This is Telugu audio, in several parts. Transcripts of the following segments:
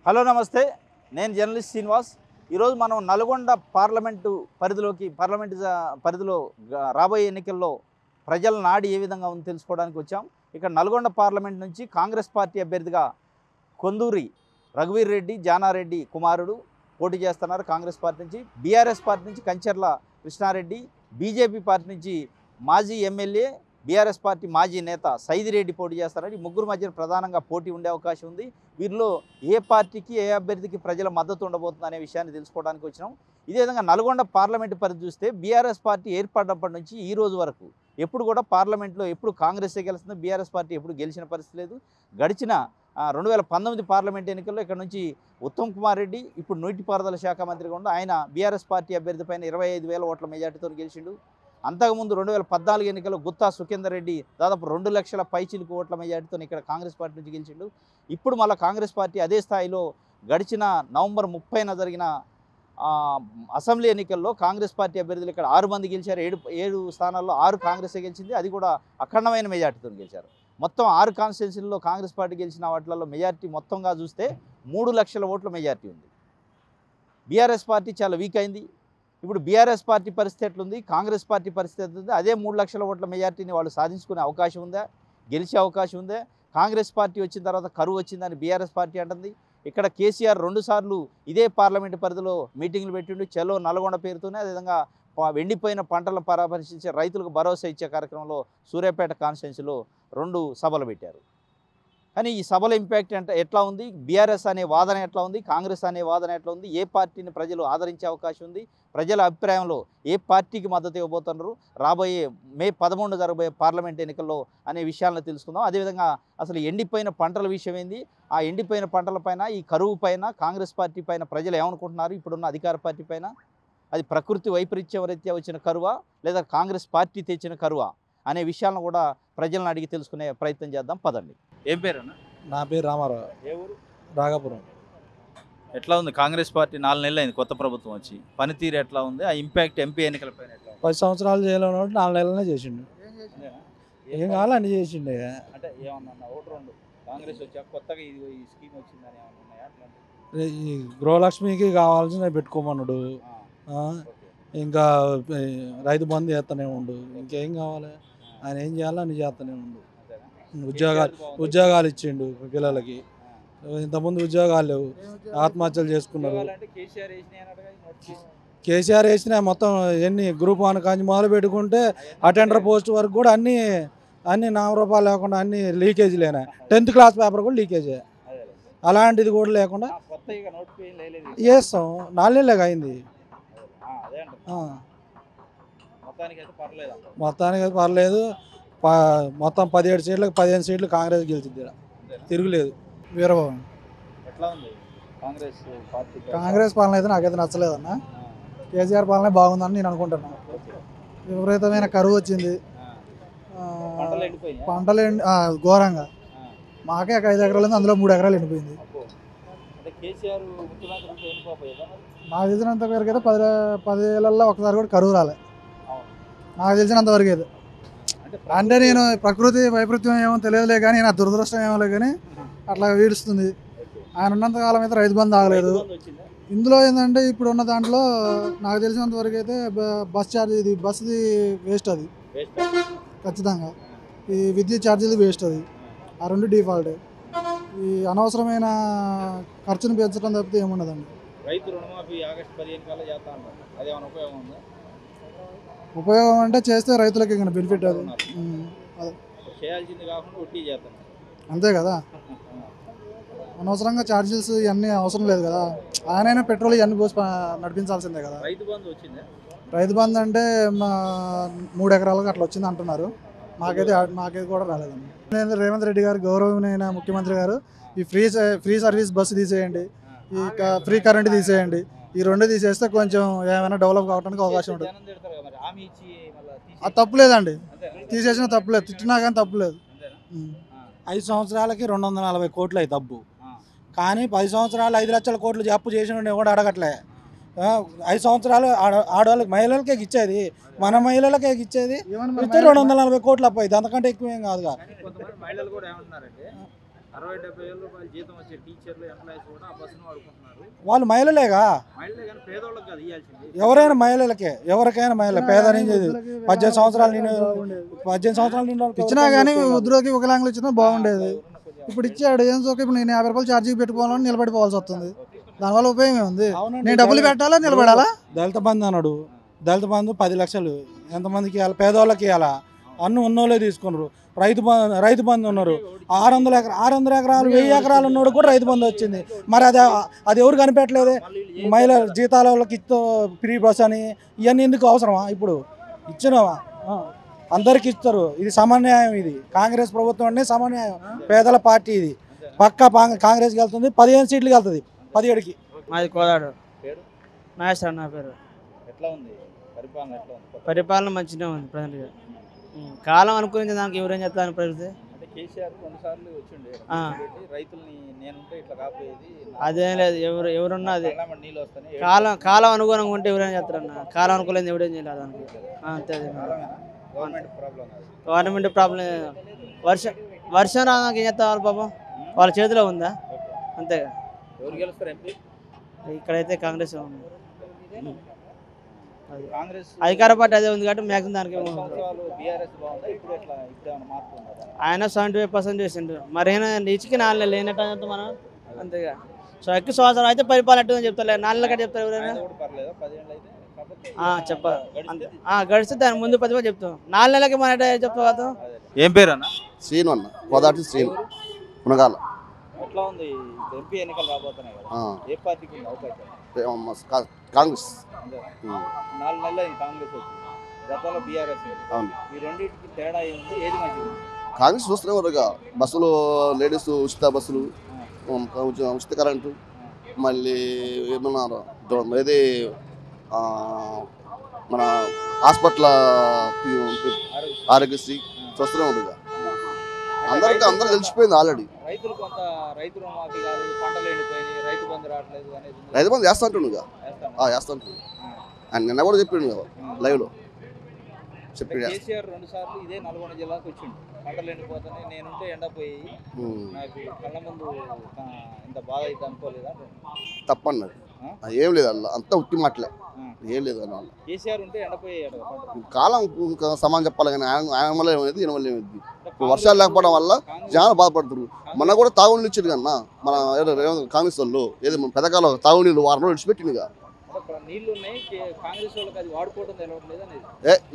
హలో నమస్తే, నేను జర్నలిస్ట్ శ్రీనివాస్. ఈరోజు మనం నల్గొండ పార్లమెంటు పరిధిలో రాబోయే ఎన్నికల్లో ప్రజల నాడి ఏ విధంగా ఉందో తెలుసుకోవడానికి వచ్చాం. ఇక్కడ నల్గొండ పార్లమెంట్ నుంచి కాంగ్రెస్ పార్టీ అభ్యర్థిగా కొందూరి రఘువీర్ రెడ్డి జానారెడ్డి కుమారుడు పోటీ చేస్తున్నారు. కాంగ్రెస్ పార్టీ నుంచి. బీఆర్ఎస్ పార్టీ నుంచి కంచర్ల కృష్ణారెడ్డి, బీజేపీ పార్టీ నుంచి మాజీ ఎమ్మెల్యే బీఆర్ఎస్ పార్టీ మాజీ నేత సైదిరెడ్డి పోటీ చేస్తారని ముగ్గురు మధ్య ప్రధానంగా పోటీ ఉండే అవకాశం ఉంది. వీరిలో ఏ పార్టీకి ఏ అభ్యర్థికి ప్రజల మద్దతు ఉండబోతుంది అనే విషయాన్ని తెలుసుకోవడానికి వచ్చినాం. ఇదే విధంగా నల్గొండ పార్లమెంటు పరిధి చూస్తే బీఆర్ఎస్ పార్టీ ఏర్పడినప్పటి నుంచి ఈ రోజు వరకు ఎప్పుడు కూడా పార్లమెంట్లో ఎప్పుడు కాంగ్రెసే గెలుస్తుంది, బీఆర్ఎస్ పార్టీ ఎప్పుడు గెలిచిన పరిస్థితి లేదు. గడిచిన 2019 పార్లమెంట్ ఎన్నికల్లో ఇక్కడ నుంచి ఉత్తమ్ కుమార్ రెడ్డి ఇప్పుడు నీటిపారుదల శాఖ మంత్రిగా ఉండి ఆయన బీఆర్ఎస్ పార్టీ అభ్యర్థి పైన 25,000 ఓట్ల మెజార్టీతో గెలిచిండు. అంతకుముందు 2014 ఎన్నికల్లో గుత్తా సుఖేందర్ రెడ్డి దాదాపు 2 లక్షల పైచిలుకు ఓట్ల మెజార్టీతో ఇక్కడ కాంగ్రెస్ పార్టీ నుంచి గెలిచిండు. ఇప్పుడు మళ్ళీ కాంగ్రెస్ పార్టీ అదే స్థాయిలో గడిచిన నవంబర్ 30న జరిగిన అసెంబ్లీ ఎన్నికల్లో కాంగ్రెస్ పార్టీ అభ్యర్థులు ఇక్కడ 6 మంది గెలిచారు. 7 స్థానాల్లో 6 కాంగ్రెసే గెలిచింది, అది కూడా అఖండమైన మెజార్టీతో గెలిచారు. మొత్తం 6 కాన్స్టిట్యున్సీల్లో కాంగ్రెస్ పార్టీ గెలిచిన వాటిల్లో మెజార్టీ మొత్తంగా చూస్తే 3 లక్షల ఓట్ల మెజార్టీ ఉంది. బీఆర్ఎస్ పార్టీ చాలా వీక్ అయింది. ఇప్పుడు బీఆర్ఎస్ పార్టీ పరిస్థితి ఎట్లుంది, కాంగ్రెస్ పార్టీ పరిస్థితి ఎట్లుంది, అదే 3 లక్షల ఓట్ల మెజార్టీని వాళ్ళు సాధించుకునే అవకాశం ఉందా, గెలిచే అవకాశం ఉందా? కాంగ్రెస్ పార్టీ వచ్చిన తర్వాత కరువు వచ్చిందని బీఆర్ఎస్ పార్టీ అంటుంది. ఇక్కడ కేసీఆర్ 2 సార్లు ఇదే పార్లమెంటు పరిధిలో మీటింగ్లు పెట్టిండు, చలో నల్గొండ పేరుతోనే. అదేవిధంగా ఎండిపోయిన పంటలను పరామర్శించే రైతులకు భరోసా ఇచ్చే కార్యక్రమంలో సూర్యాపేట కాన్స్టిట్యున్సీలో 2 సభలు పెట్టారు. కానీ ఈ సభల ఇంపాక్ట్ ఎట్లా ఉంది, బీఆర్ఎస్ అనే వాదన ఎట్లా ఉంది, కాంగ్రెస్ అనే వాదన ఎట్లా ఉంది, ఏ పార్టీని ప్రజలు ఆదరించే అవకాశం ఉంది, ప్రజల అభిప్రాయంలో ఏ పార్టీకి మద్దతు ఇవ్వబోతున్నారు రాబోయే మే 11 జరగబోయే పార్లమెంట్ ఎన్నికల్లో అనే విషయాలను తెలుసుకుందాం. అదేవిధంగా అసలు ఎండిపోయిన పంటల విషయం ఏంది, ఆ ఎండిపోయిన పంటలపైన ఈ కరువు పైన కాంగ్రెస్ పార్టీ పైన ప్రజలు ఏమనుకుంటున్నారు, ఇప్పుడున్న అధికార పార్టీ పైన అది ప్రకృతి వైపరీత్యం రీత్యా వచ్చిన కరువా లేదా కాంగ్రెస్ పార్టీ తెచ్చిన కరువా అనే విషయాలను కూడా ప్రజలను అడిగి తెలుసుకునే ప్రయత్నం చేద్దాం. పదండి. ఏం పేరన్నా? నా పేరు రామారావు. ఏ ఊరు? రాఘాపురం. ఎట్లా ఉంది కాంగ్రెస్ పార్టీ 4 నెలలు అయింది కొత్త ప్రభుత్వం వచ్చి, పనితీరు ఎట్లా ఉంది, ఆ ఇంపాక్ట్ ఎంపీ ఎన్నికలపైన ఎట్లా ఉంది? 10 సంవత్సరాలు చేయలేని 4 నెలలనే చేసిండు. ఏం కావాలి అన్ని చేసిండే. అంటే ఏమన్నా ఒకటి రెండు కాంగ్రెస్ వచ్చాక కొత్తగా ఈ స్కీమ్ వచ్చిందని ఏమన్నా ఉన్నాయా? అట్లాంటి ఈ గృహలక్ష్మికి కావాల్సిన పెట్టుకోమన్నాడు. ఇంకా రైతు బంధు చేస్తూనే ఉండు. ఇంకేం కావాలి, ఆయన ఏం చేయాలో అన్ని చేస్తూనే ఉండు. ఉద్యోగాలు ఇచ్చిండు పిల్లలకి. ఇంతకుముందు ఉద్యోగాలు లేవు, ఆత్మహత్యలు చేసుకున్నారు. కేసీఆర్ వేసిన మొత్తం ఎన్ని గ్రూప్ 1 కాంచి మొదలు పెట్టుకుంటే అటెండర్ పోస్ట్ వరకు కూడా అన్ని నామరూపాలు లేకుండా అన్ని లీకేజీలేనా. 10th క్లాస్ పేపర్ కూడా లీకేజే. అలాంటిది కూడా లేకుండా చేస్తాం. 4 నెలలుగా అయింది. మొత్తానికి అయితే పర్లేదు. మొత్తం 17 సీట్లకు 15 సీట్లు కాంగ్రెస్ గెలిచింది, తిరుగులేదు. వీరబాబు. ఎట్లా ఉంది కాంగ్రెస్ పాలన అయితే నాకైతే నచ్చలేదన్న. కేసీఆర్ పాలన బాగుందని నేను అనుకుంటున్నాను. విపరీతమైన కరువు వచ్చింది, పంటలు ఘోరంగా. మాకే 5 ఎకరాలు ఉంది, అందులో 3 ఎకరాలు ఎండిపోయింది. నాకు తెలిసినంత వరకు అయితే 10 ఏళ్ళల్లో ఒకసారి కూడా కరువు రాలే నాకు తెలిసినంత వరకు అయితే. అంటే నేను ప్రకృతి వైపరీత్యం ఏమో తెలియదులే కానీ, నా దురదృష్టం ఏమో లేదు కానీ అట్లా వీడుస్తుంది. ఆయన ఉన్నంత కాలం అయితే రైతు బంధు ఆగలేదు. ఇందులో ఏంటంటే ఇప్పుడు ఉన్న దాంట్లో నాకు తెలిసినంత వరకు అయితే బస్ ఛార్జ్, ఇది బస్ది వేస్ట్, అది ఖచ్చితంగా. ఈ విద్యుత్ ఛార్జీలు వేస్ట్, అది ఆ 2 డిఫాల్ట్. ఈ అనవసరమైన ఖర్చును పెంచడం తప్పితే ఏముండదండి. రైతు రుణమాఫీ ఆగస్టు 15 కల్లా చేస్తా అన్నారు, అదేమైనా ఉపయోగం ఉందా? ఉపయోగం అంటే చేస్తే రైతులకి ఇంకా బెనిఫిట్, అది చేయాల్సింది కాకుండా ఒట్టి చేస్తాను అంతే కదా. అనవసరంగా ఛార్జెస్ ఇవన్నీ అవసరం లేదు కదా. ఆయనైనా పెట్రోల్ ఇవన్నీ పోసి నడిపించాల్సిందే కదా. రైతు బంధు వచ్చిందా? రైతు బంధు అంటే 3 ఎకరాలకు అట్లా వచ్చింది అంటున్నారు. మాకైతే కూడా రాలేదండి. రేవంత్ రెడ్డి గారు, గౌరవమైన ముఖ్యమంత్రి గారు, ఈ ఫ్రీ సర్వీస్ బస్సు తీసేయండి, ఈ ఫ్రీ కరెంట్ తీసేయండి. ఈ 2 తీసేస్తే కొంచెం ఏమైనా డెవలప్ కావడానికి అవకాశం ఉంటుంది. అది తప్పులేదండి, తీసేసిన తప్పులేదు, తిట్టినా కానీ తప్పులేదు. 5 సంవత్సరాలకి 240 కోట్లు అయి తప్పు. కానీ 10 సంవత్సరాలు 5 లక్షల కోట్లు అప్పు చేసిన కూడా అడగట్లే. 5 సంవత్సరాలు ఆడవాళ్ళకి, మహిళలకే ఇచ్చేది, మన మహిళలకే ఇచ్చేది. 240 కోట్లు అప్పు అయింది, అంతకంటే ఎక్కువ ఏం కాదుగా. 60-70 జీతం వచ్చే టీచర్లు ఎంప్లాయీస్ కూడా ఆ బస్సును వాడుకుంటున్నారు. వాళ్ళు మహిళలేగా, మహిళలే కానీ పేదోళ్ళకి కాదు ఇవ్వాల్సింది. ఎవరైనా మహిళలకే, ఎవరికైనా మహిళ పేద నుంచి 18 సంవత్సరాలు ఇచ్చినా కానీ వృద్ధులకి వికలాంగులు ఇచ్చినా బాగుండేది. ఇప్పుడు ఇచ్చాడు ఏం సోక, ఇప్పుడు నేను 50 రూపాయలు ఛార్జీకి పెట్టుకోవాలని నిలబడిపోవాల్సి వస్తుంది. దానివల్ల ఉపయోగం ఏముంది? నేను డబ్బులు పెట్టాలా నిలబడాలా? దళిత బంధు అన్నాడు, దళిత బంధు 10 లక్షలు ఎంతమందికి ఇవ్వాలి? పేదవాళ్ళకి ఇవ్వాలా? అన్ను ఉన్నోళ్ళే తీసుకున్నారు. రైతు బంధు ఉన్నారు, 600 ఎకరాలు 1000 ఎకరాలు ఉన్నోడు కూడా రైతు బంధు వచ్చింది. మరి అది ఎవరు కనిపెట్టలేదే? మహిళ జీతాల వాళ్ళకి ఫ్రీ బస్ అని ఇవన్నీ ఎందుకు అవసరమా? ఇప్పుడు ఇచ్చినవా అందరికి ఇస్తారు. ఇది సమన్యాయం. ఇది కాంగ్రెస్ ప్రభుత్వం అంటే సమన్యాయం. పేదల పార్టీ ఇది. పక్కా కాంగ్రెస్కి వెళ్తుంది. 15 సీట్లకి వెళ్తుంది, 17కి. మాది కోదాడు. నాగేశ్వర నా పేరు. ఎట్లా ఉంది పరిపాలన? ఎట్లా ఉంది పరిపాలన? మంచిగా ఉంది ప్రజెంట్గా. కాలం అనుకునే దానికి ఎవరేం చెప్తాను ప్రజలు? అంటే కేసీఆర్ 2 సార్లు వచ్చిండే రైతుల్ని నేనుంటే ఇట్లా కాపోయేది, అదేం లేదు. ఎవరున్నా అది నీళ్ళు వస్తాయి. కాలం అనుగుణంగా ఉంటే ఎవరైనా చెప్తారన్న. కాలం అనుకోలేదు ఎవడేం చేయలేదు దానికి. అంతే. Government problem. వర్షం రాదానికి ఏం చేస్తా వాళ్ళు పాపం? వాళ్ళ చేతిలో ఉందా? అంతేగా. ఎవరు గెలుస్తారు ఎంపీ? ఇక్కడైతే కాంగ్రెస్ ఉంది. కాంగ్రెస్ అధికార పార్టీ అదే ఉంది కాబట్టి మ్యాక్సిమం దానికి బీఆర్ఎస్ బాగుందా? ఇప్పుడు ఎట్లా? ఇప్పుడు ఏమైనా మార్పు ఉందా? ఆయన 75% చేసిండు. మరి అయినా ఇచ్చికి 4 నెలలు లేనట్టు చెప్తాం మనం. అంతేగా. సో ఎక్కువ సంవత్సరం అయితే పరిపాలన ఎట్టుందని చెప్తారు. 4 నెలల కంటే చెప్తారు ఎవరైనా? చెప్పాలి. అంతే. గడిస్తే దాని ముందు 10 చెప్తాం. 4 నెలలకి మన చెప్తా. ఏం పేరు అన్న? శ్రీను అన్న, కోదాటి శ్రీను, మునగాల. ఎట్లా ఉంది? ఎంపీ ఎన్నికలు రాబోతున్నాయి కదా, ఏ పార్టీకి ఉంది అవకాశం? కాంగ్రెస్. 4 నెలలు అయింది కాంగ్రెస్ వచ్చి, గతంలో బీఆర్ఎస్. ఈ రెండింటికి తేడా ఏముంది? ఏది మంచిది? కాంగ్రెస్ చూస్తూనే ఉన్నారుగా. బస్సులు, లేడీస్ ఉచిత బస్సులు, ఉచిత కరెంటు, మళ్ళీ ఏమన్నారు ఏది మన హాస్పిటల్ ఆరోగ్యశ్రీ చూస్తూనే ఉండగా. అందరూ తెలిసిపోయింది ఆల్రెడీ. రైతులు కొంత రైతు రుణమాఫీ కాదు, పంటలు ఎండిపోయినాయి, రైతు బంధు రావట్లేదు అనేది. రైతు బంధు చేస్తా అంటుండగా, ఆయన నిన్న కూడా చెప్పిండు కదా లైవ్లో. కేసీఆర్ 2 సార్లు ఇదే నల్గొండ జిల్లాకు వచ్చిండు. పంటలు ఎండిపోతున్నాయి, నేనుంటే ఎండపోయి నాకు కళ్ళ ముందు ఇంత బాధ అయితే అనుకోలేదా? తప్పన్నది ఏం లేదు, అలా అంతా ఉట్టి మాటలే, ఏం లేదు అన్న. కేసీఆర్ ఉంటే ఎండపోయాడు. కాలం సమానం చెప్పాలి కానీ ఆయన వల్ల ఏమైంది, ఈయన వల్ల ఏమైంది. వర్షాలు లేకపోవడం వల్ల జనాలు బాధపడుతున్నారు. మొన్న కూడా తాగునీళ్ళు ఇచ్చారు కన్నా మన కాంగ్రెస్ వాళ్ళు. ఏది మన పెదకాలం తాగునీళ్ళు 6 రోజులు విడిచిపెట్టిందిగా.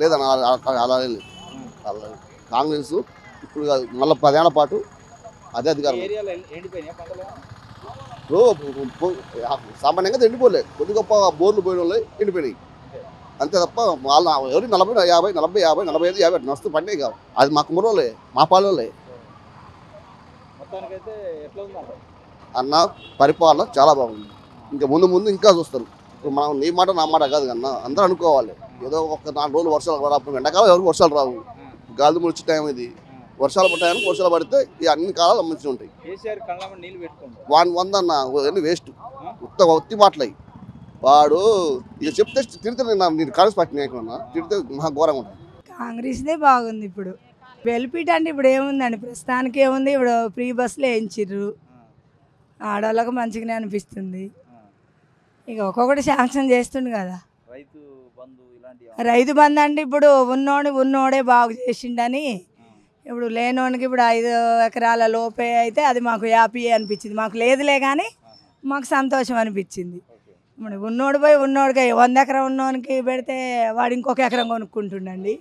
లేదన్న, అలా లేదు. కాంగ్రెస్ ఇప్పుడు మళ్ళీ 10 ఏళ్ల పాటు అదే అధికారం. సామాన్యంగా ఎండిపోలే, కొద్ది గొప్ప బోర్లు పోయిన వాళ్ళు ఎండిపోయినాయి అంతే తప్ప వాళ్ళ ఎవరి 40, 50, 40, 50, 45, 50 నస్తూ పండినాయి కావు. అది మా కుమ్మరోళ్ళే, మా పాలే. అన్న పరిపాలన చాలా బాగుంది. ఇంకా ముందు ఇంకా చూస్తారు. ఇప్పుడు మనం నీ మాట నా మాట కాదు కన్నా, అందరూ అనుకోవాలి. ఏదో ఒక 4 రోజులు వర్షాలు రాకపోతే ఎండాకాలం ఎవరికి వర్షాలు రావు, గాలి ముడిచి టైం ఇది. వర్షాలు పడ్డాయని వర్షాలు పడితే ఈ అన్ని కాలాలు మంచిగా ఉంటాయి. వందన్న అన్ని వేస్ట్, ఒత్తి మాటలయ్యి. వాడు ఇక చెప్తే తిడితే నేను కాంగ్రెస్ పార్టీ నాయకున్నా తిడితే మహా ఘోరంగా ఉంటుంది. కాంగ్రెస్దే బాగుంది. ఇప్పుడు బెనిఫిట్ అంటే ఇప్పుడు ఏముందండి, ప్రస్తుతానికి ఏముంది, ఇప్పుడు ఫ్రీ బస్సులు వేయించిర్రు, ఆడవాళ్ళకు మంచిగానే అనిపిస్తుంది. ఇక ఒక్కొక్కటి శాంక్షన్ చేస్తుండు కదా. రైతు బంధు అంటే ఇప్పుడు ఉన్నోడే బాగు చేసిండని, ఇప్పుడు లేనోనికి ఇప్పుడు 5 ఎకరాల లోపే అయితే అది మాకు హ్యాపీ అనిపించింది. మాకు లేదులే కానీ మాకు సంతోషం అనిపించింది. ఇప్పుడు ఉన్నోడు పోయి ఉన్నోడికి 100 ఎకరం ఉన్నోనికి పెడితే వాడు ఇంకొక ఎకరం కొనుక్కుంటుండండి.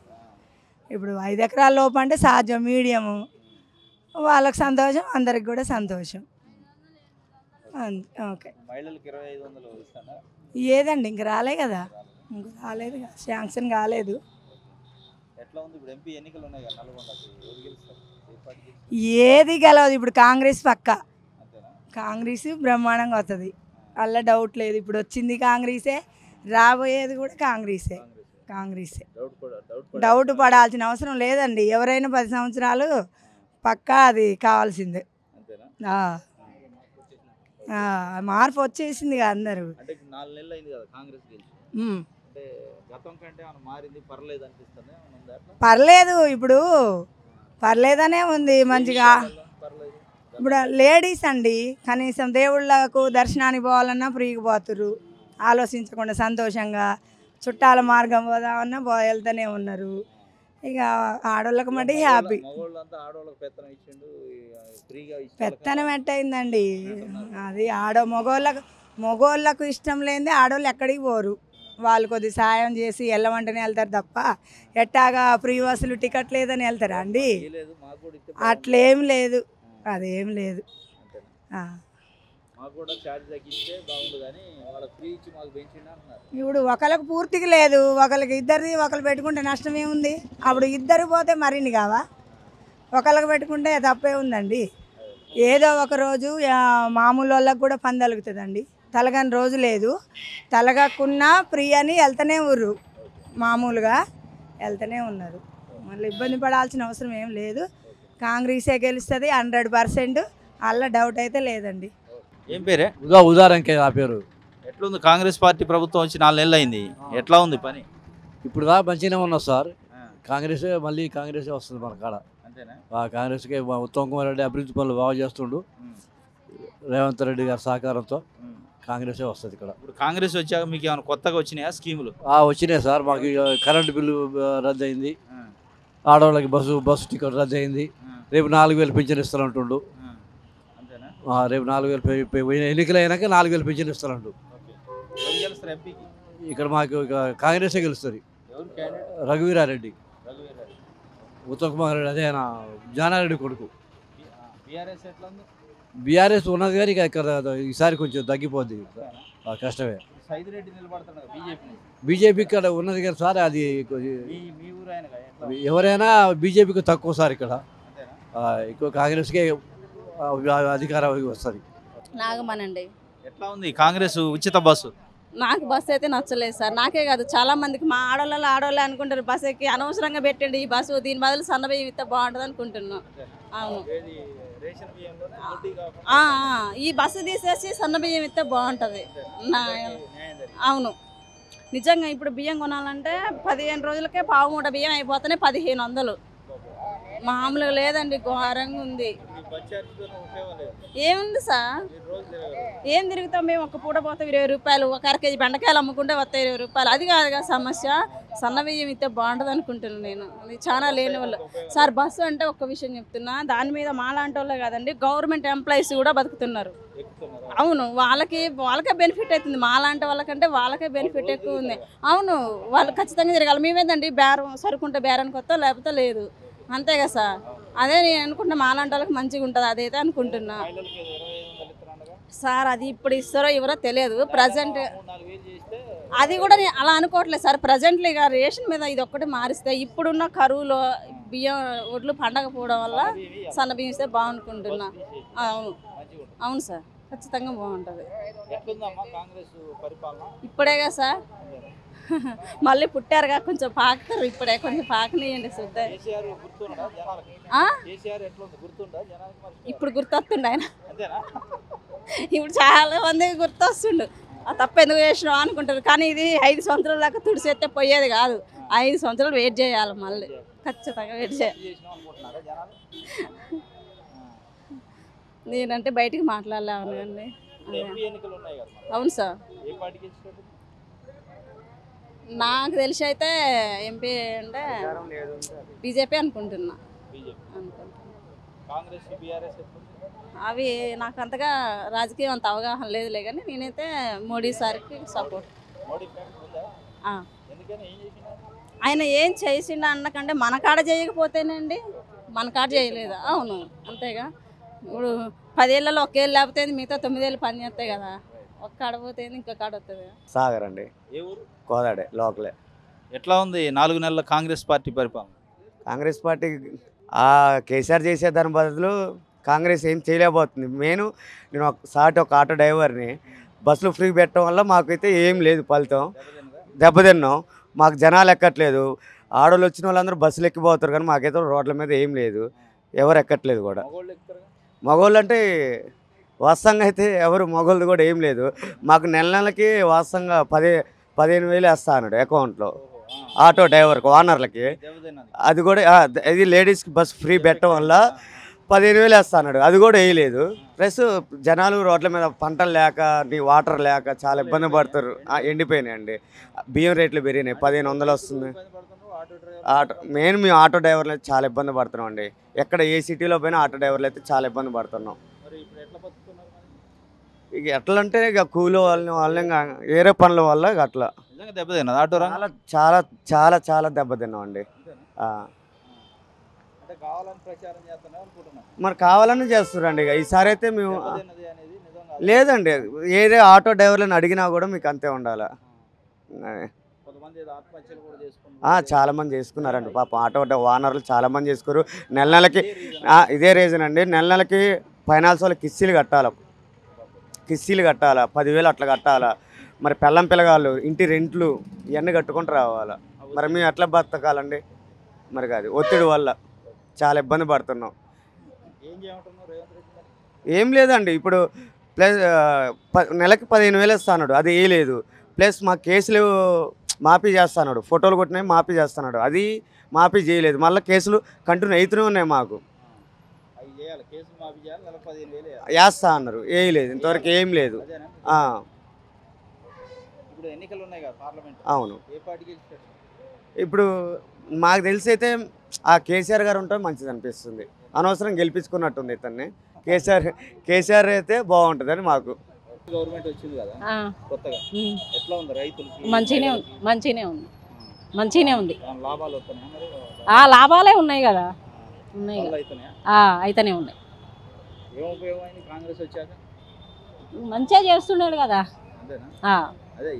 ఇప్పుడు 5 ఎకరాల లోపు అంటే సహజం, మీడియము, వాళ్ళకి సంతోషం, అందరికి కూడా సంతోషం. ఓకే. ఏదండి ఇంక రాలే కదా, ఇంక రాలేదు, శాంక్షన్ కాలేదు. ఏది గెలవదు ఇప్పుడు. కాంగ్రెస్ పక్క, కాంగ్రెస్ బ్రహ్మాండంగా వస్తుంది, అలా డౌట్ లేదు. ఇప్పుడు వచ్చింది కాంగ్రెసే, రాబోయేది కూడా కాంగ్రెసే. డౌట్ పడాల్సిన అవసరం లేదండి. ఎవరైనా 10 సంవత్సరాలు పక్కా అది కావాల్సిందే. మార్పు వచ్చేసింది కదా అందరూ. పర్లేదు, ఇప్పుడు పర్లేదనే ఉంది మంచిగా. ఇప్పుడు లేడీస్ అండి కనీసం దేవుళ్ళకు దర్శనానికి పోవాలన్నా ఫ్రీగా పోతురు, ఆలోచించకుండా సంతోషంగా చుట్టాల మార్గం పోదామన్నా వెళ్తూనే ఉన్నారు. ఇక ఆడవాళ్ళకి మట్టి హ్యాపీ. పెత్తనం ఎట్టయిందండి అది మగోళ్ళకు ఇష్టం లేనిదే ఆడవాళ్ళు ఎక్కడికి పోరు. వాళ్ళు కొద్ది సాయం చేసి వెళ్ళమంటేనే వెళ్తారు తప్ప ఎట్టాగా ఫ్రీ బస్సులు టికెట్ లేదని వెళ్తారా అండి? అట్లేం లేదు, అదేం లేదు. ఇప్పుడు ఒకరికి పూర్తిగా లేదు, ఒకరికి ఇద్దరిది ఒకరు పెట్టుకుంటే నష్టం ఏముంది? అప్పుడు ఇద్దరు పోతే మరిన్ని కావా? ఒకరికి పెట్టుకుంటే తప్పే ఉందండి. ఏదో ఒక రోజు మామూలు వాళ్ళకి కూడా పని తలుగుతుందండి. తలగని రోజు లేదు, తలగకున్నా ఫ్రీ అని వెళ్తూనే ఊరు, మామూలుగా వెళ్తూనే ఉన్నారు. మళ్ళీ ఇబ్బంది పడాల్సిన అవసరం ఏం లేదు. కాంగ్రెసే గెలుస్తుంది 100%, అలా డౌట్ అయితే లేదండి. ఏం పేరే? ఉదాహరణకే నా పేరు. ఎట్లుంది కాంగ్రెస్ పార్టీ ప్రభుత్వం వచ్చి 4 నెలలు అయింది, ఎట్లా ఉంది పని? ఇప్పుడు మంచిగానే ఉన్నాం సార్. కాంగ్రెసే మళ్ళీ కాంగ్రెసే వస్తుంది మన కాడ. కాంగ్రెస్కే ఉత్తమ్ కుమార్ రెడ్డి అభివృద్ధి పనులు బాగా చేస్తుండు. రేవంత్ రెడ్డి గారి సహకారంతో కాంగ్రెసే వస్తుంది ఇక్కడ. ఇప్పుడు కాంగ్రెస్ వచ్చాక మీకు ఏమైనా కొత్తగా వచ్చినాయా స్కీములు? వచ్చినాయి సార్. మాకు కరెంటు బిల్లు రద్దు అయింది, ఆడవాళ్ళకి బస్సు టికెట్ రద్దు అయింది. రేపు 4,000 పింఛన్ ఇస్తానంటుండు. రేపు 4,000 ఎన్నికలు అయినాక 4,000 పింఛన్ ఇస్తానంటు. ఇక్కడ మాకు కాంగ్రెసే గెలుస్తుంది. రఘువీరారెడ్డి, ఉత్తమ్ కుమార్ రెడ్డి, అదే ఆయన జానారెడ్డి కొడుకు. బీఆర్ఎస్ ఉన్నది కానీ ఇక్కడ ఈసారి కొంచెం తగ్గిపోద్ది, కష్టమే. బీజేపీ ఇక్కడ ఉన్నది కానీ సార్, అది ఎవరైనా బీజేపీకి తక్కువ సార్. ఇక్కడ ఎక్కువ కాంగ్రెస్కే అధికారం వస్తుంది. నాగమనండి. ఎట్లా ఉంది కాంగ్రెస్ ఉచిత బస్సు? నాకు బస్సు అయితే నచ్చలేదు సార్. నాకే కాదు చాలా మందికి, మా ఆడవాళ్ళే అనుకుంటారు బస్సు ఎక్కి అనవసరంగా పెట్టండి ఈ బస్సు, దీని బదులు సన్నబియ్యం ఇస్తే బాగుంటుంది అనుకుంటున్నాం. అవును, ఈ బస్సు తీసేసి సన్నబియ్యం ఇస్తే బాగుంటుంది. అవును, నిజంగా ఇప్పుడు బియ్యం కొనాలంటే 15 రోజులకే పావు మూట బియ్యం అయిపోతేనే 1500. మామూలుగా లేదండి, ఘోరంగా ఉంది. ఏముంది సార్, ఏం తిరుగుతాం మేము? ఒక్క పూట పోతే 20 రూపాయలు, ఒక అరకేజీ బెండకాయలు అమ్ముకుంటే వస్తాయి 20 రూపాయలు. అది కాదుగా సమస్య, సన్న బియ్యం ఇస్తే బాగుంటుంది అనుకుంటున్నాను నేను. అది చాలా లేని వాళ్ళు సార్. బస్సు అంటే ఒక్క విషయం చెప్తున్నా, దాని మీద మాలాంటి వాళ్ళే కాదండి, గవర్నమెంట్ ఎంప్లాయీస్ కూడా బతుకుతున్నారు. అవును, వాళ్ళకే బెనిఫిట్ అవుతుంది. మాలాంటి వాళ్ళకంటే వాళ్ళకే బెనిఫిట్ ఎక్కువ ఉంది. అవును, వాళ్ళు ఖచ్చితంగా తిరగాలి. మేమేదండి బేరం సరుకుంటే బేరానికి వస్తా, లేకపోతే లేదు, అంతే కదా సార్. అదే నేను అనుకుంటున్నా, మాలాంటి వాళ్ళకి మంచిగా ఉంటుంది, అదైతే అనుకుంటున్నా సార్. అది ఇప్పుడు ఇస్తారో ఇవరో తెలియదు. ప్రజెంట్ అది కూడా నేను అలా అనుకోవట్లేదు సార్. ప్రజెంట్లీ ఇక రేషన్ మీద ఇది ఒక్కటి మారిస్తే, ఇప్పుడున్న కరువులో బియ్యం ఒడ్లు పండకపోవడం వల్ల సన్న బియ్యం ఇస్తే బాగుంటున్నా. అవును, అవును సార్, ఖచ్చితంగా బాగుంటుంది. ఇప్పుడేగా సార్, మళ్ళీ పుట్టారుగా, కొంచెం పాకుతారు. ఇప్పుడే కొంచెం పాకనియండి శుద్ధ. ఇప్పుడు గుర్తొస్తుండ ఆయన, ఇప్పుడు చాలా మందికి గుర్తొస్తుండు. ఆ తప్ప ఎందుకు చేసినావు అనుకుంటారు. కానీ ఇది 5 సంవత్సరాల దాకా తుడిసేస్తే పోయేది కాదు. 5 సంవత్సరాలు వెయిట్ చేయాలి, మళ్ళీ ఖచ్చితంగా వెయిట్ చేయాలి. నేనంటే బయటికి మాట్లాడలేమండి. అవును సార్, నాకు తెలిసి అయితే ఎంపీ అంటే బీజేపీ అనుకుంటున్నా. అవి నాకు అంతగా రాజకీయం అంత అవగాహన లేదులే, కానీ నేనైతే మోడీ సార్కి సపోర్ట్. ఆయన ఏం చేసిండ అన్నకంటే మన కాడ చేయకపోతేనండి, మన కాడ చేయలేదా? అవును, అంతేగా. ఇప్పుడు 10 ఏళ్ళలో 1 ఏళ్ళు లేకపోతే మిగతా 9 ఏళ్ళు పని చేస్తాయి కదా. ఒక్క కాడ పోతే ఇంకో కాడ వస్తుంది. సాగర్ అండి, కోదాడే లోకలే. ఎట్లా ఉంది 4 నెలల కాంగ్రెస్ పార్టీ పరిపాలన? కాంగ్రెస్ పార్టీ కేసీఆర్ చేసే దాని బదులు కాంగ్రెస్ ఏం చేయలేకపోతుంది. నేను ఒక ఆటో డ్రైవర్ని, బస్సులు ఫ్రీ పెట్టడం వల్ల మాకైతే ఏం లేదు ఫలితం. దెబ్బతిన్నాం, మాకు జనాలు ఎక్కట్లేదు. ఆడోళ్ళు వచ్చిన వాళ్ళందరూ బస్సులు ఎక్కిపోతారు, కానీ మాకైతే రోడ్ల మీద ఏం లేదు, ఎవరు ఎక్కట్లేదు కూడా. మగవాళ్ళు అంటే వాస్తవంగా అయితే ఎవరు మగవాళ్ళు కూడా ఏం లేదు. మాకు నెలకి వాస్తవంగా 15,000 వేస్తా అన్నాడు అకౌంట్లో ఆటో డ్రైవర్కి, ఓనర్లకి. అది కూడా ఇది లేడీస్కి బస్ ఫ్రీ పెట్టడం వల్ల 15,000 వేస్తా అన్నాడు, అది కూడా వేయలేదు. ప్లస్ జనాలు రోడ్ల మీద పంటలు లేక వాటర్ లేక చాలా ఇబ్బంది పడతారు. ఎండిపోయినాయండి, బియ్యం రేట్లు పెరిగినాయి, 1500 వస్తుంది. మేము ఆటో డ్రైవర్లు అయితే చాలా ఇబ్బంది పడుతున్నాం అండి. ఎక్కడ ఏ సిటీలో పోయినా ఆటో డ్రైవర్లు అయితే చాలా ఇబ్బంది పడుతున్నాం. ఇక ఎట్లా అంటే ఇక కూలి వాళ్ళని ఇంకా వేరే పనుల వల్ల అట్లా చాలా చాలా చాలా చాలా దెబ్బతిన్నాం అండి. మరి కావాలని చేస్తున్నారండి. ఇక ఈసారి అయితే మేము లేదండి, ఏదే ఆటో డ్రైవర్లను అడిగినా కూడా మీకు అంతే ఉండాలి. చాలా మంది చేసుకున్నారండి పాపం, ఆటో ఓనర్లు చాలా మంది చేసుకున్నారు. నెల నెలకి ఇదే రీజన్ అండి, నెల నెలకి ఫైనాన్స్ వాళ్ళు కిస్తీలు కట్టాలి, 10,000 అట్లా కట్టాలా. మరి పెళ్ళం పిల్లగాళ్ళు ఇంటి రెంట్లు ఇవన్నీ కట్టుకుంటూ రావాలా. మరి మేము ఎట్లా బతకాలండి? మరి కాదు ఒత్తిడి వల్ల చాలా ఇబ్బంది పడుతున్నాం. ఏం లేదండి, ఇప్పుడు ప్లస్ నెలకి 15,000 ఇస్తాడు, అది వేయలేదు. ప్లస్ మా కేసులు మాఫీ చేస్తున్నాడు, ఫోటోలు కొట్టినవి మాఫీ చేస్తున్నాడు, అది మాఫీ చేయలేదు. మళ్ళీ కేసులు కంటిన్యూ అవుతూనే ఉన్నాయి. మాకు వేస్తా అన్నారు, వేయలేదు, ఇంతవరకు ఏం లేదు. అవును, ఇప్పుడు మాకు తెలిసి అయితే ఆ కేసీఆర్ గారు ఉంటే మంచిది అనిపిస్తుంది. అనవసరం గెలిపించుకున్నట్టుంది ఇతన్ని. కేసీఆర్ అయితే బాగుంటుందని మాకు. గవర్నమెంట్ వచ్చింది కదా కొత్తగా, ఎట్లా ఉంది రైతులకి? మంచిగానే ఉంది. లాభాలు వస్తున్నాయా? లాభాలే ఉన్నాయి కదా, ఉన్నాయి, అయితేనే ఉన్నాయి. ఏం ఉపయోగమైంది కాంగ్రెస్ వచ్చాక? మంచిగా చేస్తున్నాడు కదా. అదే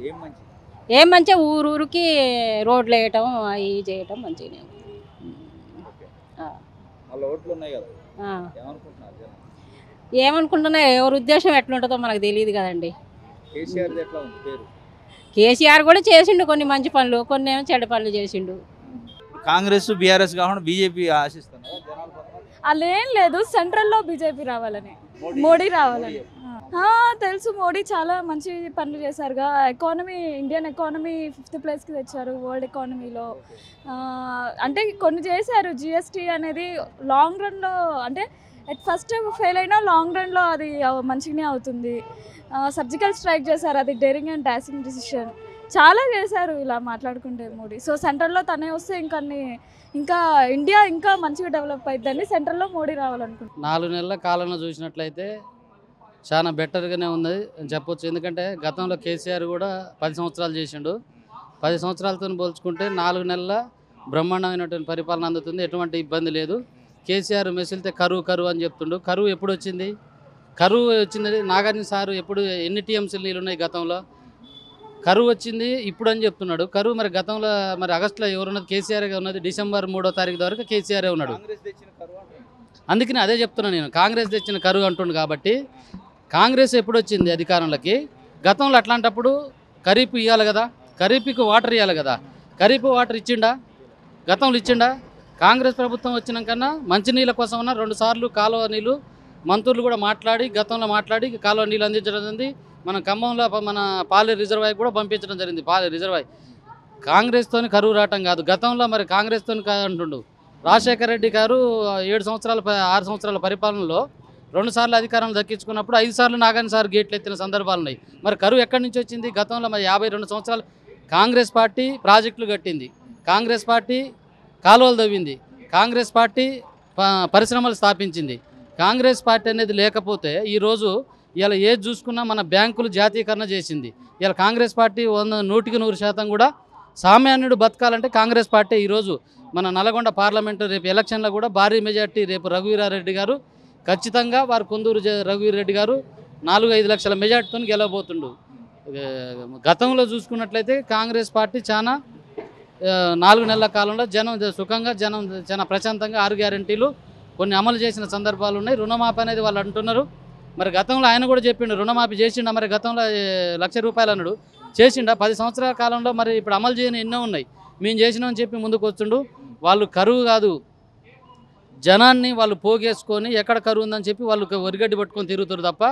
ఏం మంచిగా ఊరికి రోడ్లు వేయటం అవి చేయటం మంచిగానే ఉంది. ఓట్లు ఉన్నాయి కదా, ఏమనుకుంటున్నా, ఎవరి ఉద్దేశం ఎట్లుంటుందో మనకు తెలియదు కదండి. కేసీఆర్ కూడా చేసిండు కొన్ని మంచి పనులు, కొన్ని ఏమో చెడ్డ పనులు చేసిండు. కాంగ్రెస్ బీఆర్ఎస్ కాకుండా బీజేపీ ఆశిస్తున్నారు. అలా ఏం లేదు, సెంట్రల్లో బీజేపీ రావాలని, మోడీ రావాలని. తెలుసు, మోడీ చాలా మంచి పనులు చేశారుగా. ఎకానమీ, ఇండియన్ ఎకానమీ 5th ప్లేస్కి తెచ్చారు వరల్డ్ ఎకానమీలో. అంటే కొన్ని చేశారు. జిఎస్టీ అనేది లాంగ్ రన్లో, అంటే అట్ ఫస్ట్ ఫెయిల్ అయినా లాంగ్ రన్లో అది మంచిగానే అవుతుంది. సర్జికల్ స్ట్రైక్ చేశారు, అది డేరింగ్ అండ్ డాషింగ్ డిసిషన్. చాలా చేశారు ఇలా మాట్లాడుకుంటే మోడీ. సో సెంట్రల్లో తనే వస్తే ఇంకా ఇండియా ఇంకా మంచిగా డెవలప్ అవుతుందని సెంట్రల్లో మోడీ రావాలనుకుంటున్నాను. 4 నెలల కాలంలో చూసినట్లయితే చాలా బెటర్గానే ఉంది అని చెప్పొచ్చు. ఎందుకంటే గతంలో కేసీఆర్ కూడా 10 సంవత్సరాలు చేసిండు. 10 సంవత్సరాలతో పోల్చుకుంటే 4 నెలల బ్రహ్మాండమైనటువంటి పరిపాలన అందుతుంది, ఎటువంటి ఇబ్బంది లేదు. కేసీఆర్ మెసిలితే కరువు అని చెప్తుండు. కరువు ఎప్పుడు వచ్చింది? కరువు వచ్చింది నాగార్జున సారు ఎప్పుడు, ఎన్ని టీఎంసీలు నీళ్ళు ఉన్నాయి గతంలో? కరువు వచ్చింది ఇప్పుడు అని చెప్తున్నాడు. కరువు మరి గతంలో మరి ఆగస్టులో ఎవరున్నది? కేసీఆర్గా ఉన్నది. డిసెంబర్ 3వ తారీఖు వరకు కేసీఆర్ ఉన్నాడు. అందుకని అదే చెప్తున్నాను నేను, కాంగ్రెస్ తెచ్చిన కరువు అంటుండు. కాబట్టి కాంగ్రెస్ ఎప్పుడు వచ్చింది అధికారంలోకి? గతంలో అట్లాంటప్పుడు ఖరీఫ్ ఇవ్వాలి కదా, ఖరీఫ్కి వాటర్ ఇవ్వాలి కదా. ఖరీఫ్ వాటర్ ఇచ్చిండా? గతంలో ఇచ్చిండా? కాంగ్రెస్ ప్రభుత్వం వచ్చినాకన్నా మంచినీళ్ళ కోసం ఉన్న 2 సార్లు కాలువ నీళ్ళు మంత్రులు కూడా గతంలో మాట్లాడి కాలువ నీళ్ళు అందించడం జరిగింది. మన ఖమ్మంలో మన పాలేరు రిజర్వాయర్ కూడా పంపించడం జరిగింది. పాలేరు రిజర్వాయర్ కాంగ్రెస్తో కరువు రావటం కాదు. గతంలో మరి కాంగ్రెస్తో అంటుండు. రాజశేఖర రెడ్డి గారు 6 సంవత్సరాల పరిపాలనలో 2 సార్లు అధికారంలో దక్కించుకున్నప్పుడు 5 సార్లు నాగార్జున సార్ గేట్లు ఎత్తిన సందర్భాలు ఉన్నాయి. మరి కరువు ఎక్కడి నుంచి వచ్చింది? గతంలో మరి 52 సంవత్సరాలు కాంగ్రెస్ పార్టీ ప్రాజెక్టులు కట్టింది, కాంగ్రెస్ పార్టీ కాలువలు తవ్వింది, కాంగ్రెస్ పార్టీ పరిశ్రమలు స్థాపించింది. కాంగ్రెస్ పార్టీ అనేది లేకపోతే ఈరోజు ఇలా ఏది చూసుకున్నా మన బ్యాంకులు జాతీయకరణ చేసింది. ఇలా కాంగ్రెస్ పార్టీ 100% కూడా సామాన్యుడు బతకాలంటే కాంగ్రెస్ పార్టీ. ఈరోజు మన నల్గొండ పార్లమెంటు రేపు ఎలక్షన్లో కూడా భారీ మెజార్టీ రేపు రఘువీరారెడ్డి గారు ఖచ్చితంగా వారు కొందూరు రఘువీరెడ్డి గారు 4-5 లక్షల మెజార్టీతో గెలవబోతుండు. గతంలో చూసుకున్నట్లయితే కాంగ్రెస్ పార్టీ చాలా 4 నెలల కాలంలో సుఖంగా చాలా ప్రశాంతంగా 6 గ్యారెంటీలు కొన్ని అమలు చేసిన సందర్భాలు ఉన్నాయి. రుణమాఫీ అనేది వాళ్ళు అంటున్నారు. మరి గతంలో ఆయన కూడా చెప్పిండు రుణమాఫీ చేసిండా? మరి గతంలో ₹1,00,000 అన్నాడు, చేసిండా? 10 సంవత్సరాల కాలంలో మరి ఇప్పుడు అమలు చేయని ఎన్నో ఉన్నాయి. మేము చేసినామని చెప్పి ముందుకు వస్తుండు. వాళ్ళు కరువు కాదు, జనాన్ని వాళ్ళు పోగేసుకొని ఎక్కడ కరువు ఉందని చెప్పి వాళ్ళు ఒరిగడ్డి పట్టుకొని తిరుగుతారు తప్ప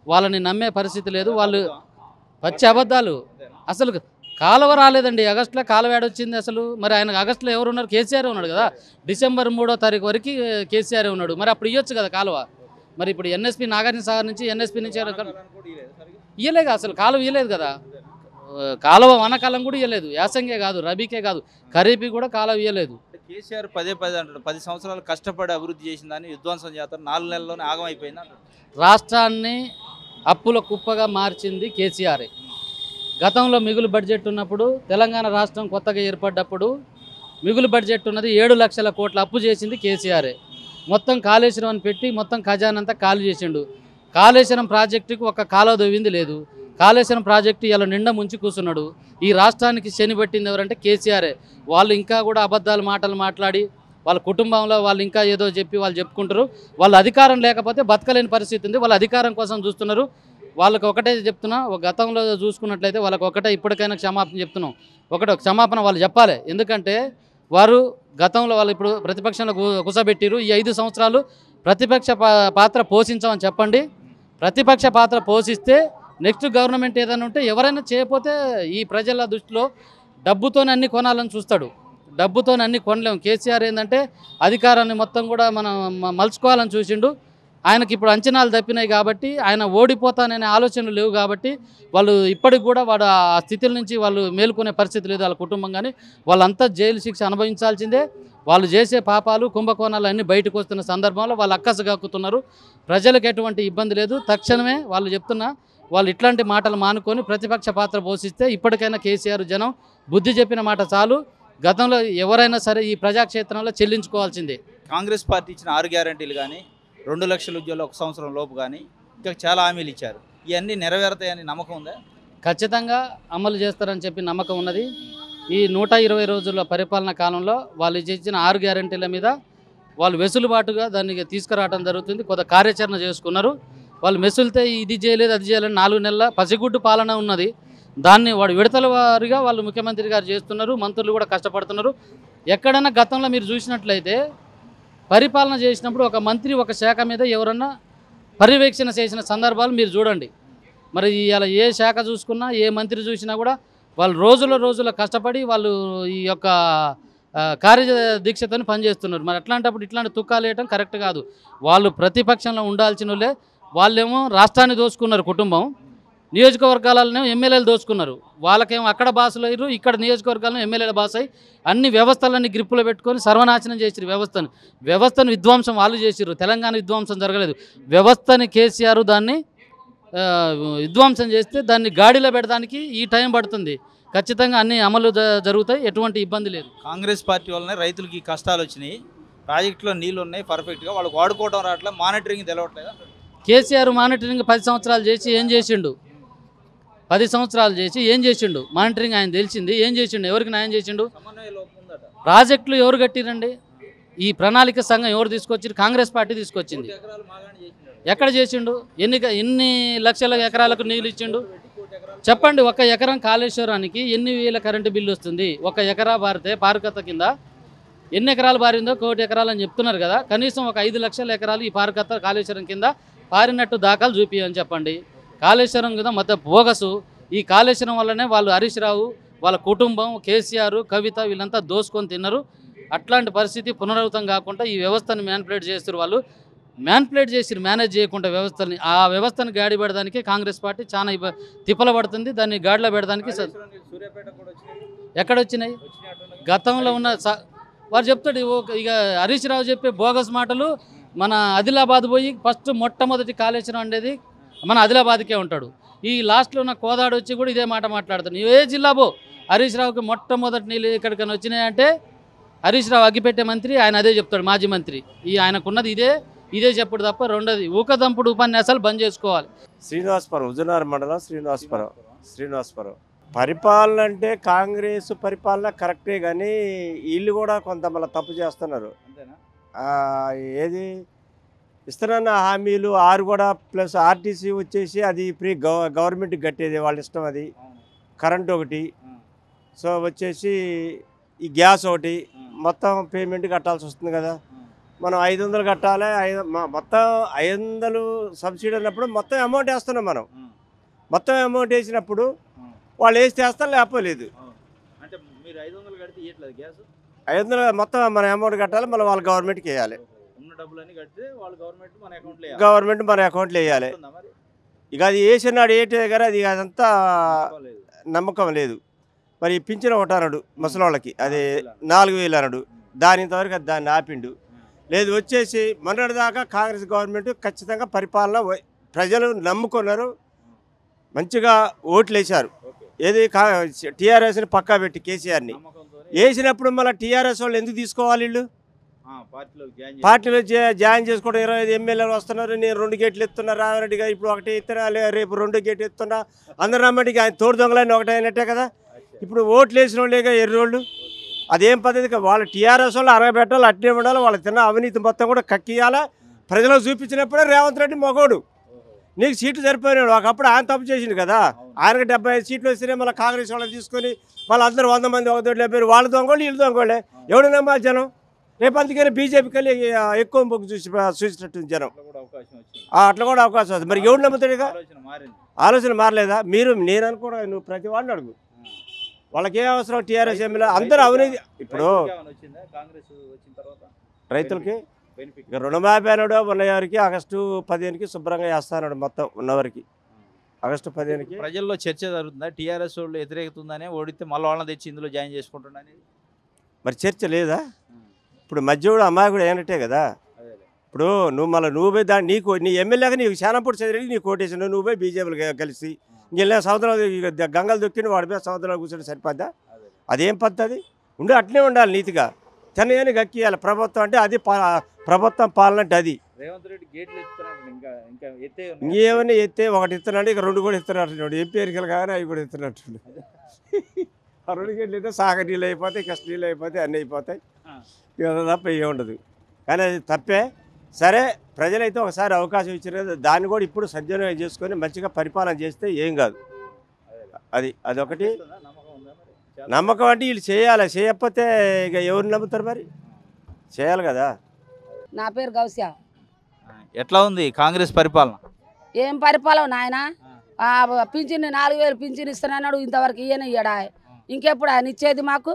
వాళ్ళని నమ్మే పరిస్థితి లేదు. వాళ్ళు పచ్చి అబద్ధాలు. అసలు కాలువ రాలేదండి. ఆగస్టులో కాలువ ఏడొచ్చింది అసలు. మరి ఆయన ఆగస్టులో ఎవరు ఉన్నారు? కేసీఆర్ ఉన్నాడు కదా. డిసెంబర్ 3వ తారీఖు వరకు కేసీఆర్ ఉన్నాడు. మరి అప్పుడు ఇవ్వచ్చు కదా కాలువ. మరి ఇప్పుడు ఎన్ఎస్పి నాగార్జున సాగర్ నుంచి ఎన్ఎస్పి నుంచి ఇవ్వలేదు అసలు, కాలువ ఇవ్వలేదు కదా. కాలువ వానాకాలం కూడా ఇవ్వలేదు, యాసంగే కాదు, రబీకే కాదు, ఖరీఫీ కూడా కాలువ ఇవ్వలేదు. కేసీఆర్ పదే అంటాడు 10 సంవత్సరాలు కష్టపడి అభివృద్ధి చేసిందని విధ్వంసం చేస్తారు, 4 నెలల్లోనే ఆగమైపోయింది అంటాడు. రాష్ట్రాన్ని అప్పుల కుప్పగా మార్చింది కేసీఆర్. గతంలో మిగులు బడ్జెట్ ఉన్నప్పుడు, తెలంగాణ రాష్ట్రం కొత్తగా ఏర్పడ్డప్పుడు మిగులు బడ్జెట్ ఉన్నది 7 లక్షల కోట్ల అప్పు చేసింది కేసీఆర్. మొత్తం కాళేశ్వరం అని పెట్టి మొత్తం ఖజానంతా ఖాళీ చేసిండు. కాళేశ్వరం ప్రాజెక్టుకు ఒక కాలువ దొవ్వింది లేదు. కాళేశ్వరం ప్రాజెక్టు ఇలా నిండా ముంచి కూర్చున్నాడు. ఈ రాష్ట్రానికి శని పట్టింది ఎవరంటే కేసీఆరే. వాళ్ళు ఇంకా కూడా అబద్ధాలు మాటలు మాట్లాడి వాళ్ళ కుటుంబంలో వాళ్ళు ఇంకా ఏదో చెప్పి వాళ్ళు చెప్పుకుంటారు. వాళ్ళు అధికారం లేకపోతే బతకలేని పరిస్థితి ఉంది. వాళ్ళు అధికారం కోసం చూస్తున్నారు. వాళ్ళకి ఒకటే చెప్తున్నా, గతంలో చూసుకున్నట్లయితే వాళ్ళకి ఒకటే ఇప్పటికైనా క్షమాపణ చెప్తున్నాం. క్షమాపణ వాళ్ళు చెప్పాలి. ఎందుకంటే వారు గతంలో వాళ్ళు ఇప్పుడు ప్రతిపక్షంలో కుసబెట్టిరు. ఈ 5 సంవత్సరాలు ప్రతిపక్ష పాత్ర పోషించమని చెప్పండి. ప్రతిపక్ష పాత్ర పోషిస్తే నెక్స్ట్ గవర్నమెంట్ ఏదైనా ఉంటే ఎవరైనా చేయకపోతే ఈ ప్రజల దృష్టిలో డబ్బుతోనే అన్ని కొనాలని చూస్తాడు. డబ్బుతోనే అన్ని కొనలేము. కేసీఆర్ ఏంటంటే అధికారాన్ని మొత్తం కూడా మనం మలుచుకోవాలని చూసిండు. ఆయనకి ఇప్పుడు అంచనాలు తప్పినాయి కాబట్టి, ఆయన ఓడిపోతాననే ఆలోచనలు లేవు కాబట్టి వాళ్ళు ఇప్పటికి కూడా వాడు ఆ స్థితిల నుంచి వాళ్ళు మేలుకునే పరిస్థితి లేదు. వాళ్ళ కుటుంబం కానీ వాళ్ళంతా జైలు శిక్ష అనుభవించాల్సిందే. వాళ్ళు చేసే పాపాలు కుంభకోణాలు అన్నీ బయటకు వస్తున్న సందర్భంలో వాళ్ళు అక్కసు కాక్కుతున్నారు. ప్రజలకు ఎటువంటి ఇబ్బంది లేదు. తక్షణమే వాళ్ళు చెప్తున్నా, వాళ్ళు ఇట్లాంటి మాటలు మానుకొని ప్రతిపక్ష పాత్ర పోషిస్తే ఇప్పటికైనా కేసీఆర్ జనం బుద్ధి చెప్పిన మాట చాలు. గతంలో ఎవరైనా సరే ఈ ప్రజాక్షేత్రంలో చెల్లించుకోవాల్సిందే. కాంగ్రెస్ పార్టీ ఇచ్చిన 6 గ్యారెంటీలు కానీ 2 లక్షల ఉద్యోగాలు 1 సంవత్సరం లోపు కానీ ఇంకా చాలా హామీలు ఇచ్చారు. ఇవన్నీ నెరవేరుతాయని నమ్మకం ఉందా? ఖచ్చితంగా అమలు చేస్తారని చెప్పి నమ్మకం ఉన్నది. ఈ 120 రోజుల పరిపాలన కాలంలో వాళ్ళు ఇచ్చిన 6 గ్యారెంటీల మీద వాళ్ళు వెసులుబాటుగా దాన్ని తీసుకురావడం జరుగుతుంది. కొంత కార్యాచరణ చేసుకున్నారు. వాళ్ళు మెసులితే ఇది చేయలేదు అది చేయాలని 4 నెలల పసిగుడ్డు పాలన ఉన్నది. దాన్ని వాడు విడతల వారిగా వాళ్ళు ముఖ్యమంత్రి గారు చేస్తున్నారు. మంత్రులు కూడా కష్టపడుతున్నారు. ఎక్కడైనా గతంలో మీరు చూసినట్లయితే పరిపాలన చేసినప్పుడు ఒక మంత్రి ఒక శాఖ మీద ఎవరన్నా పర్యవేక్షణ చేసిన సందర్భాలు మీరు చూడండి. మరి ఇలా ఏ శాఖ చూసుకున్నా ఏ మంత్రి చూసినా కూడా వాళ్ళు రోజుల కష్టపడి వాళ్ళు ఈ యొక్క కార్యదీక్షతని పనిచేస్తున్నారు. మరి అట్లాంటప్పుడు ఇట్లాంటి తుక్కాలు వేయటం కరెక్ట్ కాదు. వాళ్ళు ప్రతిపక్షంలో ఉండాల్సిన వాళ్ళే. వాళ్ళేమో రాష్ట్రాన్ని దోచుకున్నారు, కుటుంబం నియోజకవర్గాలను ఎమ్మెల్యేలు దోచుకున్నారు. వాళ్ళకేమో అక్కడ బాసులు అయ్యారు, ఇక్కడ నియోజకవర్గాలను ఎమ్మెల్యేల బాస్ అయ్యి అన్ని వ్యవస్థలన్నీ గ్రిప్పులో పెట్టుకొని సర్వనాశనం చేసిరు. వ్యవస్థను విధ్వంసం వాళ్ళు చేసిరు. తెలంగాణ విధ్వంసం జరగలేదు. వ్యవస్థని కేసీఆర్ దాన్ని విధ్వంసం చేస్తే దాన్ని గాడిలో పెట్టడానికి ఈ టైం పడుతుంది. ఖచ్చితంగా అన్ని అమలు జరుగుతాయి, ఎటువంటి ఇబ్బంది లేదు. కాంగ్రెస్ పార్టీ వల్లనే రైతులకి కష్టాలు వచ్చినాయి. ప్రాజెక్టులో నీళ్ళు ఉన్నాయి పర్ఫెక్ట్గా, వాళ్ళకి వాడుకోవడం రావట్లే, మానిటరింగ్ తెలవట్లేదు. కేసీఆర్ మానిటరింగ్ 10 సంవత్సరాలు చేసి ఏం చేసిండు? 10 సంవత్సరాలు చేసి ఏం చేసిండు? మానిటరింగ్ ఆయన తెలిసింది ఏం చేసిండు? ఎవరికి న్యాయం చేసిండు? ప్రాజెక్టులు ఎవరు కట్టిరండి? ఈ ప్రణాళిక సంఘం ఎవరు తీసుకొచ్చారు? కాంగ్రెస్ పార్టీ తీసుకొచ్చింది. ఎక్కడ చేసిండు? ఎన్ని లక్షల ఎకరాలకు నీళ్ళు ఇచ్చిండు చెప్పండి. 1 ఎకరం కాళేశ్వరానికి ఎన్ని వేల కరెంటు బిల్లు వస్తుంది? 1 ఎకరా బారితే పారుకత్త కింద ఎన్ని ఎకరాలు బారిందో 1 కోటి ఎకరాలు అని చెప్తున్నారు కదా. కనీసం ఒక 5 లక్షల ఎకరాలు ఈ పారుకత్త కాళేశ్వరం కింద పారినట్టు దాఖలు చూపించని చెప్పండి. కాళేశ్వరం కింద మొత్తం బోగసు. ఈ కాళేశ్వరం వల్లనే వాళ్ళు హరీష్ రావు, వాళ్ళ కుటుంబం, కేసీఆర్, కవిత వీళ్ళంతా దోసుకొని తిన్నారు. అట్లాంటి పరిస్థితి పునరావృతం కాకుండా ఈ వ్యవస్థను మ్యానిపులేట్ చేస్తారు. వాళ్ళు మ్యానిపులేట్ చేసి మేనేజ్ చేయకుండా వ్యవస్థని, ఆ వ్యవస్థను గాడి పెడడానికి కాంగ్రెస్ పార్టీ చాలా తిప్పల పడుతుంది. దాన్ని గాడిలో పెడడానికి ఎక్కడొచ్చినాయి? గతంలో ఉన్న వారు చెప్తాడు ఇక హరీష్ రావు చెప్పే బోగస్ మాటలు. మన ఆదిలాబాద్ పోయి ఫస్ట్ మొట్టమొదటి కాళేశ్వరం అనేది మన ఆదిలాబాద్కే ఉంటాడు. ఈ లాస్ట్లో ఉన్న కోదాడు వచ్చి కూడా ఇదే మాట మాట్లాడుతాడు. ఏ జిల్లా పో హరీష్ రావుకి మొట్టమొదటి నీళ్ళు ఎక్కడికైనా వచ్చినాయంటే హరీష్ రావు అగ్గిపెట్టే మంత్రి, ఆయన అదే చెప్తాడు, మాజీ మంత్రి. ఆయనకున్నది ఇదే చెప్పుడు తప్ప రెండోది ఊకదంపుడు ఉపన్యాసాలు బంద్ చేసుకోవాలి. శ్రీనివాసపురం, హుజూర్నగర్ మండలం శ్రీనివాసపురం పరిపాలన అంటే కాంగ్రెస్ పరిపాలన కరెక్టే, కానీ వీళ్ళు కూడా కొంత మళ్ళీ తప్పు చేస్తున్నారు. ఏది ఇస్తున్న హామీలు 6 కూడా ప్లస్ ఆర్టీసీ వచ్చేసి అది ఫ్రీ గవర్నమెంట్కి కట్టేది వాళ్ళ ఇష్టం. అది కరెంట్ ఒకటి, సో వచ్చేసి ఈ గ్యాస్ ఒకటి, మొత్తం పేమెంట్ కట్టాల్సి వస్తుంది కదా. మనం 500 కట్టాలి. మొత్తం 500 సబ్సిడీ అన్నప్పుడు మొత్తం అమౌంట్ వేస్తున్నాం. మనం మొత్తం అమౌంట్ వేసినప్పుడు వాళ్ళు వేసి చేస్తారు లేకపోలేదు. అంటే మీరు 500 కడితే ఇవ్వట్లేదు గ్యాస్? 500 మొత్తం మన అమౌంట్ కట్టాలి, మళ్ళీ వాళ్ళ గవర్నమెంట్కి వేయాలి. ఉన్న డబ్బులన్నీ కడితే వాళ్ళు గవర్నమెంట్ మన అకౌంట్లో గవర్నమెంట్ మన అకౌంట్లో వేయాలి. ఇక అది వేసినాడు ఏంటి దగ్గర అది అదంతా నమ్మకం లేదు. మరి పింఛన్ ఒకటి అన్నాడు ముసలోళ్ళకి, అది 4000 అన్నాడు. దాని ఇంతవరకు దాన్ని ఆపిండు. లేదు వచ్చేసి మొన్నటిదాకా కాంగ్రెస్ గవర్నమెంట్ ఖచ్చితంగా పరిపాలన ప్రజలు నమ్ముకున్నారు, మంచిగా ఓట్లు వేశారు. ఏది టీఆర్ఎస్ని పక్కా పెట్టి కేసీఆర్ని వేసినప్పుడు మళ్ళీ టీఆర్ఎస్ వాళ్ళు ఎందుకు తీసుకోవాలి? వీళ్ళు పార్టీలో జాయిన్ చేసుకోవడం 25 ఎమ్మెల్యేలు వస్తున్నారు. నేను 2 గేట్లు ఎత్తున్నా, రామిరెడ్డి గారు ఇప్పుడు 1 ఎత్తున్నా, రేపు 2 గేట్లు ఎత్తున్నా. అందరు రమ్మడికి ఆయన తోడు దొంగలని ఒకటే అయినట్టే కదా. ఇప్పుడు ఓట్లు వేసిన వాళ్ళేగా ఎర్రోళ్ళు. అదేం పద్ధతి? వాళ్ళ టీఆర్ఎస్ వాళ్ళు అరగబెట్టాలి, అట్నే ఉండాలి. వాళ్ళు తిన్న అవినీతి మొత్తం కూడా కక్కియాలా. ప్రజలకు చూపించినప్పుడే రేవంత్ రెడ్డి మగోడు. నీకు సీట్లు సరిపోయినాడు. ఒకప్పుడు ఆయన తప్పు చేసిండు కదా. ఆయనకు 75 సీట్లు వస్తేనే మళ్ళీ కాంగ్రెస్ వాళ్ళని తీసుకొని మళ్ళీ అందరూ 100 మంది ఒక దొడ్లు అయిపోయారు. వాళ్ళ దొంగోళ్ళు వీళ్ళు దొంగోళ్ళే. ఎవడు నమ్మాలి జనం? రేపు అందుకని బీజేపీకి వెళ్ళి ఎక్కువ మొగ్గు చూసినట్టు జనం. అట్లా కూడా అవకాశం వస్తుంది. మరి ఎవడు నమ్ముతాడుగా? ఆలోచన మారలేదా? నేను అనుకోవడం, నువ్వు ప్రతి వాడిని అడుగు, వాళ్ళకి ఏం అవసరం? టీఆర్ఎస్ ఎమ్మెల్యే అందరూ అవినీతి. ఇప్పుడు రైతులకి ఇక రుణమాఫీ అన్నాడు ఉన్నవారికి ఆగస్టు 15కి శుభ్రంగా వేస్తాడు మొత్తం ఉన్నవారికి. ఆగస్టు 15కి ప్రజల్లో చర్చ జరుగుతుందా? టీఆర్ఎస్ వాళ్ళు వ్యతిరేకుతుందనే ఓడితే మళ్ళీ వాళ్ళని తెచ్చి ఇందులో జాయిన్ చేసుకుంటున్నాను. మరి చర్చ లేదా? ఇప్పుడు మధ్యవుడు అమాయకుడు అయినట్టే కదా. ఇప్పుడు నువ్వు పోయి దాన్ని నీకు నీ ఎమ్మెల్యేగా నీకు శానంపూడి చదివి నీకు ఓటేసిన నువ్వు పోయి బీజేపీలు కలిసి ఇంకెళ్ళిన సముద్రంలో గంగలు దొక్కిన వాడి మీద సముద్రంలో కూర్చొని సరిపోద్దా? అదేం పద్ధతి? ఉండి అట్లే ఉండాలి నీతిగా. చెన్నయ్యని గక్కియాలి ప్రభుత్వం అంటే. అది ప్రభుత్వం పాలన అంటే అది. రేవంత్ రెడ్డి గేట్లు ఇంకేమన్నా ఎత్తే ఒకటి ఇస్తున్నాడు, ఇక 2 కూడా ఇస్తున్నట్టు. ఎంపీ ఎన్నికలు కానీ అవి కూడా ఇస్తున్నట్టు. ఆ 2 గేట్లు అయితే సాగ నీళ్ళు అయిపోతాయి, కష్ట నీళ్ళు అయిపోతాయి, అన్నీ అయిపోతాయి. ఇక తప్ప ఏ ఉండదు. కానీ అది తప్పే. సరే ప్రజలైతే ఒకసారి అవకాశం ఇచ్చారు, దాన్ని కూడా ఇప్పుడు సద్వినియోగం చేసుకొని మంచిగా పరిపాలన చేస్తే ఏం కాదు. అదొకటి నమ్మకం. అంటే వీళ్ళు చేయాలి, చేయకపోతే ఇక ఎవరు నమ్ముతారు? మరి చేయాలి కదా. నా పేరు గౌస్యా. ఎట్లా ఉంది కాంగ్రెస్ పరిపాలన? ఏం పరిపాలన నాయన? పింఛన్ 4000 పింఛన్ ఇస్తున్నాడు, ఇంతవరకు ఇయ్యడా? ఇంకెప్పుడు ఆయన ఇచ్చేది? మాకు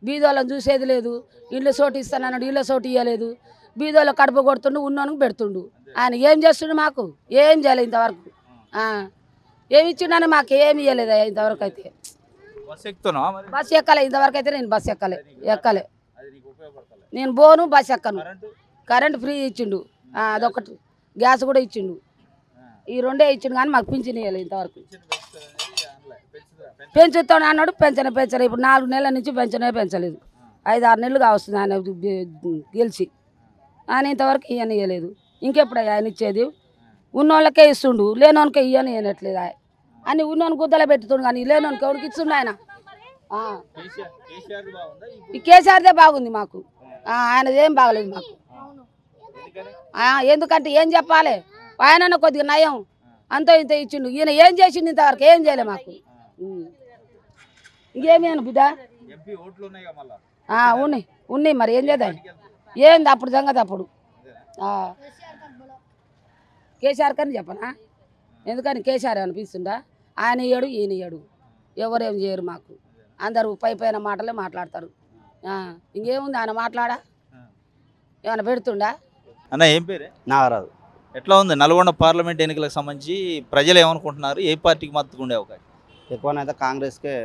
బీదోళ్ళని చూసేది లేదు. ఇళ్ళ సోటు ఇస్తానన్నాడు, ఇళ్ళ సోటు ఇవ్వలేదు. బీదోళ్ళ కడుపు కొడుతుండు, ఉన్నోనికి పెడుతుండు. ఆయన ఏం చేస్తుండు? మాకు ఏం చేయలేదు ఇంతవరకు. ఏమి ఇచ్చిండని మాకు ఏమి ఇవ్వలేదు ఇంతవరకు. అయితే బస్సు ఎక్కలే ఇంతవరకు. అయితే నేను బస్సు ఎక్కలే. నేను పోను, బస్సు ఎక్కను. కరెంట్ ఫ్రీ ఇచ్చిండు, అదొకటి. గ్యాస్ కూడా ఇచ్చిండు. ఈ 2 ఇచ్చిండు కానీ మాకు పింఛన్ ఇవ్వలేదు ఇంతవరకు. పెంచుతాడు అన్నాడు, పెంచలేదు. ఇప్పుడు 4 నెలల నుంచి పెంచలేదు. 5-6 నెలలు కావస్తుంది ఆయన గెలిచి. ఆయన ఇంతవరకు ఇవ్వలేదు. ఇంకెప్పుడు ఆయన ఇచ్చేది? ఉన్నోళ్ళకే ఇస్తుండు, లేనోనికే ఇవ్వట్లేదు. అన్ని ఉన్నోని గుద్దలో పెట్టుతుండు కానీ లేనోనికి ఎవరికి ఇస్తుండు ఆయన? ఈ కేసీఆర్దే బాగుంది మాకు. ఆయనది ఏం బాగలేదు మాకు. ఎందుకంటే ఏం చెప్పాలి? ఆయన కొద్దిగా నయం, అంత ఇంత ఇచ్చిండు. ఈయన ఏం చేసిండు? ఇంతవరకు ఏం చేయలే మాకు. ఇంకేమేను బిడ్డ? ఉన్నాయి మరి ఏం చేద్దాం? ఏంది అప్పుడు సంగతి? అప్పుడు కేసీఆర్ కని చెప్పనా? ఎందుకని కేసీఆర్ అనిపిస్తుందా? ఆయన ఇయ్యడు, ఈయన ఇయ్యడు. ఎవరేం చేయరు మాకు. అందరూ పైన మాటలే మాట్లాడతారు. ఇంకేముంది ఆయన మాట్లాడా? ఏమైనా పెడుతుండా? అన్న ఏం పేరే? నాగరాజు. ఎట్లా ఉంది నల్గొండ పార్లమెంట్ ఎన్నికలకు సంబంధించి ప్రజలు ఏమనుకుంటున్నారు? ఏ పార్టీకి మద్దతు ఉండే అవకాశం? ఎక్కువనైతే కాంగ్రెస్కే.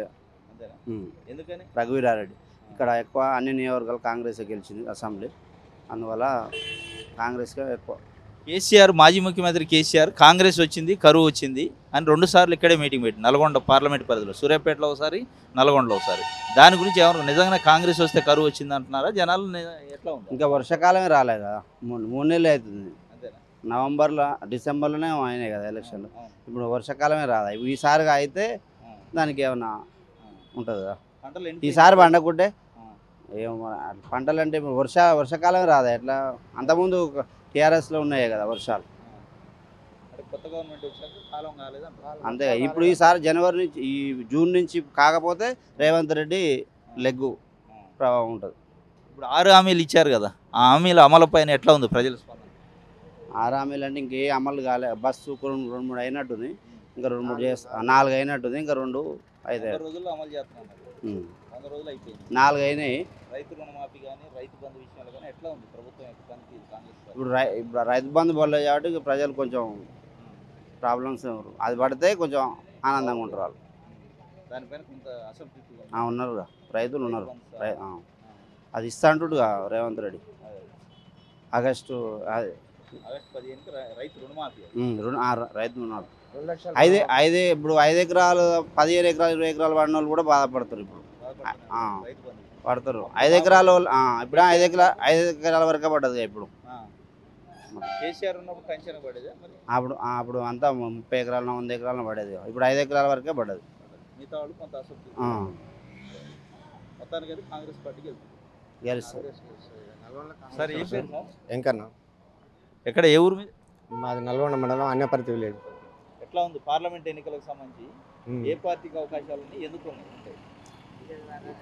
ఎందుకని? రఘువీరారెడ్డి ఇక్కడ ఎక్కువ అన్ని నియోజకవర్గాలు కాంగ్రెస్ గెలిచింది అసెంబ్లీ, అందువల్ల కాంగ్రెస్కే ఎక్కువ. కేసీఆర్, మాజీ ముఖ్యమంత్రి కేసీఆర్ కాంగ్రెస్ వచ్చింది, కరువు వచ్చింది అని 2 సార్లు ఇక్కడే మీటింగ్ పెట్టి నల్గొండ పార్లమెంట్ పరిధిలో, సూర్యాపేటలో ఒకసారి, నల్గొండలో ఒకసారి. దాని గురించి ఎవరు నిజంగానే కాంగ్రెస్ వస్తే కరువు వచ్చింది అంటున్నారా? జనాలు ఎట్లా ఉంది? ఇంకా వర్షాకాలమే రాలేదు కదా, 3 నెలలు అవుతుంది. నవంబర్లో, డిసెంబర్లోనే అయినాయి కదా ఎలక్షన్లు. ఇప్పుడు వర్షాకాలమే రాదా? ఈసారిగా అయితే దానికి ఏమన్నా ఉంటుంది కదా. ఈసారి పండకుంటే ఏమో పంటలు అంటే వర్షాకాలమే రాదా? ఎట్లా? అంతకుముందు టీఆర్ఎస్లో ఉన్నాయి కదా వర్షాలు. అంతే. ఇప్పుడు ఈసారి జనవరి నుంచి, ఈ జూన్ నుంచి కాకపోతే రేవంత్ రెడ్డి లెగ్గు ప్రభావం ఉంటుంది. ఇప్పుడు 6 హామీలు ఇచ్చారు కదా, ఆ హామీల అమలు పైన ఎట్లా ఉంది ప్రజల స్పందన? 6 హామీలు అంటే ఇంకే అమలు కాలే. బస్సు 2-3 అయినట్టుంది, ఇంకా 2-3 4 అయినట్టుంది, ఇంకా 2 అయితే 100 రోజుల్లో అమలు చేస్తున్నారు. 100 రోజులు అయిపోయింది. 4 అయినాయి. రైతు రుణమాఫీ కానీ రైతు బంధు విషయాలు కానీ ఎట్లా ఉంది ప్రభుత్వం యొక్క పనితీరు కాంగ్రెస్ పార్టీ? ఇప్పుడు రైతు బంధు పడలేదు కాబట్టి ఇక ప్రజలు కొంచెం ప్రాబ్లమ్స్ అది పడితే కొంచెం ఆనందంగా ఉంటారు వాళ్ళు. దానిపైన కొంత అసంతృప్తి ఉంది. ఉన్నారుగా రైతులు ఉన్నారు. అది ఇస్తా అంటుడుగా రేవంత్ రెడ్డి ఆగస్టు ఆగస్టు 15కి రైతు రుణమాఫీ. రైతు రుణాలు ఇప్పుడు 5 ఎకరాలు 15 ఎకరాలు 20 ఎకరాలు పడిన వాళ్ళు కూడా బాధపడతారు. ఇప్పుడు పడతారు 5 ఎకరాలు ఇప్పుడు 5 ఎకరాల వరకే పడ్డది. ఇప్పుడు కేసీఆర్ ఉన్నప్పుడు కంచెన పడేది అప్పుడు అంతా 30 ఎకరాలు 100 ఎకరాలు పడేది. ఇప్పుడు 5 ఎకరాల వరకే పడ్డది. మిగతా వాళ్ళు కొంత అసంతృప్తి. మొత్తానికి అయితే కాంగ్రెస్ పార్టీకి గెలుస్తుంది. సార్ ఏం పేరు? వెంకన్న. ఎక్కడ ఏ ఊరు మీద? మాది నల్గొండ మండలం అన్యపర్తి విలేజ్. ఎట్లా ఉంది పార్లమెంట్ ఎన్నికలకు సంబంధించి ఏ పార్టీకి అవకాశాలు ఉన్నాయి, ఎందుకు ఉన్నాయి?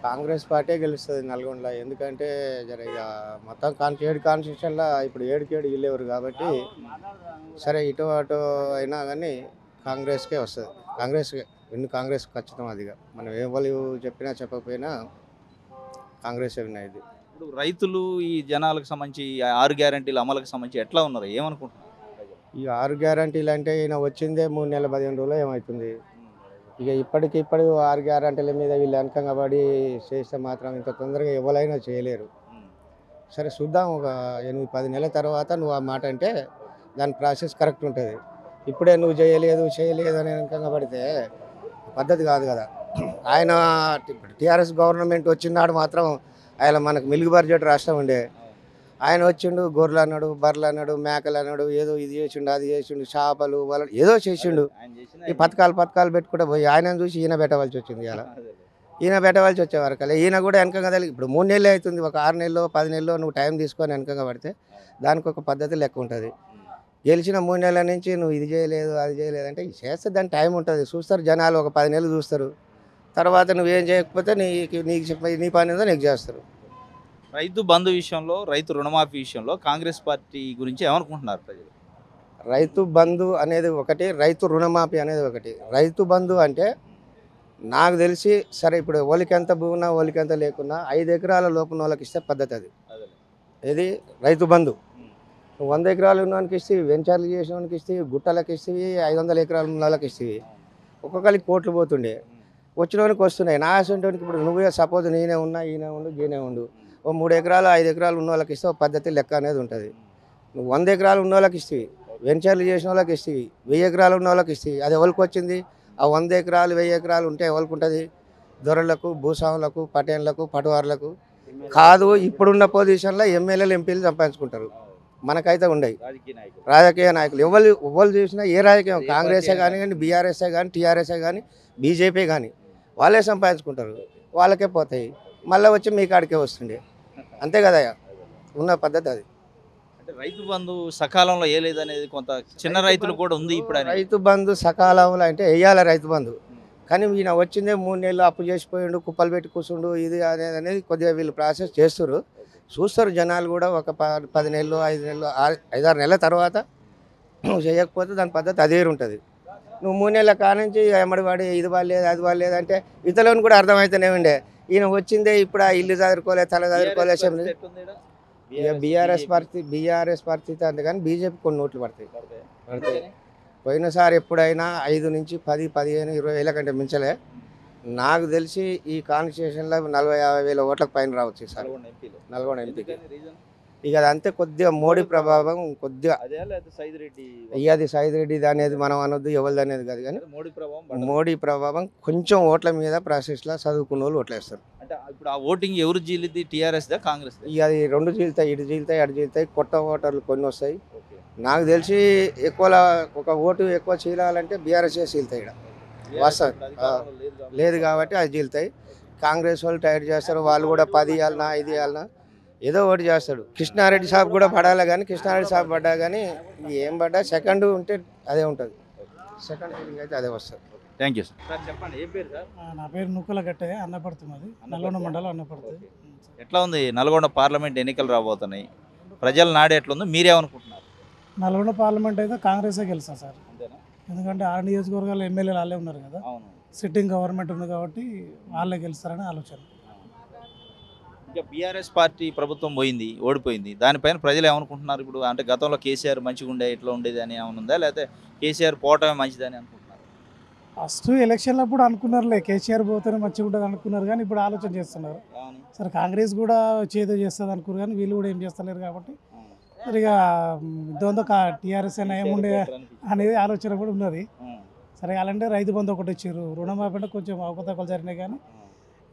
కాంగ్రెస్ పార్టీ గెలుస్తుంది నల్గొండలో. ఎందుకంటే జర ఇక మొత్తం 7 కాన్స్టిట్యూషన్లో ఇప్పుడు 7 వీళ్ళేవారు కాబట్టి సరే ఇటు అటు అయినా కానీ కాంగ్రెస్కే వస్తుంది. కాంగ్రెస్ ఖచ్చితం. అదిగా మనం ఎవరు చెప్పినా చెప్పకపోయినా కాంగ్రెస్ విన్ అయింది. ఇప్పుడు రైతులు ఈ జనాలకు సంబంధించి 6 గ్యారంటీల అమలుకు సంబంధించి ఎట్లా ఉన్నారు, ఏమనుకుంటున్నారు? ఈ 6 గ్యారంటీలు అంటే ఈయన వచ్చిందే 3 నెలల 15 రోజులు ఏమవుతుంది. ఇక ఇప్పటికిప్పుడు 6 గ్యారంటీల మీద వీళ్ళు వెనకంగా పడి చేస్తే మాత్రం ఇంత తొందరగా ఎవరైనా చేయలేరు. సరే చూద్దాం, ఒక 8-10 నెలల తర్వాత నువ్వు ఆ మాట అంటే దాని ప్రాసెస్ కరెక్ట్ ఉంటుంది. ఇప్పుడే నువ్వు చేయలేదు అని వెనకంగా పడితే పద్ధతి కాదు కదా. ఆయన టీఆర్ఎస్ గవర్నమెంట్ వచ్చినాడు మాత్రం ఆయన మనకు మిల్క్ బడ్జెట్ రాష్ట్రం ఉండే. ఆయన వచ్చిండు గొర్రెలు అన్నాడు, బర్రెలు అన్నాడు, మేకలు అన్నాడు, ఏదో ఇది చేసిండు అది చేసిండు, చేపలు వాళ్ళు ఏదో చేసిండు. ఈ పథకాలు పెట్టుకుంటే పోయి ఆయన చూసి ఈయన పెట్టవలసి వచ్చింది. ఇలా ఈయన పెట్టవలసి వచ్చేవరకు ఈయన కూడా వెనకంగా తెలియదు. ఇప్పుడు 3 నెలలు అవుతుంది, ఒక 6 నెలలో 10 నెలలో నువ్వు టైం తీసుకొని వెనకంగా పడితే దానికి ఒక పద్ధతి లెక్క ఉంటుంది. గెలిచిన 3 నెలల నుంచి నువ్వు ఇది చేయలేదు అది చేయలేదు అంటే చేస్తే దాని టైం ఉంటుంది. చూస్తారు జనాలు, ఒక 10 నెలలు చూస్తారు. తర్వాత నువ్వేం చేయకపోతే నీ పని ఏదో నీకు చేస్తారు. రైతు బంధు విషయంలో, రైతు రుణమాఫీ విషయంలో కాంగ్రెస్ పార్టీ గురించి ఏమనుకుంటున్నారు ప్రజలు? రైతు బంధు అనేది ఒకటి, రైతు రుణమాఫీ అనేది ఒకటి. రైతు బంధు అంటే నాకు తెలిసి సరే ఇప్పుడు ఓలికెంత భూమి ఉన్నా ఓలికెంత లేకున్నా 5 ఎకరాల లోపల వాళ్ళకి ఇస్తే పద్ధతి అది. ఇది రైతు బంధు. 100 ఎకరాలు ఉన్నవానికి ఇస్తే, వెంచర్లు చేసిన వానికి ఇస్తే, గుట్టలకు ఇస్తే, 500 ఎకరాలు ఉన్న వాళ్ళకి ఇస్తే ఒక్కొక్కరికి కోట్లు పోతుండే. వచ్చినవానికి వస్తున్నాయి. నా ఆశంటానికి ఇప్పుడు నువ్వే సపోజ్ నేనే ఉన్నా, ఈయన ఉండు, గీనే ఉండు, ఓ 3 ఎకరాలు 5 ఎకరాలు ఉన్న వాళ్ళకి ఇస్తే ఒక పద్ధతి లెక్క అనేది ఉంటుంది. నువ్వు 100 ఎకరాలు ఉన్న వాళ్ళకి ఇస్తే, వెంచర్లు చేసిన వాళ్ళకి ఇస్తే, 1000 ఎకరాలు ఉన్న వాళ్ళకి ఇస్తే, అది ఎవరికి వచ్చింది? ఆ 100 ఎకరాలు 1000 ఎకరాలు ఉంటే ఎవరికి ఉంటుంది? దొరలకు, భూస్వాములకు, పటేన్లకు, పటువార్లకు కాదు. ఇప్పుడున్న పొజిషన్లో ఎమ్మెల్యేలు ఎంపీలు సంపాదించుకుంటారు. మనకైతే ఉండవు. రాజకీయ నాయకులు ఎవరు చూసినా ఏ రాజకీయం, కాంగ్రెసే కానీ, బీఆర్ఎస్ఏ కానీ, టీఆర్ఎస్ఏ కానీ, బీజేపీ కానీ వాళ్ళే సంపాదించుకుంటారు. వాళ్ళకే పోతాయి, మళ్ళీ వచ్చి మీ కాడికే వస్తుండే. అంతే కదా ఉన్న పద్ధతి అది. అంటే రైతు బంధు సకాలంలో వేయలేదు అనేది కొంత చిన్న రైతులు కూడా ఉంది. ఇప్పుడు రైతు బంధు సకాలంలో అంటే వేయాలి రైతు బంధు, కానీ ఈయన వచ్చిందే 3 నెలలు అప్పు చేసిపోయిండు, కుప్పలు పెట్టి కూర్చుండు, ఇది అనేది కొద్దిగా వీళ్ళు ప్రాసెస్ చేస్తారు. చూస్తారు జనాలు కూడా. ఒక 10 నెలలు 5 నెలలు 5-6 నెలల తర్వాత నువ్వు చేయకపోతే దాని పద్ధతి అదే ఉంటుంది. నువ్వు 3 నెలల కానుంచి ఎమ్మడి వాడి ఇది వాళ్ళలేదు అది వాళ్ళలేదు అంటే ఇతరులను కూడా అర్థమవుతూనే ఉండే. ఈయన వచ్చిందే ఇప్పుడు ఆ ఇల్లు చదువుకోలే, తల చదువుకోలే. ఇక బీఆర్ఎస్ పరిస్థితి అంతే, కానీ బీజేపీ కొన్ని ఓట్లు పడతాయి. పోయినసారి ఎప్పుడైనా 5 నుంచి 10, 15, 20 వేల కంటే మించలే. నాకు తెలిసి ఈ కాన్స్టిట్యూషన్లో 40-50 వేల ఓట్లకు పైన రావచ్చు ఈసారి నల్గొండ ఎంపీకి. ఇక అదంతే కొద్దిగా మోడీ ప్రభావం కొద్దిగా. అది సైద్ రెడ్డి అనేది మనం అనొద్దు, ఎవరిది అనేది కాదు, కానీ మోడీ ప్రభావం కొంచెం ఓట్ల మీద ప్రాసెస్లో చదువుకున్న వాళ్ళు ఓట్లేస్తారు. అంటే ఇప్పుడు ఆ ఓటింగ్ ఎవరు జీలిది? టీఆర్ఎస్ దా కాంగ్రెస్? ఇక అది 2 జీలుతాయి, ఇటు జీలుతాయి అటు జీలుతాయి. కొత్త ఓటర్లు కొన్ని వస్తాయి. నాకు తెలిసి ఒక ఓటు ఎక్కువ చీలాలంటే బీఆర్ఎస్ఏ చీలుతాయి. ఇక్కడ వస్తుంది లేదు కాబట్టి అది చీలుతాయి. కాంగ్రెస్ వాళ్ళు టైట్ చేస్తారు. వాళ్ళు కూడా 10 ఇవ్వాలన్నా 5 ఇవ్వాలన్నా ఏదో ఒకటి చేస్తాడు. కృష్ణారెడ్డి సాబ్ కూడా పడాలి, కానీ కృష్ణారెడ్డి సాబ్ పడ్డా కానీ ఏం పడ్డా సెకండ్ ఉంటే అదే ఉంటుంది. సెకండ్ ఫీలింగ్ అయితే అదే వస్తుంది. Thank you sir. చెప్పండి, ఏ పేరు సార్? నా పేరు నుక్కల గట్టయ్య, అన్నపడుతున్నది, నల్గొండ మండలం అన్నపడుతుంది. ఎట్లా ఉంది నల్గొండ పార్లమెంట్ ఎన్నికలు రాబోతున్నాయి, ప్రజల నాడు ఎట్లుందో మీరేమనుకుంటున్నారు? నల్గొండ పార్లమెంట్ అయితే కాంగ్రెసే గెలుస్తుంది సార్. ఎందుకంటే 6 నియోజకవర్గాలు ఎమ్మెల్యేలు వాళ్ళే ఉన్నారు కదా. సిట్టింగ్ గవర్నమెంట్ ఉంది కాబట్టి వాళ్ళే గెలుస్తారని ఆలోచన. ఇంకా బీఆర్ఎస్ పార్టీ ప్రభుత్వం పోయింది, ఓడిపోయింది. దానిపైన ప్రజలు ఏమనుకుంటున్నారు ఇప్పుడు? అంటే గతంలో కేసీఆర్ మంచిగా ఉండే ఇట్లా ఉండేది అని ఏమైనా ఉందా, లేకపోతే కేసీఆర్ పోవటమే మంచిదని అనుకుంటున్నారు? ఫస్ట్ ఎలక్షన్లప్పుడు అనుకున్నారులే కేసీఆర్ పోతేనే మంచిగా ఉంటుంది అనుకున్నారు, కానీ ఇప్పుడు ఆలోచన చేస్తున్నారు. సరే కాంగ్రెస్ కూడా చేదో చేస్తుంది అనుకున్నారు, కానీ వీళ్ళు కూడా ఏం చేస్తలేరు కాబట్టి సరిగా దాంతో టీఆర్ఎస్ అయినా ఏముండే అనేది ఆలోచన కూడా ఉన్నది. సరే అలాంటి రైతు బంధు ఒకటి ఇచ్చారు, రుణమాఫీ అంటే కొంచెం అవకతవకలు జరిగినాయి, కానీ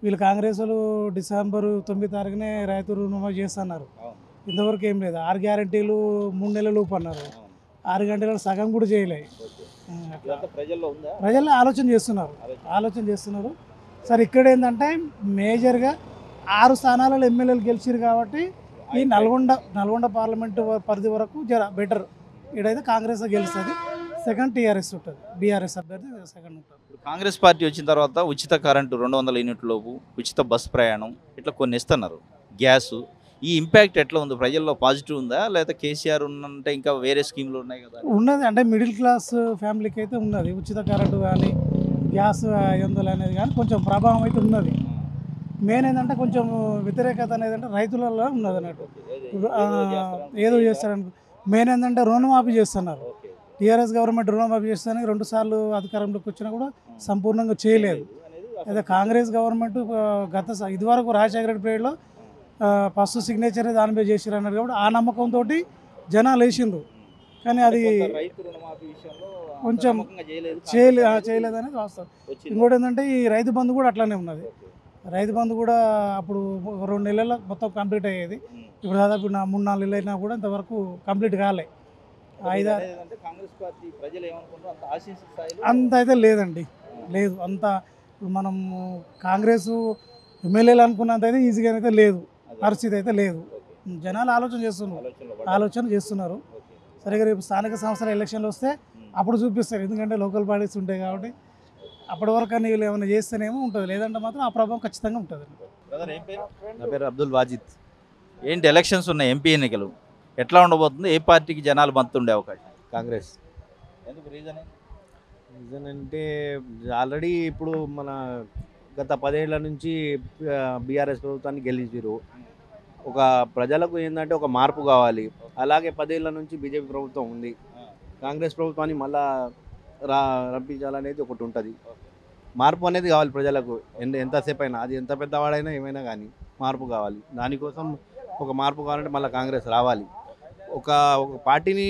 వీళ్ళు కాంగ్రెస్ వాళ్ళు డిసెంబర్ 9 తారీఖునే రైతు రుణమాఫీ చేస్తున్నారు. ఇంతవరకు ఏం లేదు. 6 గ్యారెంటీలు 3 నెలల లోపు అన్నారు, 6 గంటలలో సగం కూడా చేయలేదు. ప్రజల్లో ఆలోచన చేస్తున్నారు. సరే ఇక్కడ ఏంటంటే మేజర్గా 6 స్థానాలలో ఎమ్మెల్యేలు గెలిచారు కాబట్టి ఈ నల్గొండ పార్లమెంటు పరిధి వరకు జర బెటర్. ఇక్కడైతే కాంగ్రెస్ గెలుస్తుంది, సెకండ్ టీఆర్ఎస్ ఉంటుంది, బీఆర్ఎస్ అభ్యర్థి సెకండ్ ఉంటుంది. కాంగ్రెస్ పార్టీ వచ్చిన తర్వాత ఉచిత కరెంటు 200 యూనిట్ల లోపు, ఉచిత బస్ ప్రయాణం ఇట్లా కొన్ని ఇస్తున్నారు, గ్యాసు. ఈ ఇంపాక్ట్ ఎట్లా ఉంది ప్రజల్లో? పాజిటివ్ ఉందా, లేదా కేసీఆర్ ఉన్నంటే ఇంకా వేరే స్కీమ్లు ఉన్నాయి కదా? ఉన్నది అంటే మిడిల్ క్లాస్ ఫ్యామిలీకి అయితే ఉన్నది. ఉచిత కరెంటు కానీ గ్యాస్ 500 అనేది కానీ కొంచెం ప్రభావం అయితే ఉన్నది. మెయిన్ ఏంటంటే కొంచెం వ్యతిరేకత అనేది అంటే రైతులలో ఉన్నది అన్నట్టు. ఏదో చేస్తారని మెయిన్ ఏంటంటే రుణమాఫీ చేస్తున్నారు. టీఆర్ఎస్ గవర్నమెంట్ రుణమాఫీ చేస్తానికి 2 సార్లు అధికారంలోకి వచ్చినా కూడా సంపూర్ణంగా చేయలేదు. అదే కాంగ్రెస్ గవర్నమెంట్ ఇదివరకు రాజశేఖర రెడ్డి పీరియడ్లో ఫస్ట్ సిగ్నేచర్ దాని మీద చేసారు అన్నారు కాబట్టి ఆ నమ్మకంతో జనాలు వేసిండ్రు, కానీ అది కొంచెం చేయలేదు అనేది వాస్తవం. ఇంకోటి ఏంటంటే ఈ రైతు బంధు కూడా అట్లానే ఉన్నది. రైతు బంధు కూడా అప్పుడు 2 నెలల్లో మొత్తం కంప్లీట్ అయ్యేది, ఇప్పుడు దాదాపు 3-4 నెలలు అయినా కూడా ఇంతవరకు కంప్లీట్ కాలే. అంత అయితే లేదండి, లేదు అంత. మనం కాంగ్రెస్ ఎమ్మెల్యేలు అనుకున్నంత అయితే ఈజీగా అయితే లేదు, పరిస్థితి అయితే లేదు. జనాలు ఆలోచన చేస్తున్నారు. సరిగా రేపు స్థానిక సంస్థల ఎలక్షన్లు వస్తే అప్పుడు చూపిస్తారు, ఎందుకంటే లోకల్ బాడీస్ ఉంటాయి కాబట్టి. అప్పటి వరకు నీళ్ళు ఏమైనా చేస్తేనేమో ఉంటుంది, లేదంటే మాత్రం ఆ ప్రభావం ఖచ్చితంగా ఉంటుంది. నా పేరు అబ్దుల్ వాజిద్. ఏంటి ఎలక్షన్స్ ఉన్నాయి, ఎంపీ ఎన్నికలు ఎట్లా ఉండబోతుంది? ఏ పార్టీకి జనాలు మద్దతు ఉండే అవకాశం? కాంగ్రెస్. ఎందుకు రీజన్ అంటే ఆల్రెడీ ఇప్పుడు మన గత 10 ఏళ్ల నుంచి బీఆర్ఎస్ ప్రభుత్వాన్ని గెలిచారు. ఒక ప్రజలకు ఏంటంటే ఒక మార్పు కావాలి. అలాగే 10 ఏళ్ల నుంచి బీజేపీ ప్రభుత్వం ఉంది. కాంగ్రెస్ ప్రభుత్వాన్ని మళ్ళా రప్పించాలనేది ఒకటి ఉంటుంది. మార్పు అనేది కావాలి ప్రజలకు, ఎంతసేపు అయినా, అది ఎంత పెద్దవాడైనా ఏమైనా కానీ మార్పు కావాలి. దానికోసం ఒక మార్పు కావాలంటే మళ్ళీ కాంగ్రెస్ రావాలి. ఒక పార్టీని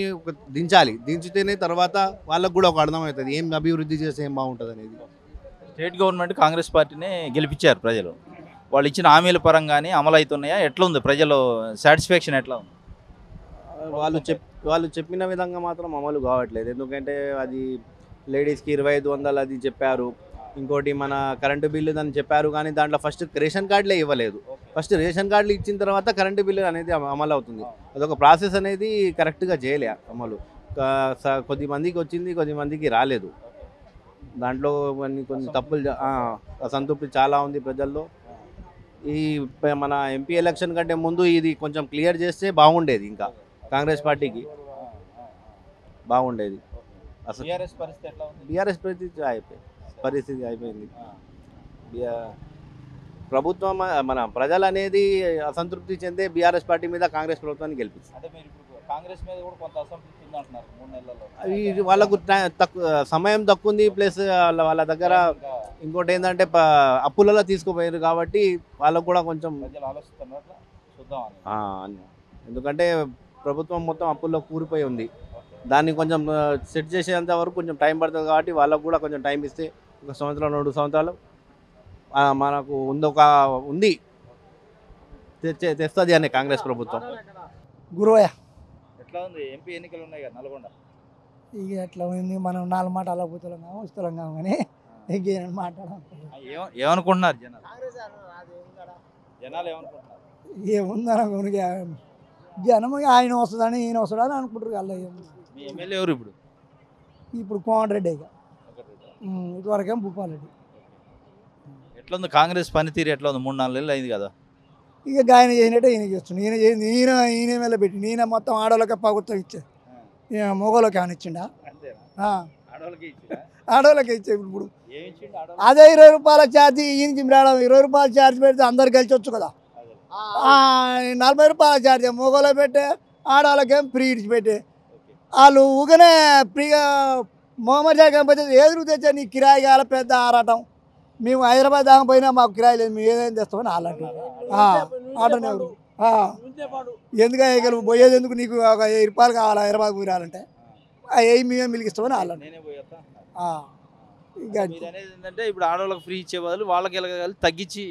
దించాలి, దించితేనే తర్వాత వాళ్ళకు కూడా ఒక అర్థమవుతుంది ఏం అభివృద్ధి చేస్తే ఏం బాగుంటుంది అనేది. స్టేట్ గవర్నమెంట్ కాంగ్రెస్ పార్టీనే గెలిపించారు ప్రజలు. వాళ్ళు ఇచ్చిన హామీల పరంగానే అమలు అవుతున్నాయా? ఎట్లా ఉంది ప్రజలు సాటిస్ఫాక్షన్ ఎట్లా ఉంది? వాళ్ళు చెప్పిన విధంగా మాత్రం అమలు కావట్లేదు. ఎందుకంటే అది లేడీస్కి 2500 అది చెప్పారు. ఇంకోటి మన కరెంటు బిల్లు అని చెప్పారు, కానీ దాంట్లో ఫస్ట్ రేషన్ కార్డులే ఇవ్వలేదు. ఫస్ట్ రేషన్ కార్డులు ఇచ్చిన తర్వాత కరెంటు బిల్లు అనేది అమలు అవుతుంది. అదొక ప్రాసెస్ అనేది కరెక్ట్గా చేయలే అమలు. కొద్ది మందికి వచ్చింది, కొద్ది మందికి రాలేదు. దాంట్లో కొన్ని తప్పులు, అసంతృప్తి చాలా ఉంది ప్రజల్లో. ఈ మన ఎంపీ ఎలక్షన్ కంటే ముందు ఇది కొంచెం క్లియర్ చేస్తే బాగుండేది, ఇంకా కాంగ్రెస్ పార్టీకి బాగుండేది. అసలు బీఆర్ఎస్ పరిస్థితి అయిపోయింది. ప్రభుత్వం మన ప్రజలు అనేది అసంతృప్తి చెందే బీఆర్ఎస్ పార్టీ మీద కాంగ్రెస్ ప్రభుత్వాన్ని గెలిపిస్తుంది. వాళ్ళకు సమయం తక్కువ ఉంది, ప్లస్ వాళ్ళ దగ్గర ఇంకోటి ఏంటంటే అప్పులలో తీసుకుపోయారు కాబట్టి వాళ్ళకు కూడా కొంచెం, ఎందుకంటే ప్రభుత్వం మొత్తం అప్పుల్లో కూలిపోయి ఉంది. దాన్ని కొంచెం సెట్ చేసేంత వరకు కొంచెం టైం పడుతుంది కాబట్టి వాళ్ళకు కూడా కొంచెం టైం ఇస్తే 1 సంవత్సరం 2 సంవత్సరాలు మనకు ఉంది తెస్తుంది అని కాంగ్రెస్ ప్రభుత్వం. గురువయ్య ఎట్లా ఉంది ఎంపీ ఎన్నికలు ఉన్నాయి కదా నల్గొండ? ఇక ఎట్లా ఉంది, మనం 4 మాట అలా పోతున్నాం వస్తున్నాం కానీ ఇంకేం మాట్లాడాలి. ఏమనుకుంటున్నారు జనాలు ఏమనుకుంటున్నారు? ఏముందనుకోనికి జనం ఆయన వస్తుందని ఈయన వస్తుందని అనుకుంటారు. అలా మీ ఎమ్మెల్యే ఎవరు ఇప్పుడు కోమటిరెడ్డి, ఇటువరకేం భూపాలరెడ్డి. ఎట్లా ఉంది కాంగ్రెస్ పనితీరు? ఎట్లా ఉంది? 3-4 నెలలు అయింది కదా. ఇక ఆయన చేసినట్టే ఈయన చేస్తుంది. ఈయన చేసింది ఈయన ಮೇಲೆ పెట్టి ఈయన మొత్తం ఆడవాళ్ళకే ప్రభుత్వం ఇచ్చేది, మగవాళ్ళకి ఏమైనా ఇచ్చిండా? ఆడవాళ్ళకి ఇచ్చాయి ఇప్పుడు అదే 20 రూపాయల ఛార్జ్ ఈయనకి మేడం 20 రూపాయల ఛార్జ్ పెడితే అందరు కలిసి కదా 40 రూపాయల ఛార్జ్ మొగోళ్ళ పెట్టే ఆడవాళ్ళకేం ఫ్రీ ఇచ్చి పెట్టే వాళ్ళు ఊగనే ఫ్రీగా మొహమ్మద్ షా కంపెనీ ఎదురు తెచ్చా నీ కిరాయి కాల పెద్ద ఆరాటం మేము హైదరాబాద్ దాకా పోయినా మాకు కిరాయి లేదు మేము ఏదైనా తెస్తామని వాళ్ళంటూ ఆటోనే ఎందుకంటే ఇక్కడ పోయేది ఎందుకు నీకు ఒక 1000 రూపాయలు కావాలి హైదరాబాద్ పోయాలంటే మేమే మిలిగిస్తామని వాళ్ళంట ఏంటంటే ఇప్పుడు ఆడవాళ్ళకి ఫ్రీ ఇచ్చే బదులు వాళ్ళకి తగ్గించి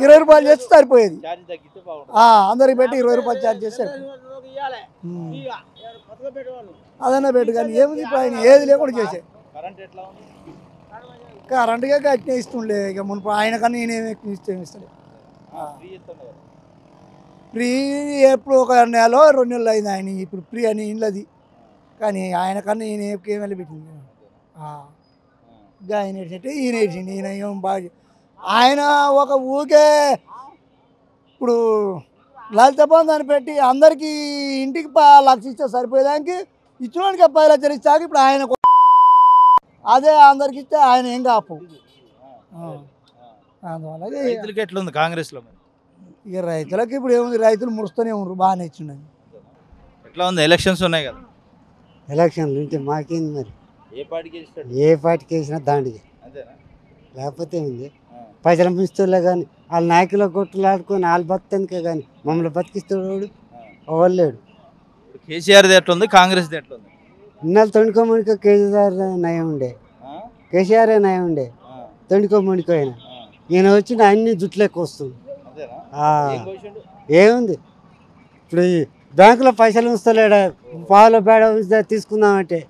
20 రూపాయలు చేస్తే సరిపోయేది అందరికి పెట్టి 20 రూపాయలు ఛార్జ్ చేస్తే అదన్నా పెట్టు కానీ ఏముంది ఇప్పుడు ఆయన ఏది లేకుండా చేసే కరెంటుగా కట్టిన ఇస్తుండే ఇక మునుపు ఆయన కన్నా నేనేమి ఎక్కువ ఇస్తాడు ఫ్రీ ఎప్పుడు ఒక నెల 2 నెలలు అయింది ఆయన ఇప్పుడు ఫ్రీ అని ఇంట్లోది కానీ ఆయన కన్నా ఈయన ఏం వెళ్ళి పెట్టింది ఆయన ఏడ్చింటే ఈయన ఏడ్చిండి ఈయన ఏం బాగా ఆయన ఒక ఊకే ఇప్పుడు లలిత బంధాన్ని పెట్టి అందరికీ ఇంటికి 1,00,000 ఇస్తే సరిపోయేదానికి ఇచ్చినోడికి 10 లక్షలు ఇచ్చాక ఇప్పుడు ఆయన అదే అందరికి ఇస్తే ఆయన ఏం కాపు అందువల్ల రైతులకి ఎట్లుంది కాంగ్రెస్లో ఇక రైతులకి ఇప్పుడు ఏముంది రైతులు మురుస్తూనే ఉన్నారు బాగానే ఇచ్చిండీ ఎట్లా ఉంది ఎలక్షన్స్ ఉన్నాయి కదా ఎలక్షన్లు ఉంటే మాకేంది మరి ఏ పార్టీకి వేసినా దాండికి లేకపోతే ఉంది పైసలు మిస్తులే కానీ వాళ్ళ నాయకుల కొట్టులు ఆడుకొని వాళ్ళు బతికే కానీ మమ్మల్ని బతికిస్తాడు ఎవరు లేడు కేసీఆర్ ఎట్లుంది కాంగ్రెస్ ఎట్లుంది ఇన్నాళ్ళు తొండుకోమణికో కేసీఆర్ నయం ఉండే కేసీఆరే నయం ఉండే తొండుకోమణికో ఆయన ఈయన వచ్చి అన్ని జుట్లెక్క వస్తుంది ఏముంది ఇప్పుడు బ్యాంకులో పైసలు ఉంచలేడా పావులో బేడ తీసుకుందామంటే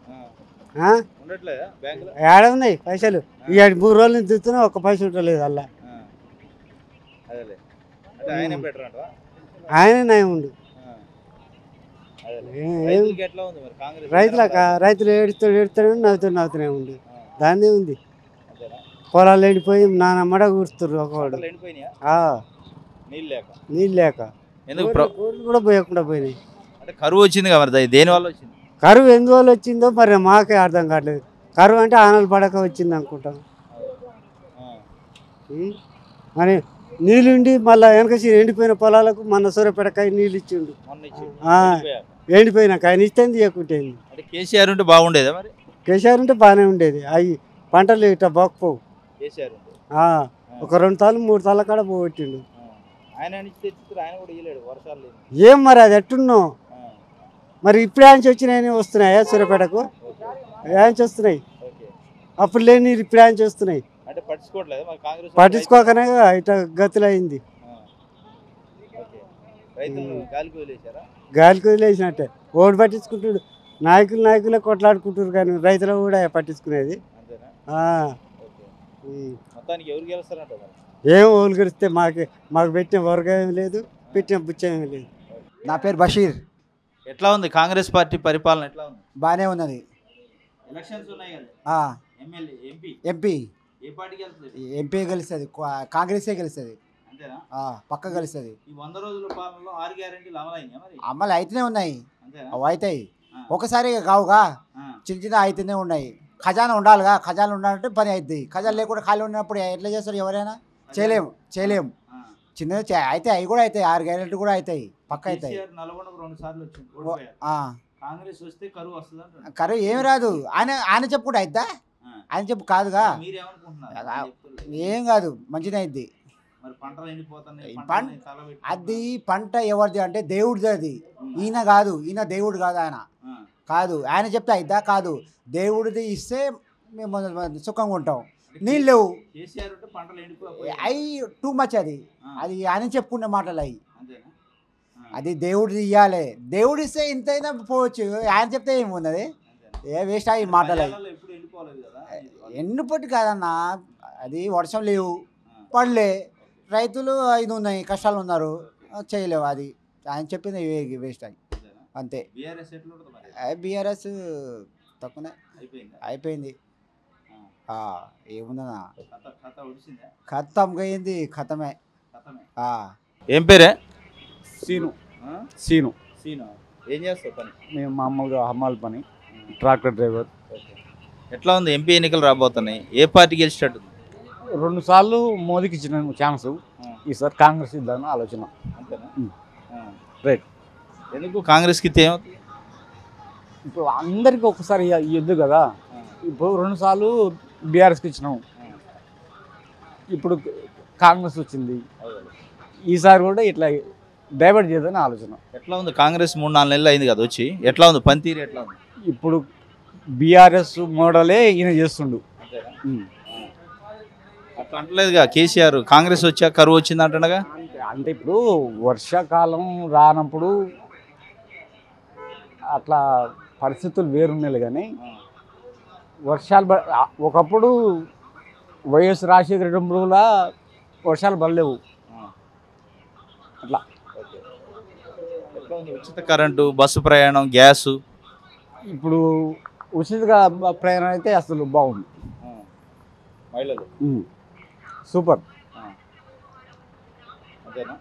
ఏడ ఉన్నాయి పైసలు ఈ 3 రోజుల నుంచి చూస్తున్నా ఒక్క పైస ఉండలేదు అలా ఆయనే నయం ఉండు రైతులు ఏడుస్తాడు నవ్వుతూనే ఉండు దాన్నే ఉంది పొలాలు ఎండిపోయి నానమ్మడ కూర్చుతారు ఒకవాడు నీళ్ళు లేక కూడా పోయకుండా పోయినాయి కరువు వచ్చింది కదా దేని వల్ల వచ్చింది కరువు ఎందువల్ల వచ్చిందో మరి మాకే అర్థం కావట్లేదు కరువు అంటే ఆనలు పడక వచ్చింది అనుకుంటాం మరి నీళ్ళుండి మళ్ళీ వెనక ఎండిపోయిన పొలాలకు మన సూర్యపేటకాయ నీళ్ళు ఇచ్చిండు ఎండిపోయినాక ఆయన ఇస్తే తీయకుంటే కేసీఆర్ ఉంటే బాగుండేదా మరి కేసీఆర్ ఉంటే బాగానే ఉండేది అవి పంటలు ఇట్లా బాకపోవు ఒక 2 తాళ్ళు 3 తాళ్ళ కాడ పోగొట్టిండు ఏం మరి అది ఎట్టున్నావు మరి ఇప్పుడు యాంచి వచ్చినాయని వస్తున్నాయా సూర్యపేటకు యాంచి వస్తున్నాయి అప్పుడు లేని ఇప్పుడు యాంచి వస్తున్నాయి పట్టించుకోకనే ఇట్లా గతులు అయింది గాలికి వదిలేసినట్టే ఓటు పట్టించుకుంటాడు నాయకులే కొట్లాడుకుంటారు కానీ రైతులు కూడా పట్టించుకునేది ఏం ఓలు గెలిస్తే మాకు పెట్టిన వర్గం లేదు పెట్టిన బుచ్చం లేదు. నా పేరు బషీర్. ఎట్లా ఉంది కాంగ్రెస్ పార్టీ పరిపాలన ఎట్లా ఉంది? బాగానే ఉన్నది. ఎలక్షన్స్ ఉన్నాయి కదా, ఎమ్మెల్యే ఎంపీ ఏ పార్టీ గెలుస్తుంది? ఎంపీ గెలుస్తుంది, కాంగ్రెసే గెలుస్తుంది. అంతేనా? పక్క గెలుస్తుంది. ఈ 100 రోజుల పాలనలో 6 గ్యారెంటీలు అమలైనాయా మరి? అమలు అయితేనే ఉన్నాయి, అవి అవుతాయి. ఒకసారి కావుగా చిన్న చిన్న అయితేనే ఉన్నాయి. ఖజానా ఉండాలిగా, ఖజానా ఉండాలంటే పని అవుతుంది. ఖజానా లేకుండా ఖాళీ ఉన్నప్పుడు ఎట్లా చేస్తారు? ఎవరైనా చేయలేము. చిన్నది అయితే అవి కూడా అవుతాయి. 6 గ్యారెంటీ కూడా అవుతాయి, పక్క అవుతాయి. కరువు ఏమి రాదు. ఆయన చెప్పుకుంటే అవుతా, ఆయన చెప్పు కాదుగా. ఏం కాదు, మంచిగా అయింది. అది పంట ఎవరిది అంటే దేవుడిది. అది ఈయన కాదు, ఈయన దేవుడు కాదు. ఆయన కాదు, ఆయన చెప్తే అయిద్దా? కాదు, దేవుడిది ఇస్తే మేము సుఖంగా ఉంటాం. నీళ్ళు లేవు, అవి టూ మచ్. అది ఆయన చెప్పుకునే మాటలు అవి. అది దేవుడిది ఇవ్వాలి, దేవుడు ఇస్తే ఇంతైనా పోవచ్చు. ఆయన చెప్తే ఏమున్నది? ఏ వేస్ట్ అయ్యి మాటలు అవి. ఎన్నిపట్టి కాదన్నా, అది వర్షం లేవు, పడలే, రైతులు ఇది ఉన్నాయి, కష్టాలు ఉన్నారు, చేయలేవు. అది ఆయన చెప్పింది వేస్ట్ అయ్యి అంతే. బీఆర్ఎస్ తక్కువనే అయిపోయింది. ఏముందన్నా, ఖతం అయింది, ఖతమే. ఏం పేరే? సీను. ఏం చేస్తావు పని? మేము మామూలుగా హమ్మాల్ పని, ట్రాక్టర్ డ్రైవర్. ఎట్లా ఉంది ఎంపీ ఎన్నికలు రాబోతున్నాయి, ఏ పార్టీ గెలిచేటట్టు? 2 సార్లు మోదీకి ఇచ్చిన ఛాన్స్, ఈసారి కాంగ్రెస్ ఇద్దామని ఆలోచన. అంతేనా? రైట్. ఎందుకు కాంగ్రెస్కి ఇస్తే ఏమవుతుంది? ఇప్పుడు అందరికీ ఒకసారి ఇవ్వద్దు కదా. ఇప్పుడు 2 సార్లు బీఆర్ఎస్కి ఇచ్చినాం, ఇప్పుడు కాంగ్రెస్ వచ్చింది, ఈసారి కూడా ఇట్లా డైవర్ట్ చేద్దని ఆలోచన. ఎట్లా ఉంది కాంగ్రెస్ 3-4 నెలలు అయింది కదా వచ్చి, ఎట్లా ఉంది పనితీరు ఎట్లా ఉంది? ఇప్పుడు బీఆర్ఎస్ మోడలే ఈయన చేస్తుండు. అట్లా అంటలేదుగా కేసీఆర్, కాంగ్రెస్ వచ్చా కరువు వచ్చింది అంటుండగా. అంటే ఇప్పుడు వర్షాకాలం రానప్పుడు అట్లా పరిస్థితులు వేరున్నాయి కానీ వర్షాలు ఒకప్పుడు వైఎస్ రాజశేఖర రెడ్డి వర్షాలు పడలేవు అట్లా. ఎట్లా ఉంది ఉచిత కరెంటు, బస్సు ప్రయాణం, గ్యాసు? ఇప్పుడు ఉచిత ప్రయాణం అయితే అసలు బాగుంది, మహిళలు సూపర్. అంతేనా?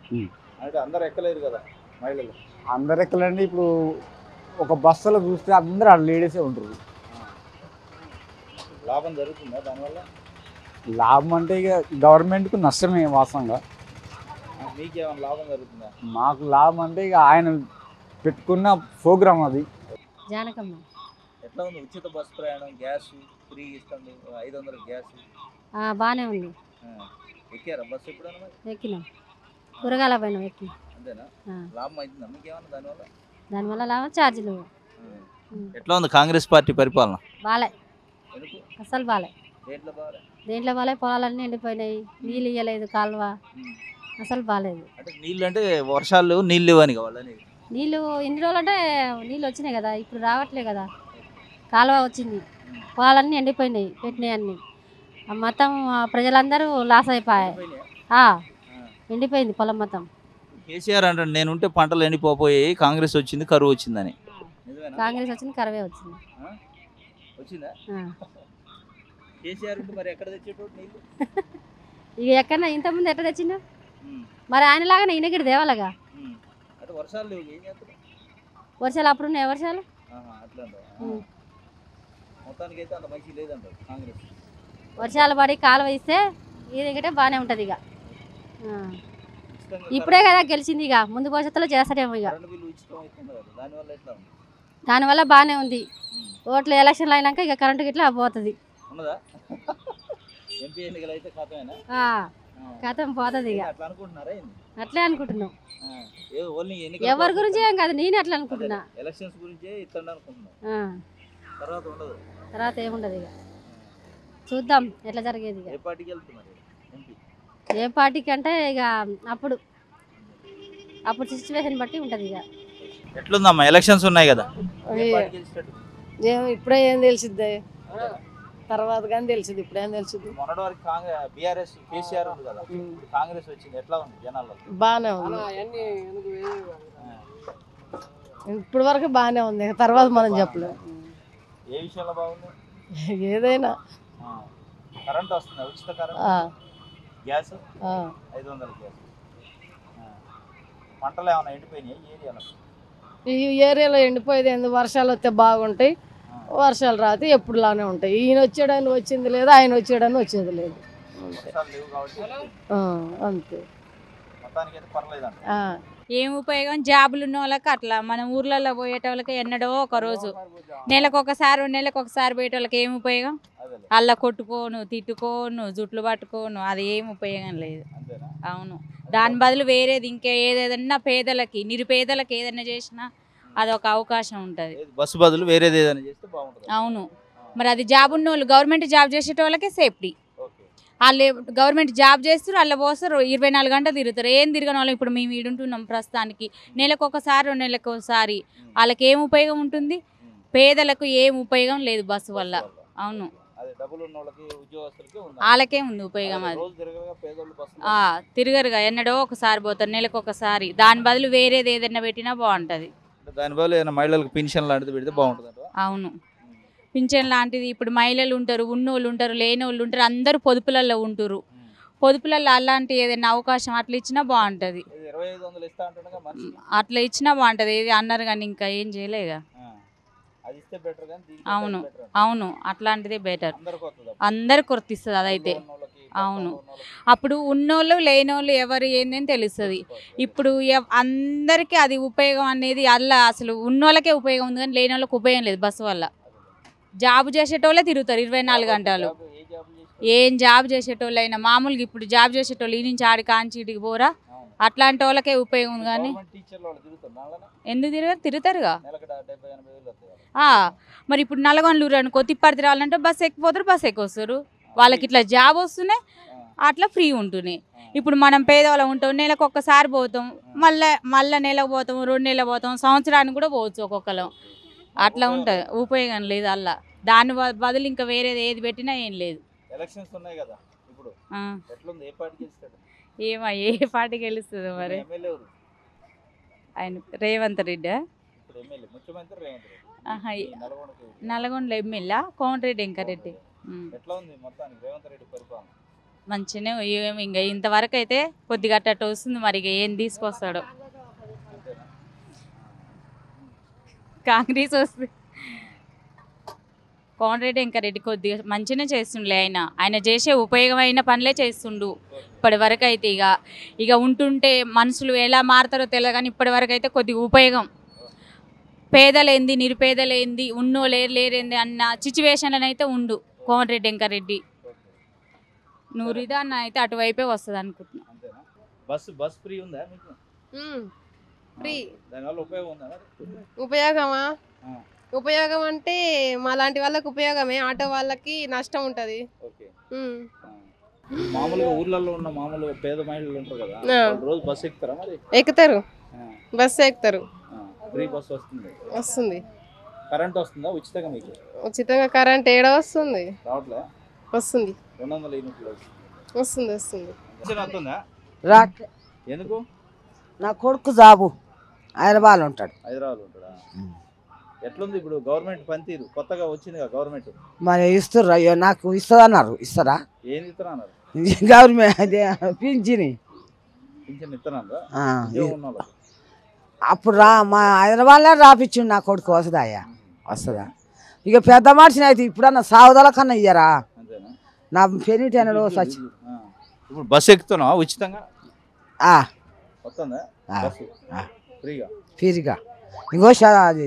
అంటే అందరు ఎక్కలేరు కదా మహిళలు. అందరు ఎక్కలండి. ఇప్పుడు ఒక బస్సులో చూస్తే అందరూ ఆ లేడీసే ఉంటారు. లాభం జరుగుతుందా దానివల్ల? లాభం అంటే ఇక గవర్నమెంట్కు నష్టమే వాస్తవంగా. మీకేమైనా లాభం జరుగుతుందా? మాకు లాభం అంటే ఇక ఆయన పెట్టుకున్న ప్రోగ్రామ్ అది. జానకమ్మ. ఎట్లా ఉంది ఉచిత బస్ ప్రయాణం, గ్యాస్ ఫ్రీ ఇస్తుంది, 500 గ్యాస్? బాగానే ఉంది. ఎక్కారా బస్సు ఎప్పుడన్నా? ఎక్కినాం, కూరగాయల పైన ఎక్కినాం. అంతేనా? లాభం అవుతుందా మీకేమన్నా దానివల్ల? దానివల్ల లాభం ఛార్జీలు. ఎట్లా ఉంది కాంగ్రెస్ పార్టీ పరిపాలన? బాలే, అసలు బాలే. దేంట్లో బాలే, పొలాలన్నీ ఎండిపోయినాయి, నీళ్ళు ఇవ్వలేదు, కాలువ అసలు బాగాలేదు. అంటే నీళ్ళు అంటే వర్షాలు నీళ్ళు ఇవ్వని కావాలని? నీళ్ళు ఎన్ని రోజులు అంటే నీళ్ళు వచ్చినాయి కదా, ఇప్పుడు రావట్లే కదా. కాలువ వచ్చింది, పొలాలన్నీ ఎండిపోయినాయి, పెట్టినాయి అన్నీ. మొత్తం ప్రజలందరూ లాస్ అయిపోయాయి, ఎండిపోయింది పొలం మొత్తం. కేసీఆర్ అంటే నేనుంటే పంటలు ఎండిపోయాయి, కాంగ్రెస్ వచ్చింది కరువు వచ్చిందని. కాంగ్రెస్ వచ్చింది కరువే వచ్చింది. వచ్చిందా? కేసీఆర్ ఉంటే మరి ఎక్కడ తెచ్చేటోడు నీళ్ళు? ఇక ఎక్కడన్నా ఇంతకుముందు ఎట్లా తెచ్చిండు మరి, ఆయనలాగానే ఈయనకి తేవాలగా. అంటే వర్షాలు లేవు, ఏం చేస్తారు? వర్షాలు అప్పుడు ఉన్నాయి వర్షాలు. అట్లా మొత్తానికి అయితే అంత మంచి లేదంటారు కాంగ్రెస్. వర్షాలు పడి కాలువ ఇస్తే ఈయనకంటే బాగానే ఉంటుంది. ఇక ఇప్పుడే కదా గెలిచింది, ఇక ముందు భవిష్యత్తులో చేస్తాడేమో. ఇక దానివల్ల బాగానే ఉంది. ఓట్లు ఎలక్షన్లు అయినాక ఇక కరెంటు గిట్లా పోతుంది, కథం పోతుంది. ఇక అట్లే అనుకుంటున్నాం. ఎవరి గురించి ఏం కాదు, నేను అట్లా అనుకుంటున్నా. తర్వాత ఏముండదు, ఇక చూద్దాం ఎట్లా జరిగేది. ఇక ఏ పార్టీకి అంటే ఇక అప్పుడు సిచ్యువేషన్ బట్టి ఉంటుంది. ఇక ఎట్లుందమ్మా ఎలక్షన్స్ ఉన్నాయి కదా, ఇప్పుడే ఏం తెలిసిద్ది, తర్వాత కానీ తెలిసింది, ఇప్పుడేం తెలిసింది. మొన్నటి వరకు బీఆర్ఎస్ కేసీఆర్ ఉంది కదా, కాంగ్రెస్ వచ్చింది, ఎట్లా ఉంది జనాల్లో? బాగానే ఉంది, ఇప్పుడు వరకు బాగానే ఉంది, తర్వాత మనం చెప్పలేము. ఏ విషయంలో బాగుంది? ఏదైనా కరెంట్ వస్తుంది, ఉచిత కరెంట్, గ్యాస్ 500 గ్యాస్. పంటలు ఏమైనా ఎండిపోయినాయి ఏరియాలో? ఈ ఏరియాలో ఎండిపోయేది ఎందుకు, వర్షాలు వస్తే బాగుంటాయి, వర్షాలు రాతే ఎప్పుడులానే ఉంటాయి. ఈయన వచ్చాడని వచ్చింది లేదు, ఆయన వచ్చాడని వచ్చేది లేదు, అంతే. ఏం ఉపయోగం? జాబులు ఉన్న వాళ్ళకి అట్లా, మనం ఊర్లలో పోయేటోళ్ళకి ఎన్నడో ఒక రోజు, నెలకు ఒకసారి 2 నెలలకు ఒకసారి పోయేటోళ్ళకి ఏం ఉపయోగం? అలా కొట్టుకోను, తిట్టుకోను, జుట్లు పట్టుకోను, అది ఏం ఉపయోగం లేదు. అవును, దాని బదులు వేరేది ఇంకా ఏదైనా పేదలకి, నిరుపేదలకి ఏదైనా చేసినా అదొక అవకాశం ఉంటుంది. బస్సు బదులు వేరేది ఏదైనా చేస్తే బాగుంటుంది. అవును, మరి అది జాబ్ ఉన్న వాళ్ళు, గవర్నమెంట్ జాబ్ చేసేటోళ్ళకే సేఫ్టీ. వాళ్ళు గవర్నమెంట్ జాబ్ చేస్తారు, అలా పోస్తారు, 24 గంటలు తిరుగుతారు. ఏం తిరగని వాళ్ళు ఇప్పుడు మేము ఈడుంటున్నాం ప్రస్తుతానికి, నెలకు ఒకసారి 2 నెలలకు ఒకసారి. వాళ్ళకి ఏం ఉపయోగం ఉంటుంది? పేదలకు ఏం ఉపయోగం లేదు బస్సు వల్ల. అవును, వాళ్ళకే ఉంది ఉపయోగం. అది తిరగరుగా, ఎన్నడో ఒకసారి పోతారు, నెలకు ఒకసారి. దాని బదులు వేరేది ఏదైనా పెట్టినా బాగుంటుంది. దాని బదులు ఏదైనా మహిళలకు పెన్షన్ లాంటిది పెడితే బాగుంటుంది. అవును, పింఛన్ లాంటిది. ఇప్పుడు మహిళలు ఉంటారు, ఉన్నోళ్ళు ఉంటారు, లేని వాళ్ళు ఉంటారు, అందరూ పొదుపులలో ఉంటారు. పొదుపులలో అలాంటి ఏదైనా అవకాశం అట్లా ఇచ్చినా బాగుంటుంది. అట్లా ఇచ్చినా బాగుంటుంది. ఏది అన్నారు కానీ ఇంకా ఏం చేయలేగా. అది ఇస్తే బెటర్ కానీ దీనికి అవును better అంటారు. అవును అట్లాంటిదే బెటర్. అందరికి వస్తుంది అందరికి వర్తిస్తుంది అదైతే. అవును అప్పుడు ఉన్నోళ్ళు లేనోళ్ళు ఎవరు ఏందని తెలుస్తుంది. ఇప్పుడు అందరికీ అది ఉపయోగం అనేది అలా అసలు ఉన్నోళ్ళకే ఉపయోగం ఉంది కానీ లేని వాళ్ళకి ఉపయోగం లేదు బస్సు వల్ల. జాబ్ చేసేటోళ్ళే తిరుగుతారు 24 గంటలు. ఏం జాబ్ చేసేటోళ్ళు అయినా మామూలుగా ఇప్పుడు జాబ్ చేసేటోళ్ళు ఈ నుంచి ఆడి కాంచి ఇడికి పోరా అట్లాంటి వాళ్ళకే ఉపయోగం ఉంది కానీ ఎందుకు తిరుగుతారుగా. మరి ఇప్పుడు నల్గొండలూరు అనుకో తిప్పర్తి రావాలంటే బస్సు ఎక్కిపోతారు, బస్సు ఎక్కి వస్తారు. వాళ్ళకి ఇట్లా జాబ్ వస్తున్నాయి, అట్లా ఫ్రీ ఉంటున్నాయి. ఇప్పుడు మనం పేదవాళ్ళం ఉంటాం, నెలకు ఒక్కసారి పోతాం, మళ్ళీ నెలకు పోతాం, 2 నెలలు పోతాం, సంవత్సరానికి కూడా పోవచ్చు ఒక్కొక్కరు. అట్లా ఉంటుంది, ఉపయోగం లేదు అలా. దాని బదులు ఇంకా వేరేది ఏది పెట్టినా ఏం లేదు. ఎలక్షన్స్ ఉన్నాయి కదా ఇప్పుడు, ఎట్లుంది? ఏ పార్టీ గెలుస్తాడు? ఏమో ఏ పార్టీకి గెలుస్తుందో మరి. ఎమ్మెల్యే ఎవరు? ఆయన రేవంత్ రెడ్డి. ఇప్పుడు ఎమ్మెల్యే ముఖ్యమంత్రి రేవంత్ రెడ్డి. నల్గొండలో ఎమ్మెల్యే కోమటిరెడ్డి వెంకరెడ్డి. ఎట్లా ఉంది మొత్తానికి రేవంత్ రెడ్డి పరిపాలన? మంచిగానే ఇంకా ఇంతవరకు అయితే కొద్దిగా అట్ట వస్తుంది. మరి ఇక ఏం తీసుకొస్తాడో. కాంగ్రెస్ వస్తుంది. కోమటిరెడ్డి వెంకరెడ్డి కొద్దిగా మంచిగానే చేస్తుండే. ఆయన చేసే ఉపయోగమైన పనులే చేస్తుండు ఇప్పటి వరకు అయితే. ఇక ఉంటుంటే మనుషులు ఎలా మారుతారో తెలియదు కానీ ఇప్పటి వరకు అయితే కొద్దిగా ఉపయోగం. పేదలేంది నిరుపేదలేంది ఉన్నో లేరేంది అన్న సిచ్యువేషన్లను అయితే ఉండు కోమటిరెడ్డి వెంకరెడ్డి. నూరిదా అయితే అటువైపే వస్తుంది అనుకుంటున్నా. బస్ ఫ్రీ ఉందా మీకు? ఫ్రీ. దానివల్ల ఉపయోగం ఉందా? ఉపయోగమా? ఉపయోగం అంటే మా లాంటి వాళ్ళకి ఉపయోగమే, ఆటో వాళ్ళకి నష్టం ఉంటుంది. మామూలుగా ఊర్లలో ఉన్న మామూలు పేద మహిళలు ఉంటారు కదా, రోజు బస్ ఎక్కుతారా? మరి ఎక్కుతారు, బస్సు ఎక్కుతారు. ఫ్రీ బస్ వస్తుంది? వస్తుంది. కరెంట్ వస్తుందా ఉచితంగా మీకు? ఉచితంగా కరెంట్ ఏడ వస్తుంది? రావట్లే. వస్తుంది. 200 యూనిట్లు వస్తుంది. వస్తుంది. వస్తుందా? రాట్లే. ఎందుకు? నా కొడుకు జాబు హైదరాబాద్ ఉంటాడు. హైదరాబాద్ ఉంటాడా? ఎట్లుంది ఇప్పుడు గవర్నమెంట్ పనితీరు? కొత్తగా వచ్చింది కదా గవర్నమెంట్. మరి ఇస్తుర్రా? అయ్యో నాకు ఇస్తుందన్నారు. ఇస్తారా? ఏం ఇస్తున్నారు? గవర్నమెంట్ అదే పింఛని. పింఛన్ ఇస్తున్నారా? అప్పుడు మా హైదరాబాద్లో రాపించిండు నా కొడుకు. వస్తుందా? వస్తుందా? ఇక పెద్ద మనిషిని అయితే ఇప్పుడన్నా సాగుదల కన్నా ఇయ్యరా? నా పెనిటి అన్నాడు సచి. ఇప్పుడు బస్సు ఎక్కుతున్నావా ఉచితంగా? వస్తుందా ఫ్రీగా? ఫ్రీగా. ఇంకో అది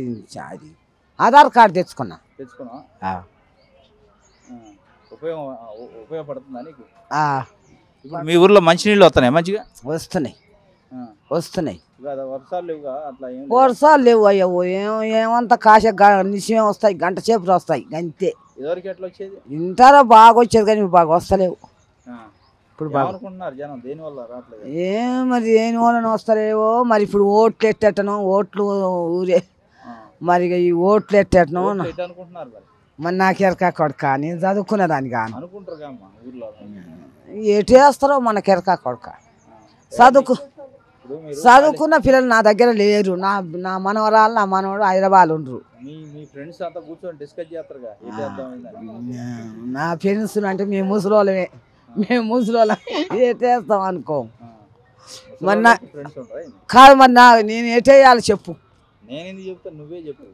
ఆధార్ కార్డు తెచ్చుకున్నా. తెచ్చుకున్నా? ఉపయోగపడుతుందా నీకు? ఇప్పుడు మీ ఊర్లో మంచినీళ్ళు వస్తున్నాయి మంచిగా? వస్తున్నాయి. వస్తున్నాయి. వర్షాలు లేవుగా అట్లా? వర్షాలు లేవు అయ్యో. ఏమంత కాసే నిశ్చయం వస్తాయి, గంట సేపు వస్తాయి అంతే. ఇదివరకు ఎట్లా వచ్చేది? ఇంటారా బాగా వచ్చేది కానీ బాగా వస్తలేవు ఇప్పుడు. అనుకుంటున్నారు జనం దేనివల్ల రావట్లేదు? మరి దేని వలన వస్తలేవో మరి. ఇప్పుడు ఓట్లు ఎట్టను, ఓట్లు ఊరే మరి ఈ ఓట్లు ఎట్టను అనుకుంటున్నారు మరి. నాకు ఎరకా కొడుక, నేను చదువుకునే దాన్ని కాను. అనుకుంటారు ఎటేస్తారో మనకు ఎరకా కొడుక. చదువుకున్న పిల్లలు నా దగ్గర లేరు. నా మనవరాలు నా మనవడు హైదరాబాద్ ఉండరు. నా ఫ్రెండ్స్ అంటే మేము ముసలోళ్ళమే. మేము ముసలోళ్ళం ఎటేస్తాం అనుకో. మరి కాదు మరి నేను ఎటేయాలి చెప్పు. నేనేంది చెప్తా? నువ్వే చెప్పు.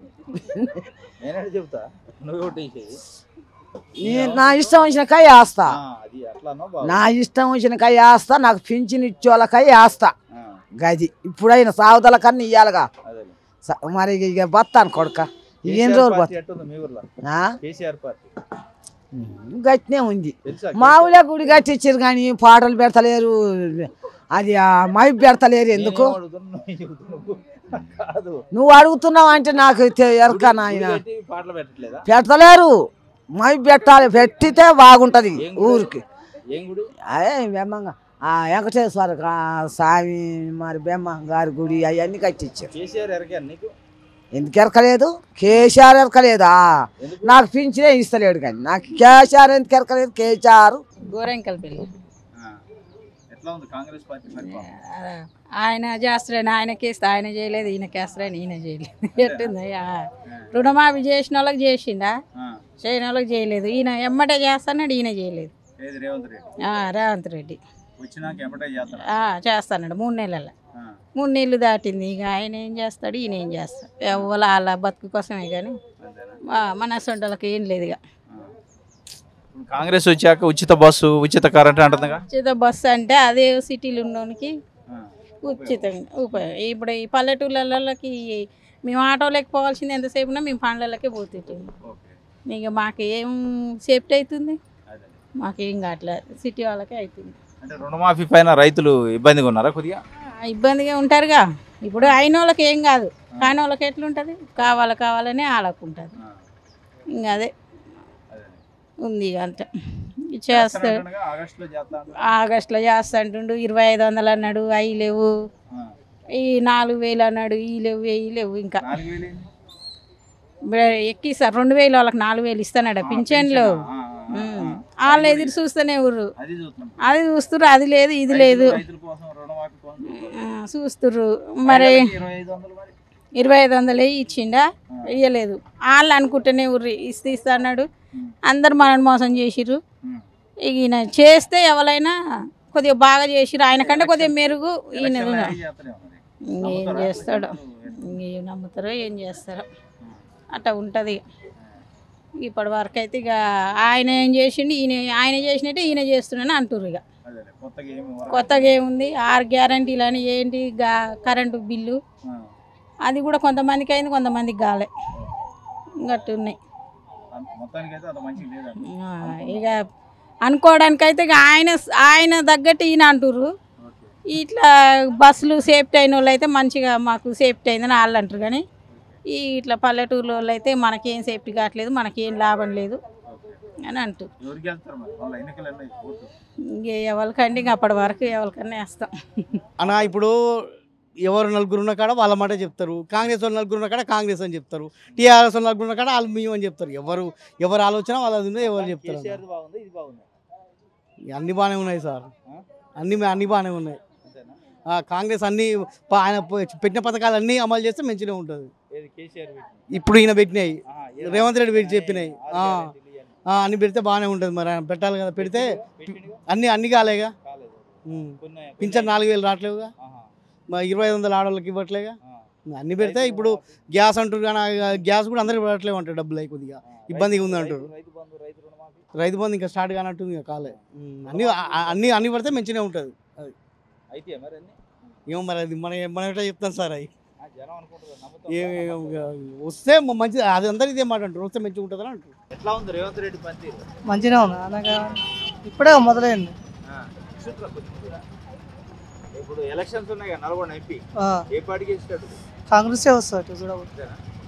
నేనే చెప్తా, నువ్వే ఒకటేసేది. నా ఇష్టం వచ్చిన కాయ వేస్తా. నా ఇష్టం వచ్చిన కాయ వేస్తా. నాకు పింఛన్ ఇచ్చోళ్ళకాయ వేస్తా. గది ఇప్పుడైనా సాగుదల కన్నా ఇయ్యాలిగా. మరి ఇక బతాను కొడుక. ఎన్ని రోజులు గట్టినే ఉంది. మామూలుగా గుడి కట్టించారు కానీ పాటలు పెడతలేరు. అది మైపు పెడతలేరు. ఎందుకు నువ్వు అడుగుతున్నావు అంటే నాకు ఎరక నాయన. పెడతలేరు. మైపు పెట్టాలి, పెట్టితే బాగుంటది ఊరికి. అదే బెమ్మంగా వెంకటేశ్వర స్వామి మరి బెమ్మ గారి గుడి అవన్నీ కట్టించారు. ఎందుకు ఎరకలేదు? కేసీఆర్ ఎరకలేదా? నాకు పింఛనే ఇస్తలేడు కానీ నాకు కేసీఆర్ ఎందుకు ఎరకలేదు? కేసీఆర్ గోరెంకల్పల్లి ఆయన చేస్తాడని ఆయనకి ఇస్తే ఆయన చేయలేదు, ఈయనకి వేస్తాడని ఈయన చేయలేదు. ఎట్టుందయ్యా? రుణమాఫీ చేసిన వాళ్ళకి చేసిండా, చేయని వాళ్ళకి చేయలేదు. ఈయన ఎమ్మటే చేస్తాడు, ఈయన చేయలేదు. రేవంత్ రెడ్డి చేస్తాడు 3 నెలల. 3 నెలలు దాటింది. ఇక ఆయన ఏం చేస్తాడు, ఈయన ఏం చేస్తాడు? ఎవరు వాళ్ళ బతుకు కోసమే కానీ మన సొంటలకు ఏం లేదు ఇక. కాంగ్రెస్ వచ్చాక ఉచిత బస్సు ఉచిత కరెంట్ అంటుందిగా. ఉచిత బస్సు అంటే అదే సిటీలు ఉన్నోనికి ఉచితంగా ఉపయోగం. ఇప్పుడు ఈ పల్లెటూళ్ళకి మేము ఆటోలోకి పోవాల్సింది ఎంతసేపు ఉన్నా మేము పండ్లకే పోతుంటాం. ఇక మాకు ఏం సేఫ్టీ అవుతుంది, మాకేం కావట్లేదు, సిటీ వాళ్ళకే అవుతుంది. అంటే రుణమాఫీ పైన రైతులు ఇబ్బందిగా ఉన్నారా కొద్దిగా? ఇబ్బందిగా ఉంటారుగా. ఇప్పుడు అయిన వాళ్ళకి ఏం కాదు, కాని వాళ్ళకి ఎట్లుంటుంది, కావాలని వాళ్ళకు ఉంటుంది. ఇంకా అదే ఉంది అంట. చేస్తాడు ఆగస్టులో చేస్తా అంటుండు. 2500 అన్నాడు, అవి లేవు. ఈ 4000 అన్నాడు, ఈ లేవు, ఈ లేవు. ఇంకా ఎక్కిస్తారు 2000 వాళ్ళకి 4000 ఇస్తానట పింఛన్లు. వాళ్ళు ఎదురు చూస్తూనే ఊరు, అది చూస్తుర్రు, అది లేదు ఇది లేదు చూస్తుర్రు. మరి 2500 ఇచ్చిండా, ఇవ్వలేదు. వాళ్ళు అనుకుంటేనే ఊర్రి ఇస్తా అన్నాడు. అందరు మనల్ని మోసం చేసిర్రు. ఈయన చేస్తే ఎవరైనా కొద్దిగా బాగా చేసిర్రు, ఆయన కంటే కొద్దిగా మెరుగు ఈయన. ఏం చేస్తాడో, ఏం నమ్ముతారో ఏం చేస్తారో అట్లా ఉంటుంది. ఇప్పటి వరకు అయితే ఇక ఆయన ఏం చేసిండు, ఆయన చేసినట్టే ఈయన చేస్తున్నాను అంటుర్రు. ఇక కొత్తగా ఏముంది, 6 గ్యారంటీలు అని ఏంటి, కరెంటు బిల్లు అది కూడా కొంతమందికి అయింది, కొంతమందికి కాలే. గట్టు ఉన్నాయి. ఇక అనుకోవడానికైతే ఇక ఆయన తగ్గట్టు ఈయన అంటుర్రు. ఇట్లా బస్సులు సేఫ్టీ అయిన వాళ్ళు అయితే మంచిగా మాకు సేఫ్టీ అయిందని వాళ్ళు అంటారు. కానీ ఇట్లా పల్లెటూరు వాళ్ళు అయితే మనకేం సేఫ్టీ కావట్లేదు, మనకేం లాభం లేదు అని అంటారు. ఎవరికండి ఇంక అప్పటి వరకు ఎవరికన్నా వేస్తాం అన్న. ఇప్పుడు ఎవరు నలుగురు ఉన్న కాడ వాళ్ళ మాట చెప్తారు, కాంగ్రెస్ వాళ్ళు నలుగురు ఉన్న కాడ కాంగ్రెస్ అని చెప్తారు, టీఆర్ఎస్ వాళ్ళు నలుగురు ఉన్న కాడ వాళ్ళు మేము అని చెప్తారు. ఎవరు ఆలోచన వాళ్ళది ఎవరు చెప్తారు. అన్ని బాగానే ఉన్నాయి సార్, అన్ని బాగానే ఉన్నాయి. కాంగ్రెస్ అన్ని ఆయన పెట్టిన పథకాలు అన్నీ అమలు చేస్తే మంచిగా ఉంటుంది. ఇప్పుడు ఈయన పెట్టినాయి, రేవంత్ రెడ్డి పెట్టి చెప్పినాయి అన్ని పెడితే బాగానే ఉంటుంది. మరి ఆయన పెట్టాలి కదా, పెడితే అన్ని కాలేగా. పింఛన్ 4000 రావట్లేవుగా, 2500 ఆడవాళ్ళకి ఇవ్వట్లేగా. అన్ని పెడితే ఇప్పుడు గ్యాస్ అంటారు, కానీ గ్యాస్ కూడా అందరికి పడట్లేవు అంటారు. డబ్బులు అయి కొద్దిగా ఇబ్బందిగా ఉంది అంటారు. రైతు బంధు ఇంకా స్టార్ట్ కానట్టుంది, ఇంకా కాలే. అన్ని పడితే మంచిగా ఉంటుంది. అది ఏమో మరి అది మనం ఎట్లా చెప్తాం సార్. అవి వస్తే మంచిది, అది అందరికి ఇదే మాట అంటారు, వస్తే మంచిగా ఉంటుంది అని అంటారు. ఎట్లా ఉంది రేవంత్ రెడ్డి పనితీరు? మంచిగా ఉంది అనగా ఇప్పుడే మొదలైంది. ఇప్పుడు ఎలక్షన్స్ ఉన్నాయి, నల్గొండ ఎంపీ ఏ పార్టీకి ఇస్తాడు? కాంగ్రెస్ వస్తాడు చూడవచ్చు.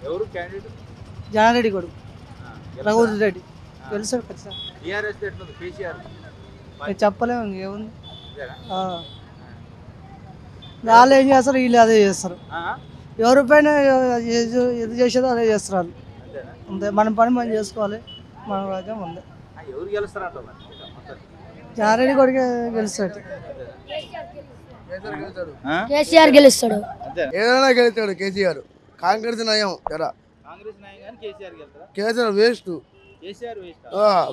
ఎవరు క్యాండిడేట్? జనారెడ్డి కొడుకు రఘువర్ రెడ్డి తెలుసు ఖచ్చితంగా. టీఆర్ఎస్ ఎట్లుంది? కేసీఆర్ చెప్పలేము, ఏముంది. వాళ్ళు ఏం చేస్తారు, వీళ్ళు అదే చేస్తారు. ఎవరి పైన ఏది చేసేదో అదే చేస్తారు. అంతే, మన పని మనం చేసుకోవాలి. మన రాజ్యం ఉంది. ఎవరు గెలుస్తారంట? జనారెడ్డి కొడుకే గెలుస్తాడు. కేసీఆర్ గెలుస్తాడు, ఏదైనా గెలుస్తాడు కేసీఆర్. కాంగ్రెస్ నయం జరా, కేసీఆర్ వేస్ట్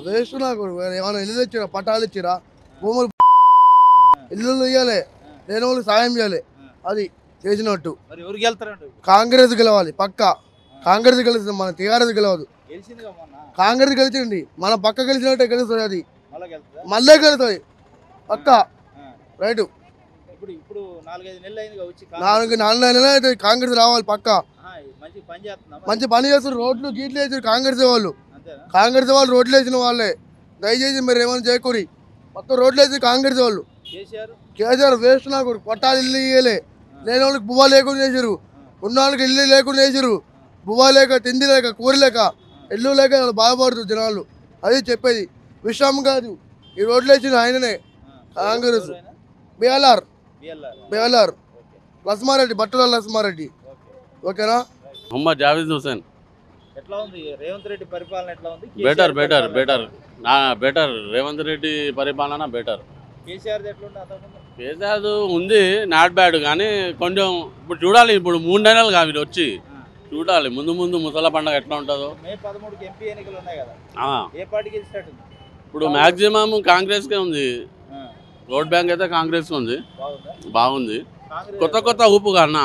వేస్ట్. నాకు ఏమైనా ఇల్లు ఇచ్చిరా, పట్టాలు ఇచ్చిరా, భూములు ఇల్లు ఇవ్వాలి, లేని వాళ్ళు సాయం చేయాలి. అది చేసినట్టు. కాంగ్రెస్ గెలవాలి పక్కా. కాంగ్రెస్ గెలుస్తుంది, మన టీఆర్ఎస్ గెలవదు. కాంగ్రెస్ గెలిచింది, మన పక్క గెలిచినట్టే గెలుస్తుంది. అది మళ్ళీ గెలుస్తుంది పక్కా. రైట్. 4 నెలలు అయితే కాంగ్రెస్ రావాలి పక్కా. మంచి పని చేస్తారు. రోడ్లు గీట్లు వేసారు కాంగ్రెస్ వాళ్ళు. కాంగ్రెస్ వాళ్ళు రోడ్లు వేసిన వాళ్ళే. దయచేసి మీరు ఏమైనా చేయకూరి. మొత్తం రోడ్లు వేసి కాంగ్రెస్ వాళ్ళు. కేసీఆర్ వేస్ట్. నాకు పట్టాలు ఇల్లు ఇవ్వలే, లేని వాళ్ళకి బువ్వ లేకుండా చేసారు, ఉన్న వాళ్ళకి ఇల్లు లేకుండా చేసారు. బువ్వ లేక, తిండి లేక, కూర లేక, ఇల్లు లేక బాధపడుతున్నారు జనాలు. అది చెప్పేది విషయం కాదు. ఈ రోడ్లు వేసిన ఆయననే కాంగ్రెస్. బిఎల్ఆర్ లస్మారెడ్డి, బట్టల లస్మారెడ్డి. ఓకేనా? మొహమ్మద్ జావేద్ హుసేన్. ఎట్లా ఉంది రేవంత్ రెడ్డి పరిపాలన? ఎట్లా ఉంది? బెటర్. రేవంత్ రెడ్డి పరిపాలన బెటర్. కేసీఆర్ ఉంది, నాట్ బ్యాడ్. కానీ కొంచెం ఇప్పుడు చూడాలి. ఇప్పుడు 3 నెలలు కాదు వచ్చి చూడాలి. ముందు ముసల పండుగ ఎట్లా ఉంటుందో. మే 13కి ఎంపీ ఎన్నికలు ఉన్నాయి కదా, ఏ పార్టీకి స్టార్ట్ ఉంది? ఇప్పుడు మాక్సిమం కాంగ్రెస్కే ఉంది. ఓట్ బ్యాంక్ అయితే కాంగ్రెస్ ఉంది, బాగుంది. కొత్త ఊపు కన్నా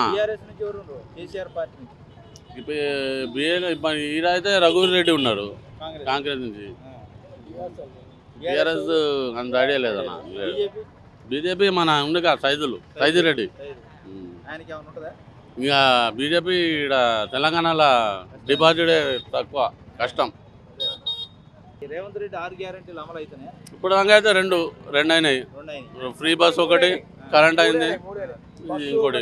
ఇప్పుడు ఈడైతే రఘువీర్ రెడ్డి ఉన్నారు కాంగ్రెస్ నుంచి. టీఆర్ఎస్ అంత ఐడియా లేదన్న. బీజేపీ మన ఉంది కదా సైదిరెడ్డి. ఇక బీజేపీ ఇక్కడ తెలంగాణలో డిపాజిట్ తక్కువ, కష్టం. రేవంత్ రెడ్డి 6 గ్యారెంటీలు అమలు అవుతున్నాయి. ఇప్పుడు దాకా అయితే రెండు అయినాయి. ఫ్రీ బస్ ఒకటి, కరెంట్ అయింది, ఇంకోటి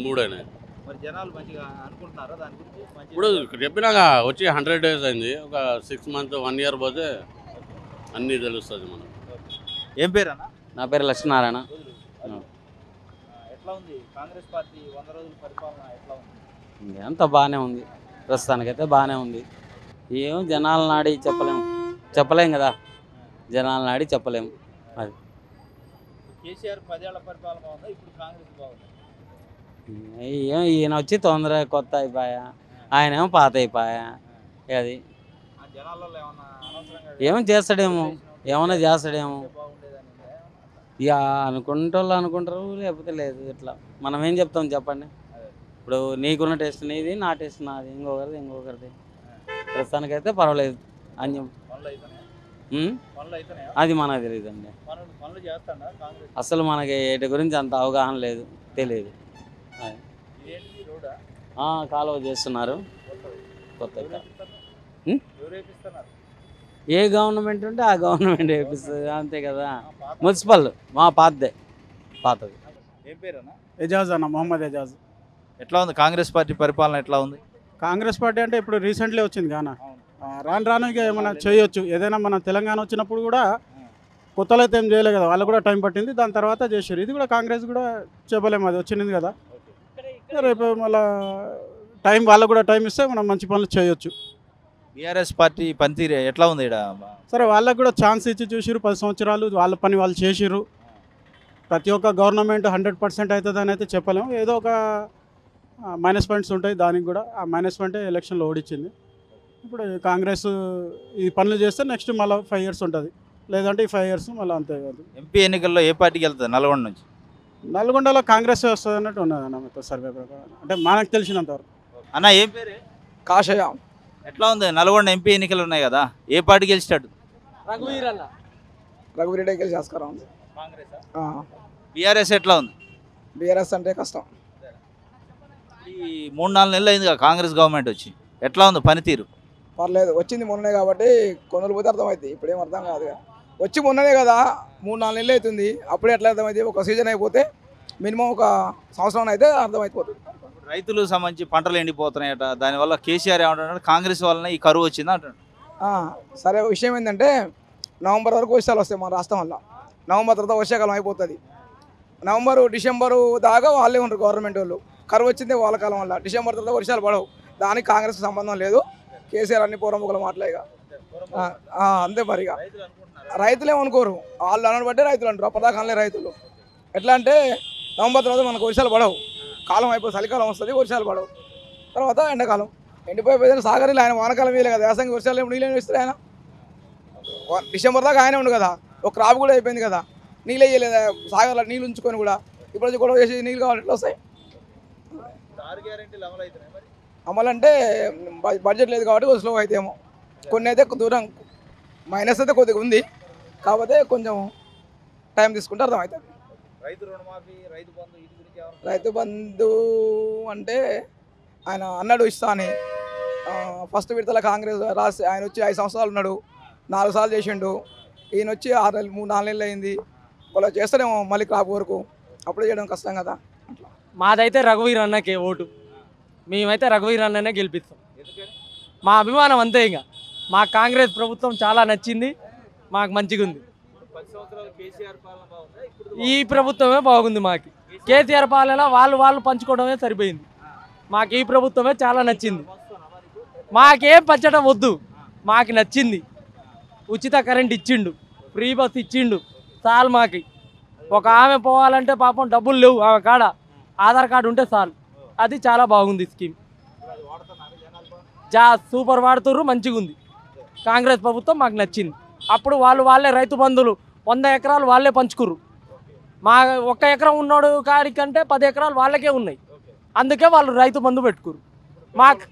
3 అయినాయి. మరి జనాలు మంచిగా అనుకుంటున్నారా దాని గురించి? ఇప్పుడు చెప్పినాక వచ్చి 100 days అయింది. ఒక 6 months 1 year పోతే అన్నీ తెలుస్తుంది మనకు. ఏం పేరు అన్న? నా పేరు లక్ష్మీనారాయణ. ఎట్లా ఉంది కాంగ్రెస్ పార్టీ 100 రోజుల పరిపాలన ఎట్లా ఉంది? అంతా బాగానే ఉంది, ప్రస్తుతానికైతే బాగానే ఉంది. ఏం జనాల నాడి చెప్పలేం కదా, జనాల నాడి చెప్పలేము. అది కేసీఆర్ 10 ఏళ్ల పరిపాలన బాగుందా, ఇప్పుడు కాంగ్రెస్ బాగుందా? ఏం ఈయన వచ్చి తొందరగా కొత్త అయిపోయా, ఆయన ఏమో పాత అయిపోయా. అది జనాలలో ఏమన్నా అనవసరంగా ఏమో చేస్తాడేమో, ఏమన్నా చేస్తాడేమో. ఇక అనుకుంటోళ్ళు అనుకుంటారు, లేకపోతే లేదు. ఇట్లా మనం ఏం చెప్తాం చెప్పండి. ఇప్పుడు నీకున్న టేస్ట్ నీది, నా టేస్ట్ నాది, ఇంకొకరిది. ప్రస్తుతానికైతే పర్వాలేదు. అన్యం అది మనకు తెలియదండి. అసలు మనకి వీటి గురించి అంత అవగాహన లేదు, తెలియదు. కాలువ చేస్తున్నారు కొత్తగా. ఏ గవర్నమెంట్ ఉంటే ఆ గవర్నమెంట్ వేపిస్తుంది, అంతే కదా. మున్సిపల్ మా పాతది. ఏం పేరు అన్న? ఎజాజ్ అన్న, మొహమ్మద్ ఎజాజ్. ఎట్లా ఉంది కాంగ్రెస్ పార్టీ పరిపాలన ఎట్లా ఉంది? కాంగ్రెస్ పార్టీ అంటే ఇప్పుడు రీసెంట్లీ వచ్చింది కానా, రాను ఇక ఏమైనా చేయొచ్చు. ఏదైనా మన తెలంగాణ వచ్చినప్పుడు కూడా కొత్తలో అయితే ఏం చేయలేదు కదా, వాళ్ళకు కూడా టైం పట్టింది, దాని తర్వాత చేశారు. ఇది కూడా కాంగ్రెస్ కూడా చెప్పలేము, అది వచ్చింది కదా. రేపు మళ్ళీ వాళ్ళకు కూడా టైం ఇస్తే మనం మంచి పనులు చేయొచ్చు. బీఆర్ఎస్ పార్టీ పనితీరు ఎట్లా ఉంది ఇక్కడ? సరే, వాళ్ళకు కూడా ఛాన్స్ ఇచ్చి చూసిరు, 10 సంవత్సరాలు వాళ్ళ పని వాళ్ళు చేసిర్రు. ప్రతి ఒక్క గవర్నమెంట్ 100% అవుతుందని అయితే చెప్పలేము. ఏదో ఒక మైనస్ పాయింట్స్ ఉంటాయి దానికి కూడా. ఆ మైనస్ పాయింటే ఎలక్షన్లో ఓడించింది. ఇప్పుడు కాంగ్రెస్ ఈ పనులు చేస్తే నెక్స్ట్ మళ్ళీ 5 years ఉంటుంది, లేదంటే ఈ 5 years మళ్ళీ అంతే కాదు. ఎంపీ ఎన్నికల్లో ఏ పార్టీకి వెళ్తుంది నల్గొండ నుంచి? నల్గొండలో కాంగ్రెస్ వస్తుంది అన్నట్టు ఉన్నది అన్న మొత్తం సర్వే ప్రకారం, అంటే మనకు తెలిసినంతవరకు. అన్న ఏం పేరు? కాషయ. ఎట్లా ఉంది నల్గొండ ఎంపీ ఎన్నికలు ఉన్నాయి కదా, ఏ పార్టీ గెలిచాడు? రఘువీర్ అన్న. రఘువీర్ రెడ్డి గెలిచి ఆస్కారం ఉంది. బీఆర్ఎస్ ఎట్లా ఉంది? బీఆర్ఎస్ అంటే కష్టం. ఈ 3-4 నెలలు అయింది కదా కాంగ్రెస్ గవర్నమెంట్ వచ్చి, ఎట్లా ఉంది పనితీరు? పర్లేదు, వచ్చింది మొన్ననే కాబట్టి కొనులు పోతే అర్థమవుతుంది. ఇప్పుడేం అర్థం కాదు. వచ్చి మొన్ననే కదా, 3-4 నెలలు అవుతుంది. అప్పుడే ఎట్లా అర్థమవుతుంది? ఒక సీజన్ అయిపోతే మినిమం ఒక సంవత్సరం అయితే అర్థమైపోతుంది. రైతులకు సంబంధించి పంటలు ఎండిపోతున్నాయట, దానివల్ల కేసీఆర్ ఏమంటున్నాడు, కాంగ్రెస్ వలన ఈ కరువు వచ్చింది అంటాడు. సరే, విషయం ఏంటంటే నవంబర్ వరకు వర్షాలు వస్తాయి మన రాష్ట్రం వల్ల. నవంబర్ తర్వాత వర్షాకాలం అయిపోతుంది. నవంబరు డిసెంబరు దాకా వాళ్ళే ఉంటారు గవర్నమెంట్ వాళ్ళు. కరువు వచ్చింది వాళ్ళ కాలం వల్ల. డిసెంబర్ తర్వాత వర్షాలు పడవు. దానికి కాంగ్రెస్కి సంబంధం లేదు. కేసీఆర్ అన్ని పూర్వముఖులు మాట్లాడగా అంతే. మరిగా రైతులు ఏమనుకోరు, వాళ్ళు అనడం బట్టే రైతులు అంటారు. అప్పటిదాకాలే రైతులు ఎట్లా అంటే నవంబర్ తర్వాత మనకు వర్షాలు పడవు, కాలం అయిపోయి చలికాలం వస్తుంది, వర్షాలు పడవు. తర్వాత ఎండాకాలం ఎండిపోయిపోతే సాగరీలు ఆయన వానకాలం వేయలే కదా, వ్యవసాయం వర్షాలు నీళ్ళు ఇస్తారు ఆయన. డిసెంబర్ దాకా ఆయనే ఉండు కదా, ఒక క్రాప్ కూడా అయిపోయింది కదా, నీళ్ళు వేయలేదా సాగర్లో నీళ్ళు ఉంచుకొని కూడా. ఇప్పుడు వచ్చి గొడవ చేసి నీళ్ళు కావాలి, ఎట్లా వస్తాయి? అమలు అంటే బడ్జెట్ లేదు కాబట్టి కొంచెం స్లో అయితే ఏమో. కొన్ని అయితే దూరం మైనస్ అయితే కొద్దిగా ఉంది, కాకపోతే కొంచెం టైం తీసుకుంటే అర్థమవుతుంది. రైతు బంధు అంటే ఆయన అన్నాడు ఇస్తా అని. ఫస్ట్ విడతల కాంగ్రెస్ రాసి ఆయన వచ్చి 5 సంవత్సరాలు ఉన్నాడు, 4 సార్లు చేసిండు. ఈయన వచ్చి 6 నెలలు 3-4 నెలలు అయింది. వాళ్ళు చేస్తారేమో మళ్ళీ క్రాప్ వరకు, అప్పుడే చేయడం కష్టం కదా. మాదైతే రఘువీర్ అన్నకే ఓటు, మేమైతే రఘువీర్ అన్ననే గెలిపిస్తాం. మా అభిమానం అంతే. ఇంకా మా కాంగ్రెస్ ప్రభుత్వం చాలా నచ్చింది, మాకు మంచిగా ఉంది. ఈ ప్రభుత్వమే బాగుంది మాకు. కేసీఆర్ పాలన వాళ్ళు పంచుకోవడమే సరిపోయింది. మాకు ఈ ప్రభుత్వమే చాలా నచ్చింది. మాకేం పంచడం వద్దు, మాకు నచ్చింది. ఉచిత కరెంట్ ఇచ్చిండు, ఫ్రీ బస్ ఇచ్చిండు, చాలు మాకు. ఒక ఆమె పోవాలంటే పాపం డబ్బులు లేవు ఆమె కాడ, ఆధార్ కార్డు ఉంటే చాలు. అది చాలా బాగుంది స్కీమ్. సూపర్ వాడుతుర్రు, మంచిగా ఉంది. కాంగ్రెస్ ప్రభుత్వం మాకు నచ్చింది. అప్పుడు వాళ్ళే రైతు బంధువులు 100 ఎకరాలు వాళ్ళే పంచుకుర్రు. మా 1 ఎకరం ఉన్నోడు కాడికంటే 10 ఎకరాలు వాళ్ళకే ఉన్నాయి. అందుకే వాళ్ళు రైతు బంధు పెట్టుకుర్రు. మాకు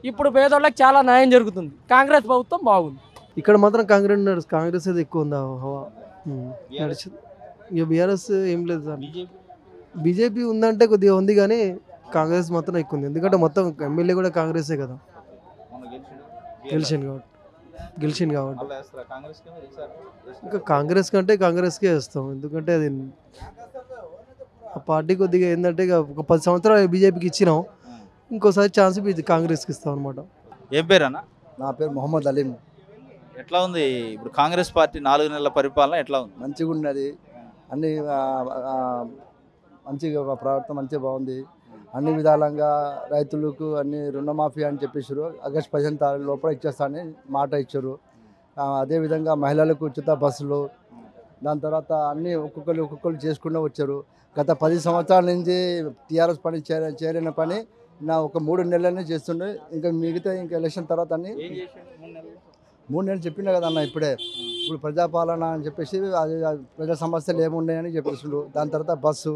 ఇప్పుడు పేదోళ్ళకి చాలా న్యాయం జరుగుతుంది. కాంగ్రెస్ ప్రభుత్వం బాగుంది. ఇక్కడ మాత్రం కాంగ్రెస్ అయితే ఎక్కువ ఉంది హవా నడిచింది. ఇక బీఆర్ఎస్ ఏం లేదు సార్. బీజేపీ ఉందంటే కొద్దిగా ఉంది కానీ కాంగ్రెస్ మాత్రం ఎక్కువ ఉంది. ఎందుకంటే మొత్తం ఎమ్మెల్యే కూడా కాంగ్రెసే కదా, గెలిచింది కాబట్టి ఇంకా కాంగ్రెస్ కంటే కాంగ్రెస్కే వేస్తాం. ఎందుకంటే అది ఆ పార్టీ కొద్దిగా ఏంటంటే ఇక ఒక 10 సంవత్సరాలు బీజేపీకి ఇచ్చినాం, ఇంకోసారి ఛాన్స్ కాంగ్రెస్కి ఇస్తాం అనమాట. ఏం పేరు అన్న? నా పేరు మొహమ్మద్ అలీం. ఎట్లా ఉంది ఇప్పుడు కాంగ్రెస్ పార్టీ 4 నెలల పరిపాలన ఎట్లా ఉంది? మంచిగా ఉన్నది, అన్ని మంచిగా ప్రవర్తన మంచిగా బాగుంది. అన్ని విధాలంగా రైతులకు అన్ని రుణమాఫీ అని చెప్పేసారు. ఆగస్టు 15 తారీఖు లోపల ఇచ్చేస్తానని మాట ఇచ్చారు. అదేవిధంగా మహిళలకు ఉచిత బస్సులు, దాని తర్వాత అన్నీ ఒక్కొక్కరు చేసుకుంటూ వచ్చారు. గత 10 సంవత్సరాల నుంచి టీఆర్ఎస్ పని చేరిన పని నా ఒక 3 నెలలనే చేస్తుండే. ఇంకా మిగతా ఇంకా ఎలక్షన్ తర్వాత అన్ని 3 నెలలు చెప్పినా కదా అన్న. ఇప్పుడు ప్రజాపాలన అని చెప్పేసి అది ప్రజా సమస్యలు ఏమున్నాయని చెప్పేసిండు. దాని తర్వాత బస్సు,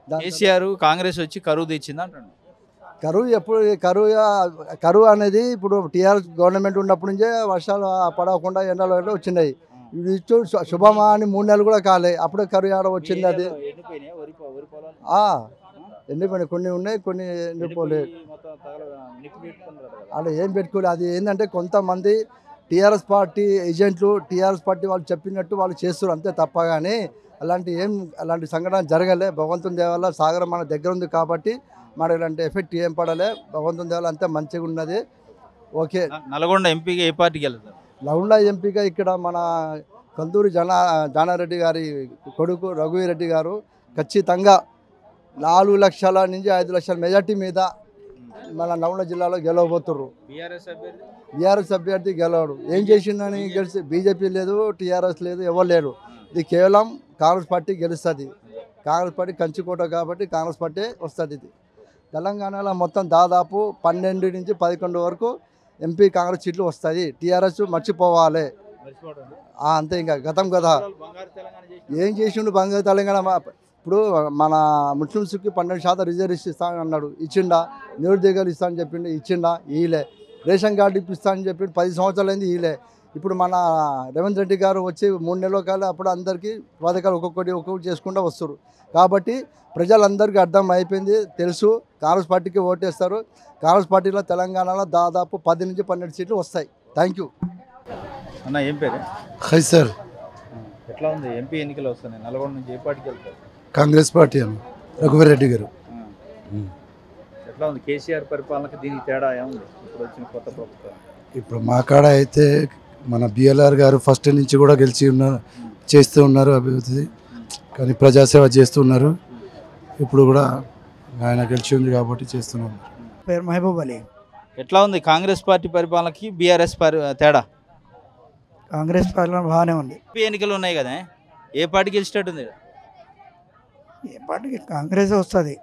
కేసీఆర్ కాంగ్రెస్ వచ్చి కరువు తెచ్చింది అంటాడు. కరువు అనేది ఇప్పుడు టీఆర్ఎస్ గవర్నమెంట్ ఉన్నప్పటి నుంచే వర్షాలు పడకుండా ఎండలు వచ్చినాయి. ఇది శుభమా అని 3 నెలలు కూడా కాలే, అప్పుడే కరువు ఆడ వచ్చింది. అది ఎండిపోయినాయి, కొన్ని ఉన్నాయి, కొన్ని ఎండిపోలేదు. అలా ఏం పెట్టుకోలేదు. అది ఏంటంటే కొంతమంది టీఆర్ఎస్ పార్టీ ఏజెంట్లు టీఆర్ఎస్ పార్టీ వాళ్ళు చెప్పినట్టు వాళ్ళు చేస్తారు అంతే తప్ప, కానీ అలాంటి సంఘటన జరగలే. భగవంతుని దేవాల సాగరం మన దగ్గర ఉంది కాబట్టి మనకి ఇలాంటి ఎఫెక్ట్ ఏం పడలే. భగవంతుని దేవాల అంతే మంచిగా ఉన్నది. ఓకే. నల్గొండ ఎంపీగా ఏ పార్టీకి వెళ్తారు? నల్గొండ ఎంపీగా ఇక్కడ మన కందూరి జానారెడ్డి గారి కొడుకు రఘువీరెడ్డి గారు ఖచ్చితంగా 4 లక్షల నుంచి 5 లక్షల మెజార్టీ మీద మన నల్గొండ జిల్లాలో గెలవబోతుర్రు. బీఆర్ఎస్ అభ్యర్థి గెలవడు. ఏం చేసిందని గెలిచి బీజేపీ లేదు, టీఆర్ఎస్ లేదు, ఎవరు లేరు. ఇది కేవలం కాంగ్రెస్ పార్టీ గెలుస్తుంది. కాంగ్రెస్ పార్టీ కంచుకోట కాబట్టి కాంగ్రెస్ పార్టీ వస్తుంది. ఇది తెలంగాణలో మొత్తం దాదాపు 12 నుంచి 11 వరకు ఎంపీ కాంగ్రెస్ సీట్లు వస్తాయి. టీఆర్ఎస్ మర్చిపోవాలి అంతే. ఇంకా గతం కదా ఏం చేసిండు బంగారు తెలంగాణ. ఇప్పుడు మన ముస్లిమ్స్కి 12% రిజర్వేషన్ ఇస్తానని అన్నాడు, ఇచ్చిండా? నిరుద్యోగాలు ఇస్తా అని చెప్పిండు, ఇచ్చిండా? ఈలే. రేషన్ కార్డు ఇప్పిస్తా అని చెప్పిండు, 10 సంవత్సరాలైంది, ఈలే. ఇప్పుడు మన రేవంత్ రెడ్డి గారు వచ్చి 3 నెలల కాలం అప్పుడు అందరికీ పథకాలు ఒక్కొక్కటి చేసుకుంటూ వస్తారు. కాబట్టి ప్రజలందరికీ అర్థం అయిపోయింది, తెలుసు. కాంగ్రెస్ పార్టీకి ఓటేస్తారు. కాంగ్రెస్ పార్టీలో తెలంగాణలో దాదాపు 10 నుంచి 12 సీట్లు వస్తాయి. థ్యాంక్ యూ అన్న. ఏం పేరు? ఖైసర్. ఎట్లా ఉంది ఎంపీ ఎన్నికలు వస్తున్నాయి? నల్గొండ నుంచి ఏ పార్టీకి వెళ్తారు? కాంగ్రెస్ పార్టీ అన్న, రఘువీరెడ్డి గారు. ఎట్లా ఉంది కేసీఆర్ పరిపాలనకి దీనికి తేడా ఏముంది ఇప్పుడు వచ్చిన కొత్త ప్రభుత్వం? ఇప్పుడు మా కాడ అయితే మన బిఎల్ఆర్ గారు ఫస్ట్ నుంచి కూడా చేస్తూ ఉన్నారు అభివృద్ధి, కానీ ప్రజాసేవ చేస్తున్నారు. ఇప్పుడు కూడా ఆయన గెలిచి ఉంది కాబట్టి చేస్తున్నాం. పేరు మహబూబ్ అలీ. ఎట్లా ఉంది కాంగ్రెస్ పార్టీ పరిపాలనకి బీఆర్ఎస్ తేడా? కాంగ్రెస్ పాలన బాగానే ఉంది. ఎంపీ ఎన్నికలు ఉన్నాయి కదా, ఏ పార్టీ గెలిచేటట్టుంది? ఏ పార్టీకి కాంగ్రెస్ వస్తుంది.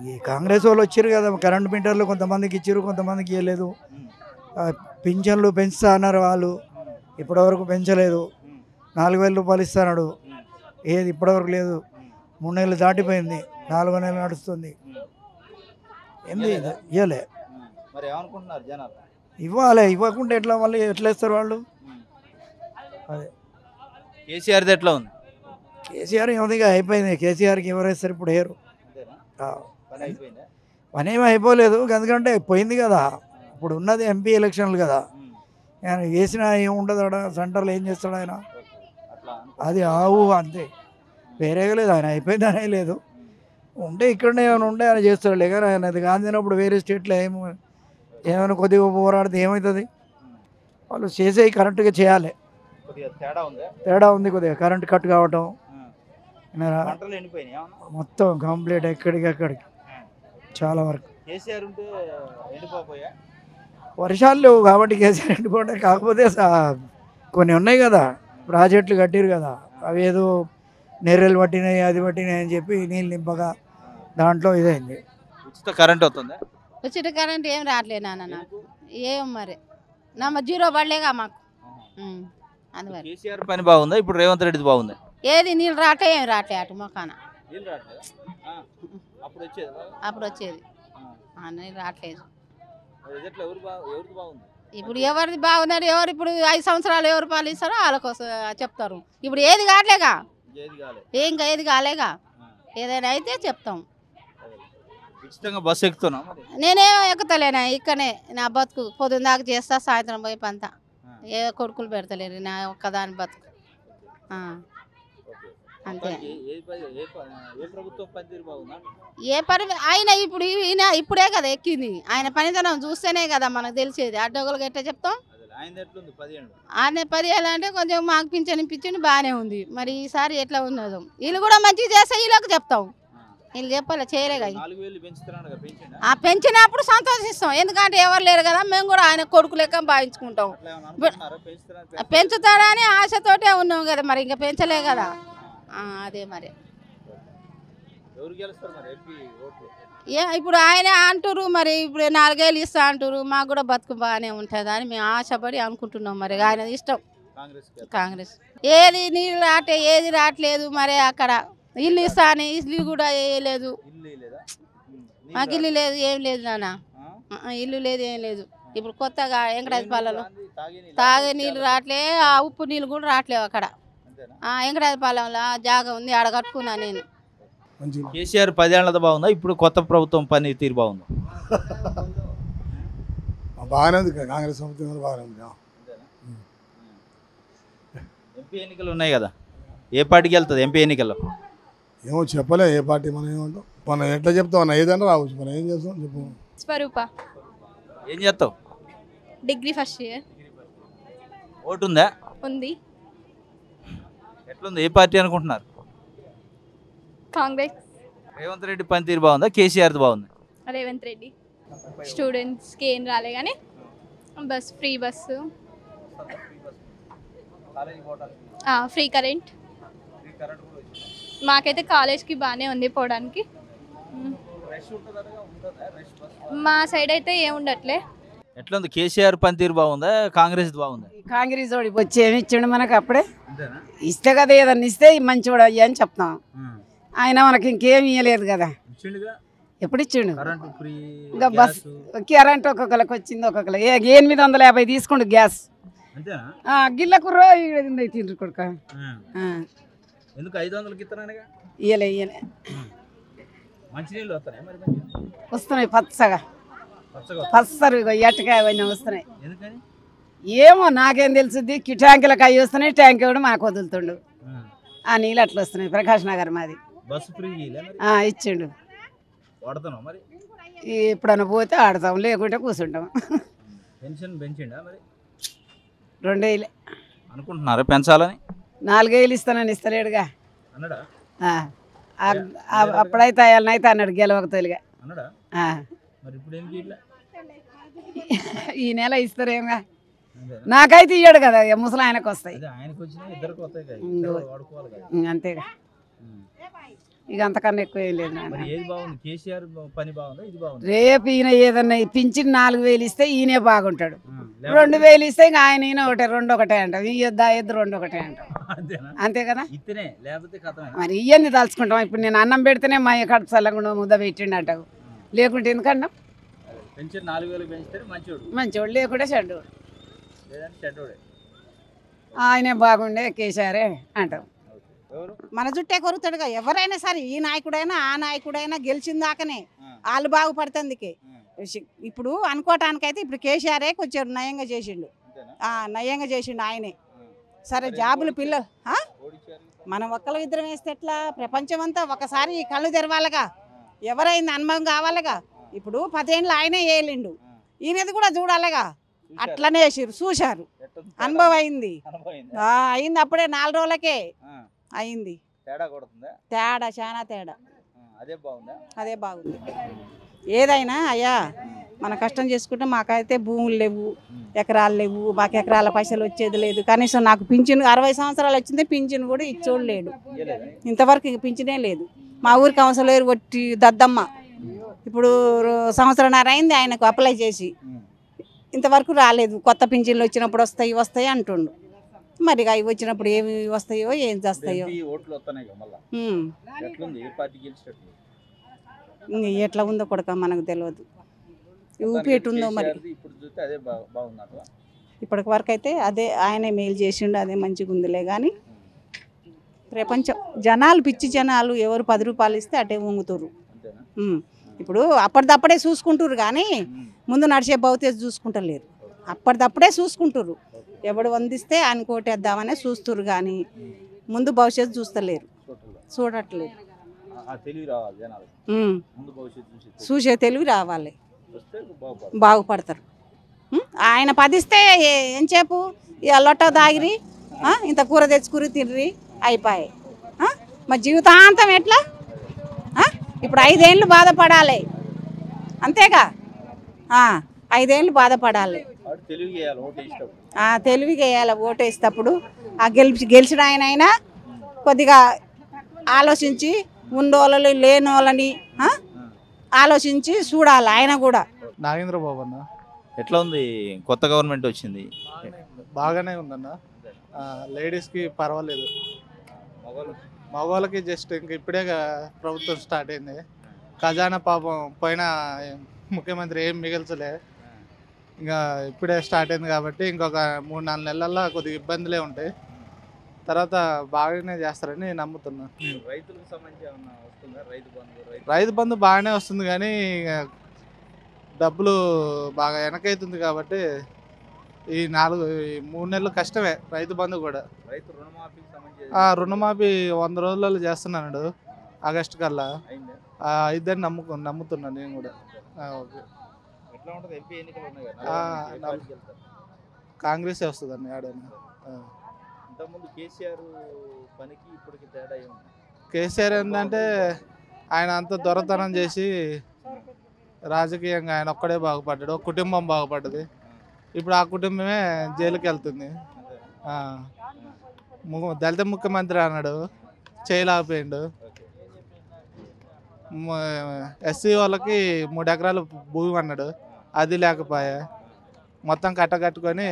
ఈ కాంగ్రెస్ వాళ్ళు వచ్చారు కదా, కరెంటు మీటర్లు కొంతమందికి ఇచ్చారు, కొంతమందికి ఇవ్వలేదు. పింఛన్లు పెంచుతా అన్నారు వాళ్ళు, ఇప్పటివరకు పెంచలేదు. 4000 రూపాయలు ఇస్తున్నాడు, ఏది ఇప్పటివరకు లేదు. 3 నెలలు దాటిపోయింది, 4వ నెల నడుస్తుంది. ఏంది ఇవ్వలే. మరి ఏమనుకుంటున్నారు జనాలు? ఇవ్వాలి, ఇవ్వకుండా ఎట్లా మళ్ళీ ఎట్లా ఇస్తారు వాళ్ళు? అదే కేసీఆర్ది ఎట్లా ఉంది? కేసీఆర్ ఏమిగా అయిపోయింది. కేసీఆర్కి ఎవరు వేస్తారు ఇప్పుడు? ఏరు పని ఏమీ అయిపోలేదు, ఎందుకంటే పోయింది కదా. ఇప్పుడు ఉన్నది ఎంపీ ఎలక్షన్లు కదా, ఆయన వేసినా ఏముండదు ఆడ. సెంటర్లో ఏం చేస్తాడు ఆయన? అది ఆవు అంతే, వేరేగా లేదు. ఆయన అయిపోయింది అనే లేదు. ఉంటే ఇక్కడనే ఏమైనా ఉంటే ఆయన చేస్తాడు. లేక ఆయన అది కాందినప్పుడు వేరే స్టేట్లో ఏమైనా కొద్దిగా పోరాడితే ఏమవుతుంది? వాళ్ళు చేసేవి కరెక్ట్గా చేయాలి. తేడా ఉంది కొద్దిగా. కరెంట్ కట్ కావటం మొత్తం కంప్లీట్ ఎక్కడికి చాలా వరకు. వర్షాలు లేవు కాబట్టి కేసీఆర్ ఎండిపోతే, కాకపోతే కొన్ని ఉన్నాయి కదా ప్రాజెక్టులు కట్టిరు కదా, అవి ఏదో నెర్రెలు పట్టినాయి, అది పట్టినాయి అని చెప్పి నీళ్ళు నింపగా దాంట్లో ఇదైంది. ఉచిత కరెంట్ అవుతుంది? ఉచిత కరెంట్ ఏం రావట్లేదు నాన్న నాకు. ఏం మరి నా 0 పడలేగా మాకు. అందువల్ల కేసీఆర్ పని బాగుందా, ఇప్పుడు రేవంత్ రెడ్డిది బాగుందా? ఏది నీళ్ళు రావట్లే, ఏం రావట్లే అటు మొక్కన. అప్పుడు వచ్చేది. నీళ్ళు రావట్లేదు ఎట్లా ఎవరిది బాగుంది? ఇప్పుడు ఎవరిది బాగున్నారు, ఎవరు ఇప్పుడు 5 సంవత్సరాలు ఎవరు పాలిస్తారో వాళ్ళ కోసం చెప్తారు. ఇప్పుడు ఏది కావట్లేగా, ఇంకా ఏది కాలేగా, ఏదైనా అయితే చెప్తాం. ఉచితంగా బస్సు ఎక్కుతున్నా? నేనేమో ఎక్కుతలేనా, ఇక్కడనే నా బతుకు పొద్దున్న దాకా చేస్తా, సాయంత్రం పోయి పంత. ఏ కొడుకులు పెడతలేరు నా ఒక్కదాని బతుకు. అంతే. ఏ ప్రభుత్వం పనితీరు బాగుందా? ఏ పని ఆయన ఇప్పుడు ఈయన ఇప్పుడే కదా ఎక్కింది, ఆయన పనితనం చూస్తేనే కదా మనకు తెలిసేది. అడ్డగోలుగా ఎట్లా చెప్తాం? ఆయన 10 ఏళ్ళు అంటే కొంచెం మాకు పింఛని బాగానే ఉంది. మరి ఈసారి ఎట్లా ఉన్నదో వీళ్ళు కూడా మంచిగా చేస్తే వీళ్ళకి చెప్తాం. వీళ్ళు చెప్పాలి చేయలేగా. పెంచినప్పుడు సంతోషిస్తాం, ఎందుకంటే ఎవరు లేరు కదా, మేము కూడా ఆయన కొడుకు లెక్క భావించుకుంటాం. పెంచుతాడని ఆశతోటే ఉన్నాం కదా, మరి ఇంకా పెంచలే కదా. అదే మరి ఇప్పుడు ఆయన అంటారు, మరి ఇప్పుడు 4 ఏళ్ళు ఇస్తా అంటారు, మాకు కూడా బతుకు బాగానే ఉంటుంది అని మేము ఆశపడి అనుకుంటున్నాం. మరి ఆయన ఇష్టం కాంగ్రెస్. ఏది నీళ్ళు రాటే ఏది రావట్లేదు, మరి అక్కడ ఇల్లు ఇస్తా అని ఇల్లు కూడా వేయలేదు. మాకు ఇల్లు లేదు, ఏం లేదు నాన్న, ఇల్లు లేదు, ఏం లేదు. ఇప్పుడు కొత్తగా వెంకటాజపాలలో తాగే నీళ్ళు రావట్లే, ఆ ఉప్పు నీళ్ళు కూడా రావట్లేవు అక్కడ. వెంకటాజపాలెంలో జాగా ఉంది, ఆడ కట్టుకున్నా నేను. కేసీఆర్ 10 ఏళ్ళతో బాగుందా, ఇప్పుడు కొత్త ప్రభుత్వం పని తీరు బాగుందా? బాగానే ఉంది, కాంగ్రెస్ ప్రభుత్వం బాగానే ఉంది. ఎంపీ ఎన్నికలు ఉన్నాయి కదా, ఏ పార్టీకి వెళ్తుంది ఎంపీ ఎన్నికల్లో? ఏమో చెప్పలే ఏ పార్టీ, మనం ఏమంటాం, మనం ఎట్లా చెప్తాం అన్న, ఏదైనా రావచ్చు, మనం ఏం చేస్తాం చెప్పు. స్వరూప, ఏం చేస్తావు? Degree first year. ఓటు ఉందా? ఉంది. ఎట్లుంది, ఏ పార్టీ అనుకుంటున్నారు? కాంగ్రెస్. రేవంత్ రెడ్డి పనితీరు బాగుందా, కేసీఆర్ది బాగుంది? రేవంత్ రెడ్డి. స్టూడెంట్స్కి ఏం రాలే కానీ bus free bus, free current. మాకైతే కాలేజ్కి బాగానే ఉంది పోవడానికి. మా సైడ్ అయితే ఏముండట్లే. ఎట్లుంది, కేసీఆర్ పనితీరు బాగుందా, కాంగ్రెస్ బాగుందా? కాంగ్రెస్ వాడి వచ్చి ఏమి ఇచ్చిండు మనకు, అప్పుడే ఇస్తే కదా, ఏదన్నా ఇస్తే మంచివాడు అయ్యా అని చెప్తాం. ఆయన మనకి ఇంకేం ఇవ్వలేదు కదా, ఎప్పుడు ఇచ్చిండు? ఇంకా బస్ కరెంట్ ఒక్కొక్కరికి వచ్చింది, ఒక్కొక్కరు 850 తీసుకుండు గ్యాస్. గిల్లకు తిండ్రు కొడుక, ఇయ్యలే ఇయ్యలే. వస్తున్నాయి పచ్చగా, పచ్చరు ఎట్టకాయ అవన్నీ వస్తున్నాయి. ఏమో నాకేం తెలుసుద్ది, ట్యాంకులకు అవి వస్తున్నాయి, ట్యాంక్ కూడా మాకు వదులుతుండు. ఆ నీళ్ళు అట్లా వస్తున్నాయి. ప్రకాష్ నగర్ మాది, ఇచ్చిండు. ఎప్పుడన్నా పోతే ఆడతాం, లేకుంటే కూర్చుంటాం. 2 ఏళ్ళే అనుకుంటున్నారా పెంచాలని? 4 ఏళ్ళు ఇస్తానని ఇస్తలేడుగా. అప్పుడైతే అయితే అన్నాడు గెలవక తొలిగా. ఈ నెల ఇస్తారేమో, నాకైతే ఇయ్యాడు కదా, ముసలి ఆయనకు వస్తాయి అంతేగా. ఇక అంతకన్నా ఎక్కువ ఏం లేదు. రేపు ఈయన ఏదన్నా పింఛన్ 4000 ఇస్తే ఈయనే బాగుంటాడు. 2000 ఇస్తే ఇంకా ఆయన ఈయన ఒకటే అంటాం, ఇద్దరు 2 ఒకటే అంటాం. అంతే కదా. మరి ఇవన్నీ తలుచుకుంటాం. ఇప్పుడు నేను అన్నం పెడితేనే మా కడుపు చల్లకుండా ముద్ద పెట్టిండు అంటావు, లేకుంటే ఎందుకన్నా మంచివాడు, లేకుంటే చెడ్డోడు. ఆయనే బాగుండే కేసీఆరే అంటాం. మన జుట్టే కొరుతాడుగా ఎవరైనా సరే, ఈ నాయకుడైనా ఆ నాయకుడైనా గెలిచిన దాకానే వాళ్ళు బాగుపడుతుందికే. ఇప్పుడు అనుకోవటానికైతే ఇప్పుడు కేసీఆరే కొంచెం నయంగా చేసిండు, నయంగా చేసిండు ఆయనే. సరే జాబులు పిల్లలు మనం ఒక్కరు ఇద్దరం వేస్తే ఎట్లా? ప్రపంచం అంతా ఒకసారి కళ్ళు తెరవాలగా, ఎవరైనా అనుభవం కావాలగా. ఇప్పుడు 10 ఏళ్ళు ఆయనే వేయలేండు, ఈయనది కూడా చూడాలిగా. అట్లనే చూశారు, అనుభవం అయింది. అయింది అప్పుడే 4 రోజులకే అయింది. తేడా చాలా తేడా. అదే బాగుంది. ఏదైనా అయ్యా మన కష్టం చేసుకుంటే, మాకైతే భూములు లేవు, ఎకరాలు లేవు, మాకు ఎకరాల పైసలు వచ్చేది లేదు. కనీసం నాకు పింఛను 60 సంవత్సరాలు వచ్చింది, పింఛను కూడా ఇచ్చోడు లేడు ఇంతవరకు, పింఛనే లేదు. మా ఊరికి అవసరం లేరు, ఒట్టి దద్దమ్మ. ఇప్పుడు 1.5 సంవత్సరం అయింది ఆయనకు అప్లై చేసి, ఇంతవరకు రాలేదు. కొత్త పింఛన్లు వచ్చినప్పుడు వస్తాయి అంటుండు. మరి అవి వచ్చినప్పుడు ఏమి వస్తాయో ఏం చేస్తాయో. ఎట్లా ఉందో కొడక మనకు తెలియదు. ఊపి ఎటుందో మరి ఇప్పుడు చూస్తే అదే బాగుంది. ఇప్పటి వరకు అయితే అదే ఆయనే మేలు చేసిండు, అదే మంచిగా ఉందిలే. కానీ ప్రపంచం జనాలు పిచ్చి జనాలు ఎవరు 10 రూపాయలు ఇస్తే అటే వంగుతుర్రు. ఇప్పుడు అప్పటిదప్పుడే చూసుకుంటుర్రు కానీ ముందు నడిచే భవిష్యత్తు చూసుకుంటలేరు. అప్పటిదప్పుడే చూసుకుంటుర్రు, ఎవడు వందిస్తే ఆయన కోటేద్దామనే చూస్తుర్రు కానీ ముందు భవిష్యత్తు చూస్తలేరు, చూడట్లేదు. చూసే తెలివి రావాలి, బాగుపడతారు. ఆయన పదిస్తే ఏం చెప్పు లొట్ట దాగిరి ఇంత కూర తెచ్చుకురి తిర్రి అయిపోయాయి. మరి జీవితాంతం ఎట్లా? ఇప్పుడు 5 ఏళ్ళు బాధపడాలి అంతేగా, 5 ఏళ్ళు బాధపడాలి. తెలివిగా వేయాలి ఓటేసేటప్పుడు. గెలిచిన ఆయనైనా కొద్దిగా ఆలోచించి ఉన్నోళ్ళని లేని వాళ్ళని ఆలోచించి చూడాలి. ఆయన కూడా నాగేంద్ర బాబు అన్న. ఎట్లా ఉంది కొత్త గవర్నమెంట్ వచ్చింది? బాగానే ఉందన్న. లేడీస్కి పర్వాలేదు, మగవాళ్ళకి జస్ట్ ఇంక ఇప్పుడే ప్రభుత్వం స్టార్ట్ అయింది. ఖజానా పాపం పోయిన ముఖ్యమంత్రి ఏం మిగల్చలే, ఇంకా ఇప్పుడే స్టార్ట్ అయింది కాబట్టి ఇంకొక 3-4 నెలల్లో కొద్దిగా ఇబ్బందులే ఉంటాయి. తర్వాత బాగానే చేస్తారని నమ్ముతున్నా. రైతులకు సంబంధించి ఏమన్నా వస్తుందా? రైతు బంధు బాగానే వస్తుంది కానీ డబ్బులు బాగా వెనకైతుంది కాబట్టి ఈ 3 నెలలు కష్టమే. రైతు బంధు కూడా రైతు రుణమాఫీకి సంబంధించి రుణమాఫీ 100 రోజులలో చేస్తున్నాడు, ఆగస్టు కల్లా అయిద్దని నమ్ముతున్నాను నేను కూడా. ఓకే. ఎట్లా ఉంటుంది? ఎంపీ ఎన్నికలు ఉన్నాయి కదా, కాంగ్రెస్ వస్తుందండి ఆడైనా. ఇంతకుముందు కేసీఆర్ పనికి ఇప్పటికి తేడా ఏముంది? కేసీఆర్ ఏంటంటే ఆయన అంత దొరతనం చేసి రాజకీయంగా ఆయన ఒక్కడే బాగుపడ్డాడు, ఒక కుటుంబం బాగుపడ్డది. ఇప్పుడు ఆ కుటుంబమే జైలుకి వెళ్తుంది. దళిత ముఖ్యమంత్రి అన్నాడు, చేయలేకపోయిండు. ఎస్సీ వాళ్ళకి 3 ఎకరాలు భూమి అన్నాడు, అది లేకపోయా. మొత్తం కట్టకట్టుకొని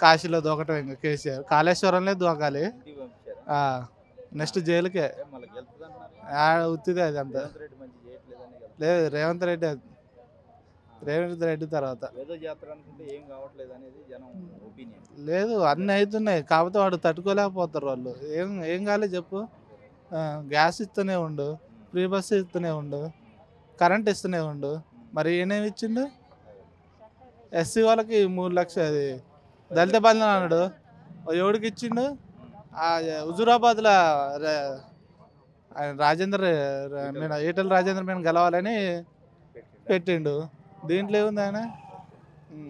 కాశీలో దూకటం. ఇంకా కేసీఆర్ కాళేశ్వరంలో దూకాలి, నెక్స్ట్ జైలుకే. ఉత్తిదే అది అంతా. లేదు రేవంత్ రెడ్డి తర్వాత లేదు, అన్నీ అవుతున్నాయి. కాకపోతే వాడు తట్టుకోలేకపోతారు వాళ్ళు. ఏం కాలే చెప్పు. గ్యాస్ ఇస్తూనే ఉండు, ఫ్రీ బస్సు ఇస్తూనే ఉండు, కరెంట్ ఇస్తూనే ఉండు. మరి ఏమేమి ఇచ్చిండు? ఎస్సీ వాళ్ళకి 3 లక్షలు అది దళిత బంధు అన్నాడు, ఎవడికి ఇచ్చిండు? హుజూరాబాద్లో ఈటల రాజేంద్ర మేము గెలవాలని పెట్టిండు. దీంట్లో ఏముంది? ఆయన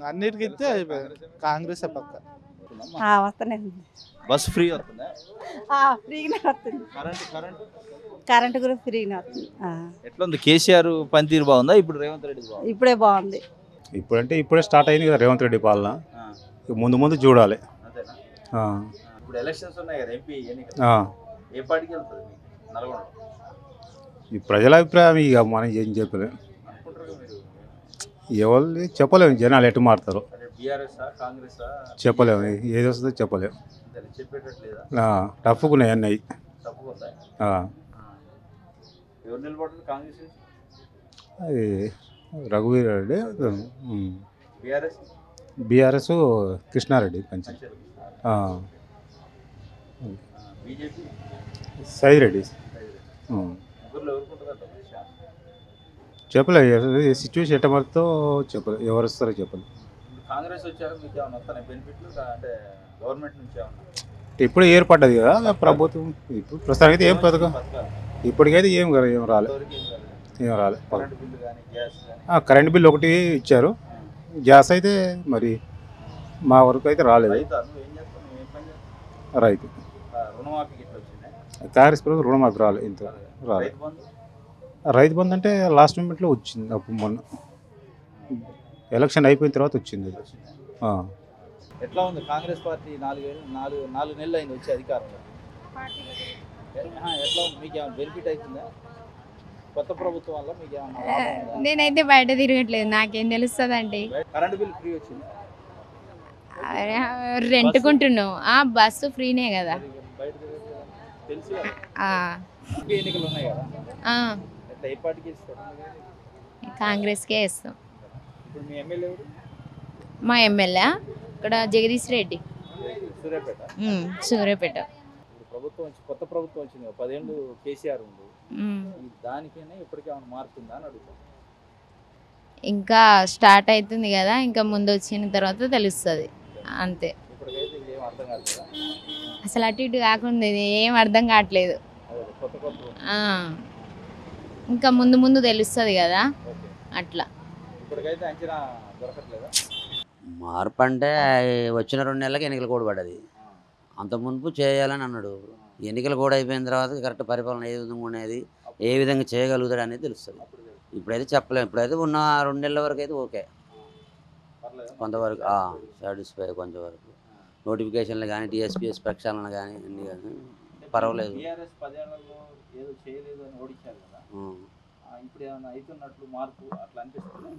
అన్నిటికి ఇస్తే అయిపోయింది. కాంగ్రెస్ పక్క వస్తూనే ఉంది. బస్ ఫ్రీ వస్తుందా? ఫ్రీగానే వస్తుంది. కరెంట్ కూడా ఫ్రీగానే వస్తుంది. ఎట్లా ఉంది? కేసీఆర్ పనితీరు బాగుందా? ఇప్పుడు రేవంత్ రెడ్డి బాగుంది? ఇప్పుడే బాగుంది. ఇప్పుడే స్టార్ట్ అయింది కదా రేవంత్ రెడ్డి పాలన. ముందు చూడాలి. ఇప్పుడు ఎలక్షన్స్ ఉన్నాయి కదా, ఎంపీ ఎన్నికలు. ఏ పార్టీకి వెళ్తుంది నల్గొండ? ఈ ప్రజల అభిప్రాయం ఇక మనం ఏం చెప్పలేము, ఎవరు చెప్పలేము. జనాలు ఎటు మారుతారు చెప్పలేము, ఏది వస్తుందో చెప్పలేము. టఫ్గా అన్నీ. అది రఘువీర్ రెడ్డి, బీఆర్ఎస్ కృష్ణారెడ్డి పంచ, సైదిరెడ్డి. చెప్పలేదు సిచ్యువేషన్ ఎట్ట మారుతో చెప్పలేదు, ఎవరు వస్తారో చెప్పలేదు. కాంగ్రెస్ వచ్చాక మీకు ఏమైనా వస్తాయి బెనిఫిట్లు? అంటే గవర్నమెంట్ నుంచి ఏమన్నా ఇప్పుడు ఏర్పడ్డది కదా ప్రభుత్వం. ఇప్పుడు ప్రస్తుతానికి ఏం పథకం ఇప్పటికైతే ఏం రాలేదు. కరెంట్ బిల్ ఒకటి ఇచ్చారు, గ్యాస్ అయితే మరి మా వరకు అయితే రాలేదు. రైతు కాంగ్రెస్ ప్రభుత్వం రుణమాఫీ రాలేదు, ఇంత రాలేదు. రైతు బంధు అంటే లాస్ట్ మూమెంట్లో వచ్చింది, అప్పుడు మొన్న ఎలక్షన్ అయిపోయిన తర్వాత వచ్చింది. ఎట్లా ఉంది కాంగ్రెస్ పార్టీ? 4 నెలలు అయింది వచ్చే అధికారంలో. ఎట్లా ఉంది? మీకు ఏమైనా బెనిఫిట్ అవుతుందా కొత్త ప్రభుత్వం వల్ల? మీకు ఏమన్నా? నేనైతే బయట తిరగట్లేదు, నాకేం తెలుస్తుందండి. కరెంట్ బిల్ ఫ్రీ వచ్చింది, రెంట్కుంటున్నాం. బస్సు ఫ్రీనే కదా. ఎన్నికలు ఉన్నాయి కదా, ఏ పార్టీకి ఇస్తారు? కాంగ్రెస్కే ఇస్తాం. ఇప్పుడు మీ ఎమ్మెల్యే ఎవరు? మా ఎమ్మెల్యే ఇక్కడ జగదీష్ రెడ్డి, సూర్యాపేట. సూర్యాపేట. ఇప్పుడు ప్రభుత్వం కొత్త ప్రభుత్వం వచ్చింది కదా, 10 ఏళ్ళు కేసీఆర్ ఉంది. దానికైనా ఇప్పటికే ఏమైనా మార్పు ఉందా అని అడుగుతాను. ఇంకా స్టార్ట్ అవుతుంది కదా, ఇంకా ముందు వచ్చిన తర్వాత తెలుస్తుంది అంతే. ఇప్పటికైతే ఏం అర్థం కాదు. అసలు అటు ఇటు కాకుండా ఏం అర్థం కావట్లేదు. ఇంకా ముందు ముందు తెలుస్తుంది కదా అట్లా. ఇప్పటికైతే అంచనా దొరకట్లేదా? మార్పు అంటే వచ్చిన 2 నెలలకి ఎన్నికలు కూడా పడ్డది. అంత మునుపు చేయాలని అన్నాడు. ఎన్నికలు కూడా అయిపోయిన తర్వాత కరెక్ట్ పరిపాలన ఏ విధంగా ఉండేది, ఏ విధంగా చేయగలుగుతాడు అనేది తెలుస్తుంది. ఇప్పుడైతే చెప్పలేము. ఇప్పుడైతే ఉన్న 2 నెలల వరకు అయితే ఓకే, కొంతవరకు సాటిస్ఫై. కొంతవరకు నోటిఫికేషన్లు కానీ, టీఎస్పీఎస్ ప్రక్షాళన కానీ అన్నీ కానీ పర్వాలేదు.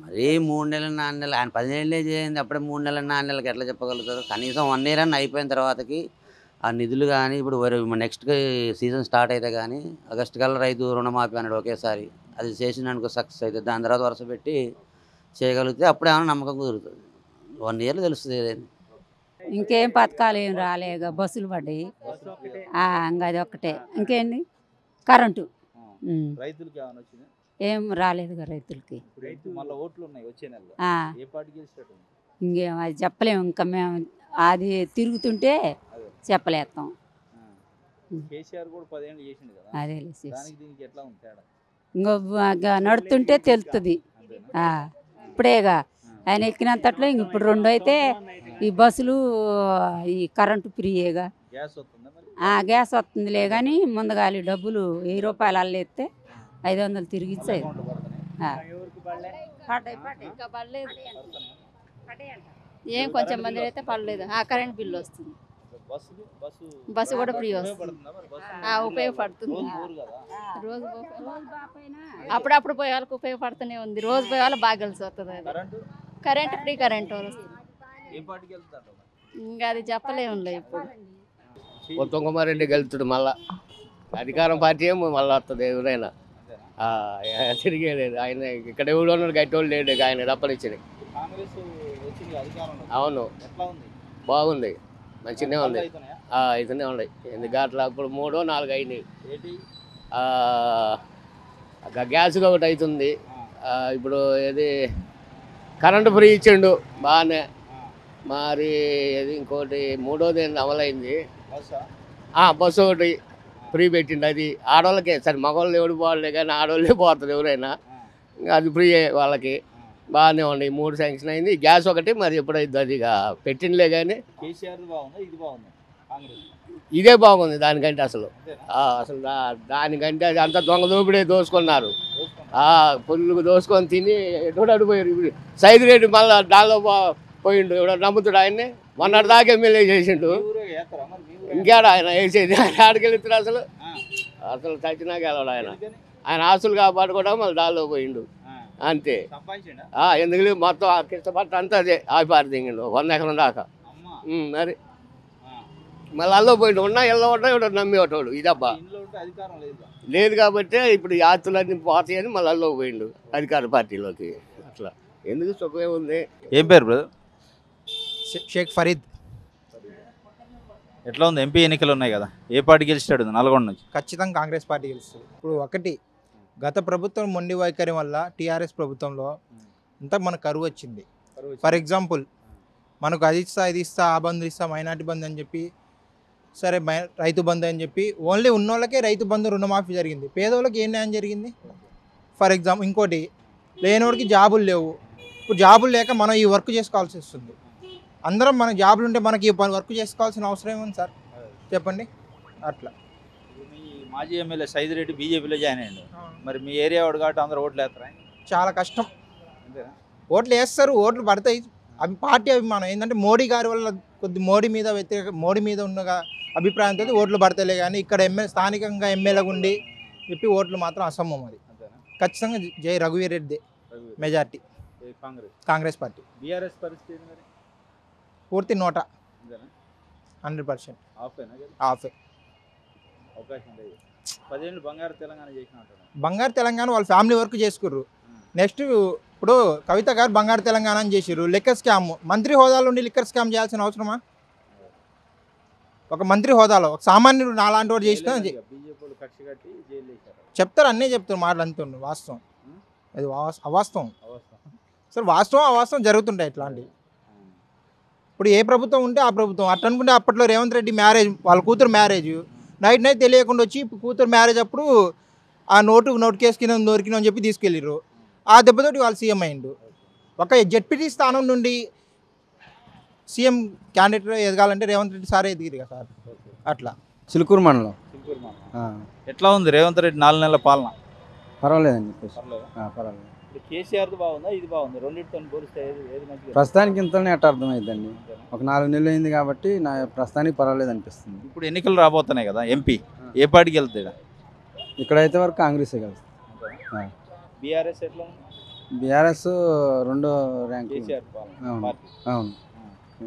మరీ 3 నెలలు 4 నెలలు ఆయన 10 నెలలే చేయండి, అప్పుడే 3 నెలలు 4 నెలలకి ఎట్లా చెప్పగలుగుతారు? కనీసం 1 ఇయర్ అన్న అయిపోయిన తర్వాతకి ఆ నిధులు కానీ, ఇప్పుడు నెక్స్ట్ సీజన్ స్టార్ట్ అయితే కానీ ఆగస్టు కల్లా రైతు రుణమాఫీ అన్నాడు ఒకేసారి. అది చేసినానికి సక్సెస్ అవుతుంది. దాని తర్వాత వరుస పెట్టి చేయగలిగితే అప్పుడే ఏమైనా నమ్మకం కుదురుతుంది. 1 ఇయర్లో తెలుస్తుంది ఏదైనా. ఇంకేం పథకాలు ఏం రాలేగా, బస్సులు పడ్డాయి ఇంకా అది ఒక్కటే. ఇంకేంటి కరెంటు రైతులకి ఏమైనా వచ్చింది? ఏం రాలేదుగా రైతులకి. మళ్ళీ ఓట్లు ఉన్నాయి వచ్చే నెలలో. ఏ పార్టీ గెలిచినట్టు? ఇంకేం అది చెప్పలేము. ఇంకా మేము అది తిరుగుతుంటే చెప్పలేస్తాం. కేసీఆర్ కూడా 10 ఏళ్ళు చేసిండు కదా, అదే దానికి దీనికి ఎట్లా ఉంది తేడా? ఇంకా నడుతుంటే తెలుస్తుంది. ఇప్పుడేగా ఆయన ఎక్కినంతట్లో ఇంక ఇప్పుడు 2 అయితే ఈ బస్సులు ఈ కరెంటు ఫ్రీయేగా. గ్యాస్ వస్తుందిలే కానీ ముందుగాలి డబ్బులు 1000 రూపాయలు అల్లేస్తే 500 తిరిగి ఇచ్చేది. ఇంకా పడలేదు, ఏం కొంచెం మంది అయితే పడలేదు. కరెంట్ బిల్లు వస్తుంది, బస్సు కూడా ఫ్రీ వస్తుంది. ఉపయోగపడుతుంది. రోజు అప్పుడప్పుడు పోయే వాళ్ళకి ఉపయోగపడుతూనే ఉంది. రోజు పోయే వాళ్ళు బాగా కలిసి వస్తుంది. కరెంట్ ఫ్రీ కరెంట్ వస్తుంది. ఇంకా అది చెప్పలేములే. ఇప్పుడు ఉత్తమ్ కుమార్ రెడ్డి గెలుతుడు మళ్ళా. అధికారం పార్టీ ఏమో మళ్ళీ వస్తుంది ఎవరైనా. తిరిగేలేదు ఆయన. ఇక్కడ ఎవడు ఉన్నాడు గట్టోళ్ళు లేడు, ఆయన రప్పనిచ్చినాయి. అవును, బాగుంది, మంచిగానే ఉంది. అయితేనే ఉన్నాయి. ఎందుకు అట్లా ఇప్పుడు 3 4 అయినాయి. గ్యాస్గా ఒకటి అవుతుంది. ఇప్పుడు ఏది కరెంటు ఫ్రీ ఇచ్చిండు బాగానే. మరి ఏది ఇంకోటి 3వది అమలైంది. బస్సు ఒకటి ఫ్రీ పెట్టిండు. అది ఆడవాళ్ళకే సరే, మగవాళ్ళు ఎవడు పోవాలి కానీ ఆడవాళ్ళే పోతుంది ఎవరైనా. అది ఫ్రీ వాళ్ళకి బాగానే ఉన్నాయి. 3 శాంక్షన్ అయింది. గ్యాస్ ఒకటి మరి ఎప్పుడైంది అది పెట్టిండలే కానీ ఇదే బాగుంది దానికంటే. అసలు దానికంటే అది అంతా దొంగ దోపిడే దోసుకున్నారు. పుల్లుకు దోసుకొని తిని ఎటు అడిపోయారు. ఇప్పుడు సైదిరెడ్డి మళ్ళీ దానిలో పోయిండు. ఎవడో నమ్ముతాడు ఆయన్ని. మొన్నటి దాకా ఎమ్మెల్యే చేసిండు. ఇంకేడ ఆయన వేసేది? ఆయన ఆడికెళ్తాడు అసలు. అసలు చచ్చినాక వెళ్ళాడు ఆయన. ఆయన ఆస్తులు కాపాడుకోవడం మళ్ళీ దానిలో పోయిండు అంతే. ఎందుకు మొత్తం కిష్టపట్ట అంతా అదే ఆపారు దింగిండు 100 ఎకరం దాకా. మరి మళ్ళీ అల్లో పోయిండు. ఉన్నా ఎల్లో ఉంటా ఇవ్వడు నమ్మి ఒకటోడు. ఇదబ్బా లేదు కాబట్టి ఇప్పుడు ఈ ఆస్తులన్నీ పోతాయని మళ్ళీ అల్లో పోయిండు అధికార పార్టీలోకి. అట్లా ఎందుకు సుఖమే ఉంది. ఏం పేరు బ్రదర్? షేక్ ఫరీద్. ఎట్లా ఉంది? ఎంపీ ఎన్నికలు ఉన్నాయి కదా, ఏ పార్టీ గెలిచాడు నల్గొండ నుంచి? ఖచ్చితంగా కాంగ్రెస్ పార్టీ గెలుస్తుంది. ఇప్పుడు ఒకటి, గత ప్రభుత్వం మొండి వైఖరి వల్ల టీఆర్ఎస్ ప్రభుత్వంలో అంతా మనకు కరువు వచ్చింది. ఫర్ ఎగ్జాంపుల్ మనకు అది ఇస్తా ఇది ఇస్తా ఆ బంధు ఇస్తా మైనార్టీ బంధు అని చెప్పి, సరే రైతు బంధు అని చెప్పి ఓన్లీ ఉన్నోళ్ళకే రైతు బంధు రుణమాఫీ జరిగింది. పేదోళ్ళకి ఏం న్యాయం జరిగింది? ఫర్ ఎగ్జాంపుల్ ఇంకోటి, లేనివాడికి జాబులు లేవు. ఇప్పుడు జాబులు లేక మనం ఈ వర్క్ చేసుకోవాల్సి వస్తుంది. అందరం మన జాబులు ఉంటే మనకి వర్క్ చేసుకోవాల్సిన అవసరం ఏముంది సార్ చెప్పండి? అట్లా మాజీ ఎమ్మెల్యే సైదిరెడ్డి బీజేపీలో జాయిన్ అయ్యాడు. మరి మీ ఏరియా వాడు కాబట్టి అందరూ ఓట్లు వేస్తారా? చాలా కష్టం. ఓట్లు వేస్తారు, ఓట్లు పడతాయి. అవి పార్టీ అభిమానం. ఏంటంటే మోడీ గారి వల్ల కొద్ది మోడీ మీద ఉన్న అభిప్రాయంతో ఓట్లు పడతాయిలే కానీ ఇక్కడ స్థానికంగా ఎమ్మెల్యేగా ఉండి చెప్పి ఓట్లు మాత్రం అసమ్మం. అది ఖచ్చితంగా జై రఘువీర్ రెడ్డి మెజార్టీ. కాంగ్రెస్ పార్టీ. బీఆర్ఎస్ పరిస్థితి పూర్తి నోటా 100%. ఆఫే. అవకాశం లేదు. 10 ఏళ్ళు బంగారు తెలంగాణ చేసిన బంగారు తెలంగాణ వాళ్ళ ఫ్యామిలీ వర్క్ చేసుకుర్రు. నెక్స్ట్ ఇప్పుడు కవిత గారు బంగారు తెలంగాణ అని చేసిర్రు, లిక్కర్ స్కామ్. మంత్రి హోదాలో ఉండి లిక్కర్ స్కామ్ చేయాల్సిన అవసరమా? ఒక మంత్రి హోదాలో ఒక సామాన్యుడు నాలాంటి వాడు చేసిన చెప్తారు, అన్నీ చెప్తారు, మాటలు అంతుండ్రు. వాస్తవం అది అవాస్తవం. సరే వాస్తవం అవాస్తవం జరుగుతుంటాయి ఇట్లాంటివి. ఇప్పుడు ఏ ప్రభుత్వం ఉంటే ఆ ప్రభుత్వం అట్లా అనుకుంటే అప్పట్లో రేవంత్ రెడ్డి మ్యారేజ్, వాళ్ళ కూతురు మ్యారేజ్ నైట్ తెలియకుండా వచ్చి కూతురు మ్యారేజ్ అప్పుడు ఆ నోటు కేసు కింద నోరికినా అని చెప్పి తీసుకెళ్ళిర్రు. ఆ దెబ్బతోటి వాళ్ళు సీఎం అయ్యిండు. ఒక జెడ్పీటీ స్థానం నుండి సీఎం క్యాండిడేట్ ఎదగాలంటే రేవంత్ రెడ్డి సారే ఎదిగిరు కదా సార్. అట్లా చిలుకూరు మండలం. ఎట్లా ఉంది రేవంత్ రెడ్డి 4 నెలల పాలన? పర్వాలేదండి, పర్వాలేదు. కేసీఆర్ బాగుందా, ఇది బాగుంది? రెండింటితో పోలిస్తే ఏది మంచిది? ప్రస్తుతానికి ఇంతనే అట్ట అర్థమైందండి. ఒక 4 నెలలు అయింది కాబట్టి నా ప్రస్తుతానికి పర్వాలేదు అనిపిస్తుంది. ఇప్పుడు ఎన్నికలు రాబోతున్నాయి కదా, ఎంపీ ఏ పార్టీకి వెళ్తాడు? ఇక్కడైతే వరకు కాంగ్రెసే కలుస్తుంది. బీఆర్ఎస్ ఎట్లా ఉంది? బీఆర్ఎస్ 2వ ర్యాంక్. అవును,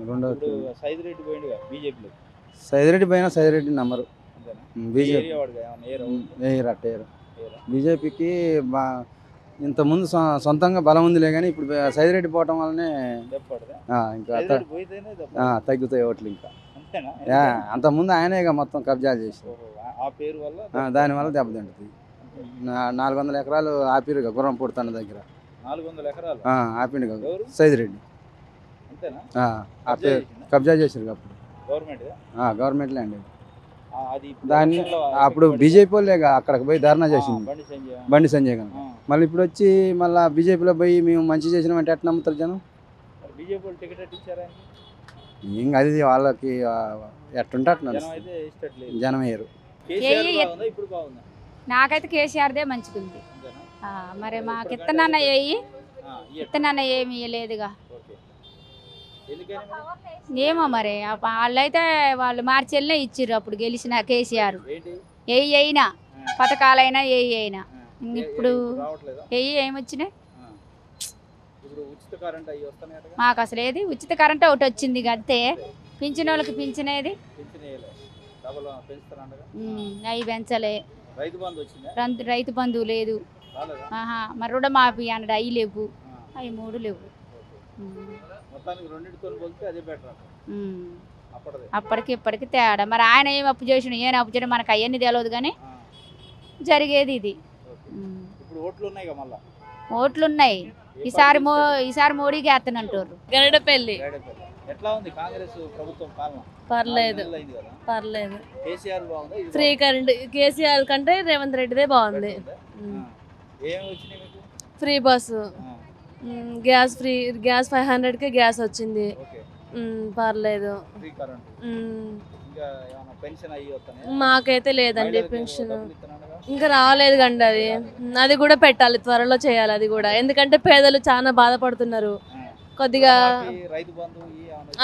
2వ. సైదిరెడ్డి పోయిండుగా బీజేపీలో. సైదిరెడ్డి పోయినా సైదిరెడ్డి నమ్మరు. బీజేపీ బీజేపీకి ఇంతకుముందు సొంతంగా బలం ఉందిలే కానీ ఇప్పుడు సైదిరెడ్డి పోవటం వల్లనే ఇంకా తగ్గుతాయి ఓట్లు. ఇంకా అంతకుముందు ఆయనే మొత్తం కబ్జాలు చేశారు, దానివల్ల దెబ్బతింటుంది. 400 ఎకరాలు ఆపిరు గుర్రంపూడి తన దగ్గర. 400 ఎకరాలు ఆపిండు కదా సైదిరెడ్డి. కబ్జా చేశారు అప్పుడు. గవర్నమెంట్ ల్యాండ్ దాన్ని. అప్పుడు బీజేపీ వాళ్ళే అక్కడికి పోయి ధర్నా చేసింది బండి సంజయ్ గారు. మళ్ళీ ఇప్పుడు వచ్చి మళ్ళీ బీజేపీలో పోయి మేము మంచి చేసినామంటే ఎట్లా నమ్ముతారు జనం? ఇంకా అది వాళ్ళకి ఎట్టుంటే అట్లా జనం వేయరు. నాకైతే కేసీఆర్దే మంచిగుంది. మరి మాకు ఇత్తనాన్న ఇత్తనాన్న ఏమి ఇవ్వలేదుగా. ఏమో మరి వాళ్ళైతే వాళ్ళు మార్చెల్నే ఇచ్చిర్రు అప్పుడు గెలిచిన కేసీఆర్. అయినా పథకాలైనా అయినా ఇప్పుడు ఏమొచ్చినాయి మాకు అసలు ఏది ఉచిత కరెంట్ ఒకటి వచ్చింది అంతే. పింఛన్ వాళ్ళకి పింఛనేది అవి పెంచలే. రైతు బంధువు లేదు. మరి రుణమాఫీ అన్నాడు, అవి లేవు. అవి 3 లేవు. అప్పటికి ఇప్పటికి తేడా. మరి ఆయన ఏం అప్పు చేసిన ఏం అప్పు చేయడం మనకు అవన్నీ తెలియదు కానీ జరిగేది ఇది. ఓట్లున్నాయి. ఈసారి మోడీకి వేస్తానంటారు. గరడపల్లి. ఎట్లా ఉంది కాంగ్రెస్ ప్రభుత్వం పాలన? పర్లేదు. ఫ్రీ కరెంట్ కేసీఆర్ కంటే రేవంత్ రెడ్డిదే బాగుంది. ఫ్రీ బస్సు, గ్యాస్ 500కి గ్యాస్ వచ్చింది. పర్లేదు. మాకైతే లేదండి పెన్షన్, ఇంకా రాలేదు కండి. అది కూడా పెట్టాలి, త్వరలో చేయాలి అది కూడా. ఎందుకంటే పేదలు చాలా బాధపడుతున్నారు కొద్దిగా.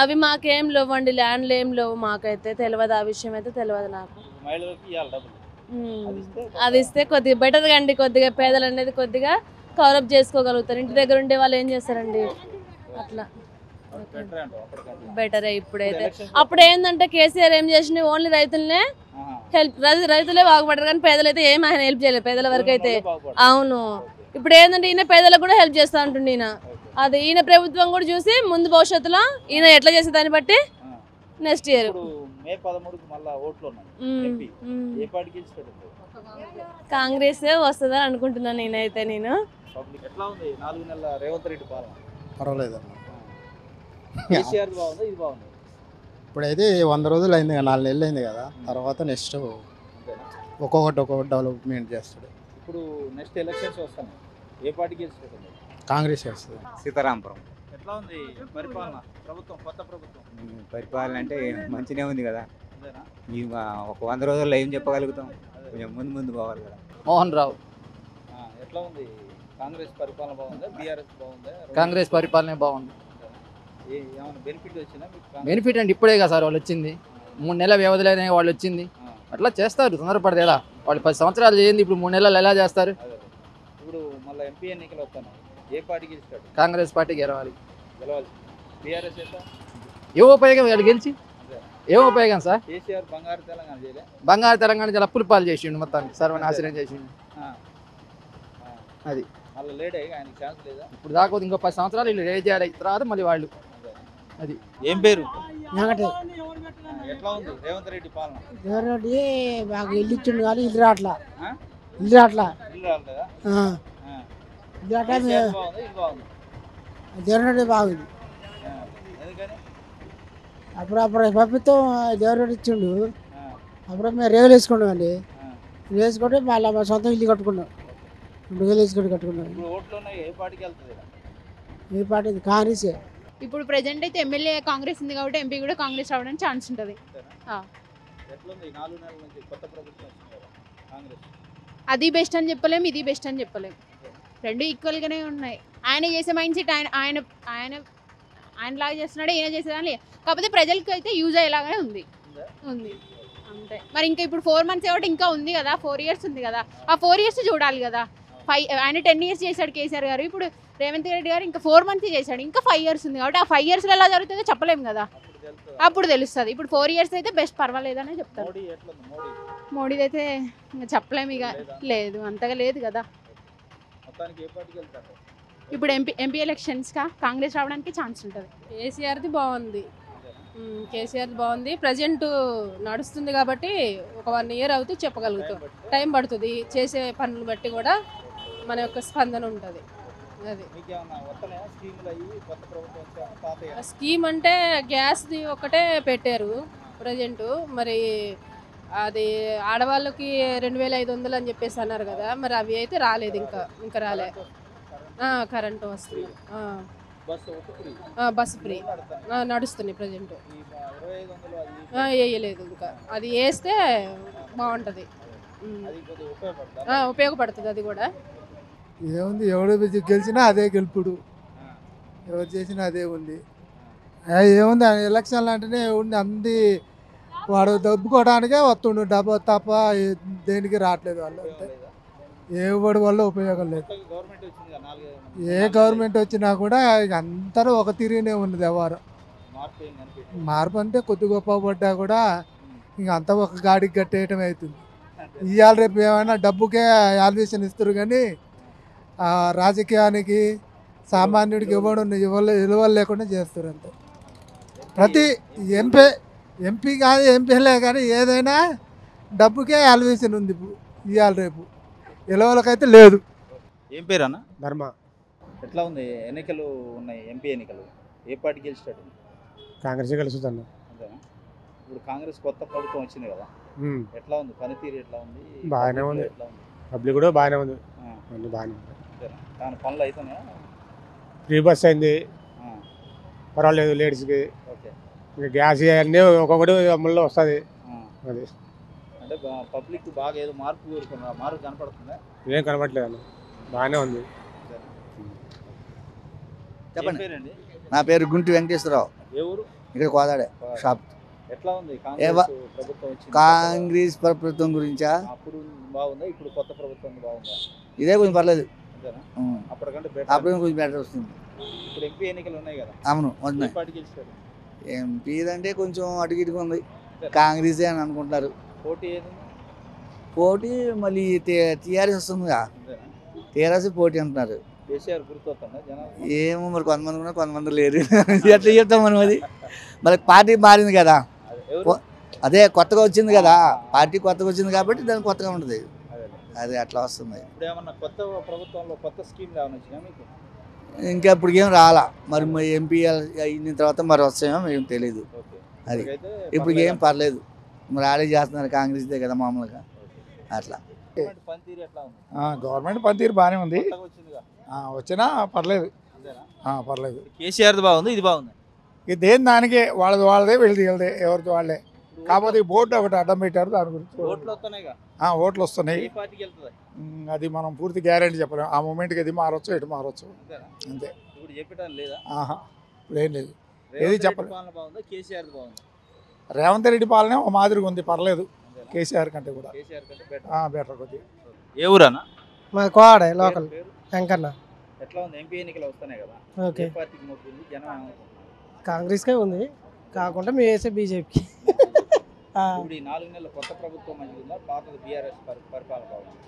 అవి మాకేం లేవండి, ల్యాండ్లు ఏం లేవు. మాకైతే తెలియదు, ఆ విషయం అయితే తెలియదు నాకు. అది ఇస్తే కొద్దిగా బెటర్ కండి. కొద్దిగా పేదలు అనేది కొద్దిగా కవరప్ చేసుకోగలుగుతారు. ఇంటి దగ్గర ఉండే వాళ్ళు ఏం చేస్తారండి అట్లా. బెటరే ఇప్పుడైతే. అప్పుడు ఏంటంటే కేసీఆర్ ఏం చేసిన ఓన్లీ రైతులనే హెల్ప్, రైతులే బాగుపడరు కానీ పేదలు అయితే ఏం ఆయన హెల్ప్ చేయలేదు పేదల వరకు అయితే. అవును. ఇప్పుడు ఏంటంటే ఈయన పేదలకు కూడా హెల్ప్ చేస్తా ఉంటుంది. అది ఈయన ప్రభుత్వం కూడా చూసి ముందు భవిష్యత్తులో ఈయన ఎట్లా చేసే దాన్ని బట్టి నెక్స్ట్ ఇయర్ కాంగ్రెస్ వస్తుందని అనుకుంటున్నాను నేనైతే. పర్వాలేదు. ఇప్పుడైతే 100 రోజులు అయింది కదా, 4 నెలలు అయింది కదా. తర్వాత నెక్స్ట్ ఒక్కొక్కటి డెవలప్మెంట్ చేస్తాడు. ఇప్పుడు నెక్స్ట్ ఎలక్షన్స్ వస్తాయి, ఏ పార్టీకి గెలుస్తుంది? కాంగ్రెస్ వస్తుంది. సీతారాంపురం. ఎట్లా ఉంది పరిపాలన? ప్రభుత్వం, కొత్త ప్రభుత్వం పరిపాలన అంటే మంచిగా ఉంది కదా. ఒక 100 రోజుల్లో ఏం చెప్పగలుగుతాం? కొంచెం ముందు పోవాలి కదా. మోహన్ రావు. ఎట్లా ఉంది కాంగ్రెస్ పరిపాలన? బాగుందా బీఆర్ఎస్ బాగుందా? కాంగ్రెస్ పరిపాలనే బాగుంది. బెనిఫిట్ వచ్చిందా? బెనిఫిట్ అంటే ఇప్పుడే కదా సార్ వాళ్ళు వచ్చింది, 3 నెలల వ్యవధిలోనే వాళ్ళు వచ్చింది. అట్లా చేస్తారు, తొందరపడదు ఎలా. వాళ్ళు 10 సంవత్సరాలు చేయండి, ఇప్పుడు 3 నెలలు ఎలా చేస్తారు? ఇప్పుడు మళ్ళీ ఎంపీ ఎన్నికలు వస్తాను, ఏ పార్టీకి గెలుస్తాడు? కాంగ్రెస్ పార్టీ గెలవాలి. బీఆర్ఎస్ ఏం ఉపయోగం వాళ్ళు గెలిచి? ఏం ఉపయోగం సార్? కేసీఆర్ బంగారు తెలంగాణ చేయలే. బంగారు తెలంగాణ చాలా అప్పుల పాలు చేసిండు, మొత్తానికి సర్వనాశనం చేసిండు. అది మళ్ళీ లేడే ఆయనకి ఛాన్స్ లేదా? ఇప్పుడు దాకా ఇంకో 10 సంవత్సరాలు వీళ్ళు రేజ్ చేయాలి, తర్వాత మళ్ళీ వాళ్ళు. అది ఏం పేరు? వెంకటే. ఎట్లా ఉంది రేవంత్ రెడ్డి పాలన? రేవంత్ రెడ్డి మాకు ఇల్లు ఇచ్చిండు కానీ ఇల్లు రావట్లా. ఆ? ఇల్లు రావట్లా. ఇల్లు రాలేదా? ఇల్లు రావట్లా. కేసీఆర్ బాగుందా? ఇది బాగుంది. రేవంత్ రెడ్డి బాగుంది. ఎందుకని? అప్పుడు ప్రభుత్వం రేవంత్ రెడ్డి ఇచ్చిండు. అప్పుడు మేము రేవులు వేసుకున్నాం అండి. వేసుకుంటే మళ్ళీ మా సొంతం ఇల్లు కట్టుకున్నాం. 2 వేలు వేసుకుంటే కట్టుకున్నాం. ఇప్పుడు ఓట్లు ఉన్నాయి, ఏ పార్టీకి వెళ్తుంది? ఏ పార్టీ? కాంగ్రెసే. ఇప్పుడు ప్రెజెంట్ అయితే ఎమ్మెల్యే కాంగ్రెస్ ఉంది కాబట్టి ఎంపీ కూడా కాంగ్రెస్ రావడానికి ఛాన్స్ ఉంటుంది. ఎట్లుంది 4 నెలల నుంచి కొత్త ప్రభుత్వం వచ్చింది కదా కాంగ్రెస్? అది బెస్ట్ అని చెప్పలేము, ఇది బెస్ట్ అని చెప్పలేము. రెండు ఈక్వల్గానే ఉన్నాయి. ఆయన చేసే మైండ్ సెట్ ఆయనలాగా చేస్తున్నాడు, ఈయన చేసేదాన్ని. కాకపోతే ప్రజలకి అయితే యూజ్ అయ్యేలాగానే ఉంది అంతే. మరి ఇంకా ఇప్పుడు 4 మంత్స్ కాబట్టి ఇంకా ఉంది కదా, 4 years ఉంది కదా. ఆ 4 years చూడాలి కదా. ఆయన 10 years చేశాడు కేసీఆర్ గారు. ఇప్పుడు రేవంత్ రెడ్డి గారు ఇంకా 4 months చేశాడు. ఇంకా 5 years ఉంది కాబట్టి ఆ 5 yearsలో ఎలా జరుగుతుందో చెప్పలేము కదా, అప్పుడు తెలుస్తుంది. ఇప్పుడు 4 years అయితే బెస్ట్, పర్వాలేదనే చెప్తారు. మోడీది అయితే ఇంకా చెప్పలేము, ఇక లేదు అంతగా లేదు కదా. ఇప్పుడు ఎంపీ ఎలక్షన్స్గా కాంగ్రెస్ రావడానికి ఛాన్స్ ఉంటుంది. కేసీఆర్ది బాగుంది. కేసీఆర్ది బాగుంది. ప్రజెంట్ నడుస్తుంది కాబట్టి ఒక 1 year అవుతూ చెప్పగలుగుతాం. టైం పడుతుంది, చేసే పనులు బట్టి కూడా మన యొక్క స్పందన ఉంటుంది. అది స్కీమ్ అంటే గ్యాస్ది ఒకటే పెట్టారు ప్రజెంట్. మరి అది ఆడవాళ్ళకి 2500 అని చెప్పేసి అన్నారు కదా, మరి అవి అయితే రాలేదు, ఇంకా రాలే. కరెంటు వస్తుంది, బస్సు ఫ్రీ నడుస్తుంది ప్రజెంట్. వేయలేదు ఇంకా, అది వేస్తే బాగుంటుంది, ఉపయోగపడుతుంది అది కూడా. ఏముంది, ఎవడు గెలిచినా అదే గెలుపుడు, ఎవరు చేసినా అదే ఉంది. ఏముంది ఎలక్షన్లు అంటేనే ఉంది, అంది వాడు దబ్బుకోవడానికే వస్తుండు డబ్బు తప్ప దేనికి రావట్లేదు వాళ్ళు. అంతే, ఎవడి వల్ల ఉపయోగం లేదు. ఏ గవర్నమెంట్ వచ్చినా కూడా అందరూ ఒక తీరునే ఉన్నది ఎవరు. మార్పు అంటే కొద్ది గొప్ప పడ్డా కూడా ఇంక అంతా ఒక గాడికి కట్టేయటం అవుతుంది. ఇవాళ రేపు ఏమైనా డబ్బుకే ఆల్వేషన్ ఇస్తారు కానీ రాజకీయానికి సామాన్యుడికి విలువలు లేకుండా చేస్తారు అంతే. ప్రతి ఎంపీ కాదు ఎంపీలే కానీ ఏదైనా డబ్బుకే ఆల్వేషన్ ఉంది ఇప్పుడు ఇవాళ రేపు, విలువలకైతే లేదు. ఏం పేరు అన్న? ధర్మ. ఎట్లా ఉంది ఎన్నికలు ఉన్నాయి, ఎంపీ ఎన్నికలు, ఏ పార్టీ గెలిచాడు? కాంగ్రెస్ గెలుస్తుంది. అంతేనా? ఇప్పుడు కాంగ్రెస్ కొత్త ప్రభుత్వం వచ్చింది కదా, ఎట్లా ఉంది పనితీరు, ఎట్లా ఉంది? బాగానే ఉంది, ఎట్లా ఉంది? పబ్లిక్ కూడా బాగానే ఉంది, అన్నీ బాగానే ఉంది. దాని పనులు అవుతున్నాయా? ఫ్రీ బస్ అయింది, పర్వాలేదు లేడీస్కి. ఇంకా గ్యాస్ అన్నీ ఒక్కొక్కటి అమల్లో వస్తుంది. అది అంటే పబ్లిక్ బాగా ఏదో మార్పు కోరుకున్నారు, మార్పు కనపడుతుందా? ఏం కనపడలేదు అన్న, బాగానే ఉంది. చెప్పండి. నా పేరు గుంటి వెంకటేశ్వరరావు. ఏ ఊరు? ఇక్కడ కోదాడే షాప్. ఎట్లా ఉంది ప్రభుత్వం వచ్చింది? కాంగ్రెస్ ప్రభుత్వం గురించా? అప్పుడు బాగుందా, ఇప్పుడు కొత్త ప్రభుత్వం బాగుందా? ఇదే కొంచెం పర్లేదు, అప్పటికంటే అప్పుడు కొంచెం బెటర్ వస్తుంది. ఇప్పుడు ఎంపీ ఎన్నికలు ఉన్నాయి కదా. అవును, వస్తున్నాయి. ఎంపీ అంటే కొంచెం అటుకు ఇటుకు ఉంది, కాంగ్రెస్ అని అనుకుంటారు. పోటీ ఏది? పోటీ మళ్ళీ టీఆర్ఎస్ వస్తుందిగా, టీఆర్ఎస్ పోటీ అంటున్నారు. కేసీఆర్ గుర్తొస్తుందా జనాలు? ఏమో మరి, కొంతమంది కూడా కొంతమంది లేరు. ఎట్లా చెప్తాం మనం, అది మళ్ళీ పార్టీ మారింది కదా, అదే కొత్తగా వచ్చింది కదా, పార్టీ కొత్తగా వచ్చింది కాబట్టి దానికి కొత్తగా ఉంటుంది, అది అట్లా వస్తుంది. ఇప్పుడు ఏమన్నా కొత్త ప్రభుత్వంలో కొత్త స్కీమ్ ఏమైనా వచ్చినా మీకు? ఇంకా ఇప్పుడు ఏం రాలా, మరి ఎంపీ అయిన తర్వాత మరి వస్తాయేమో ఏం తెలియదు. అది ఇప్పుడు ఏం పర్లేదు, మరి ఆడే చేస్తున్నారు, కాంగ్రెస్దే కదా మామూలుగా అట్లా. గవర్నమెంట్ పనితీరు బాగానే ఉంది, వచ్చినా పర్లేదు, పర్లేదు. కేసీఆర్ బాగుంది, ఇది బాగుంది. ఇది దేని దానికే, వాళ్ళదే వీళ్ళదే, ఎవరిది వాళ్ళే. కాకపోతే ఈ బోర్డు ఒకటి అడ్డం పెట్టారు, దాని గురించి ఓట్లు వస్తున్నాయి. అది మనం పూర్తి గ్యారెంటీ చెప్పలేము, ఆ మూమెంట్కి ఇది మారొచ్చు, ఇటు మారొచ్చు అంతే. ఇప్పుడు ఏం లేదు, ఏది చెప్పలేదు. రేవంత్ రెడ్డి పాలనే ఒక మాదిరిగా ఉంది, పర్లేదు కేసీఆర్ కంటే కూడా బెటర్ కొద్దిగా. ఏ ఊరన్నా? మా కోడే లోకల్ వెంకన్న. ఎట్లా ఉంది ఎంపీ ఎన్నికలు వస్తున్నాయి కదా, ఓకే. ఏ పార్టీకి మొగ్గుంది, జనం ఏమనుకుంటున్నారు? కాంగ్రెస్కే ఉంది, కాకుండా మేము వేసే బీజేపీకి. ఇప్పుడు ఈ 4 నెలల కొత్త ప్రభుత్వం మంచిగా ఉందా, పాతది బీఆర్ఎస్ పరిపాలన బాగుంది?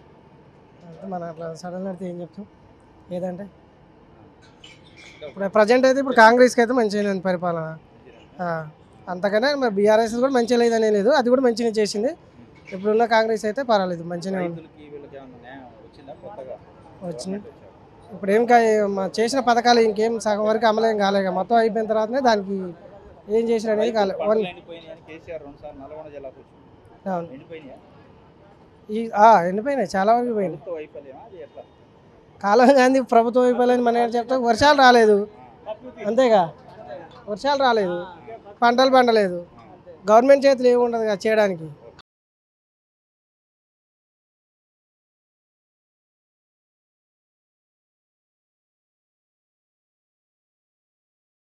మన అట్లా సడన్ అయితే ఏం చెప్తాం, ఏదంటే ఇప్పుడు ప్రజెంట్ అయితే ఇప్పుడు కాంగ్రెస్కి అయితే మంచిగా ఉంది పరిపాలన. అంతకనే మరి బీఆర్ఎస్ కూడా మంచిగా లేదనే లేదు, అది కూడా మంచిగా చేసింది. ఇప్పుడున్న కాంగ్రెస్ అయితే పర్వాలేదు, మంచిగానే ఉంది. వచ్చింది ఇప్పుడు ఏం చేసిన పథకాలు ఇంకేం సగం వరకు అమలేం కాలేదు, మొత్తం అయిపోయిన తర్వాతనే దానికి ఏం చేసిన అనేది కాలేదు. ఎండిపోయినాయి, చాలా వరకు పోయినాయి. కాలం గాంధీ ప్రభుత్వం అయిపోయింది మన చెప్తా. వర్షాలు రాలేదు, అంతేగా, వర్షాలు రాలేదు, పంటలు పండలేదు, గవర్నమెంట్ చేతులు ఏమి ఉండదు చేయడానికి.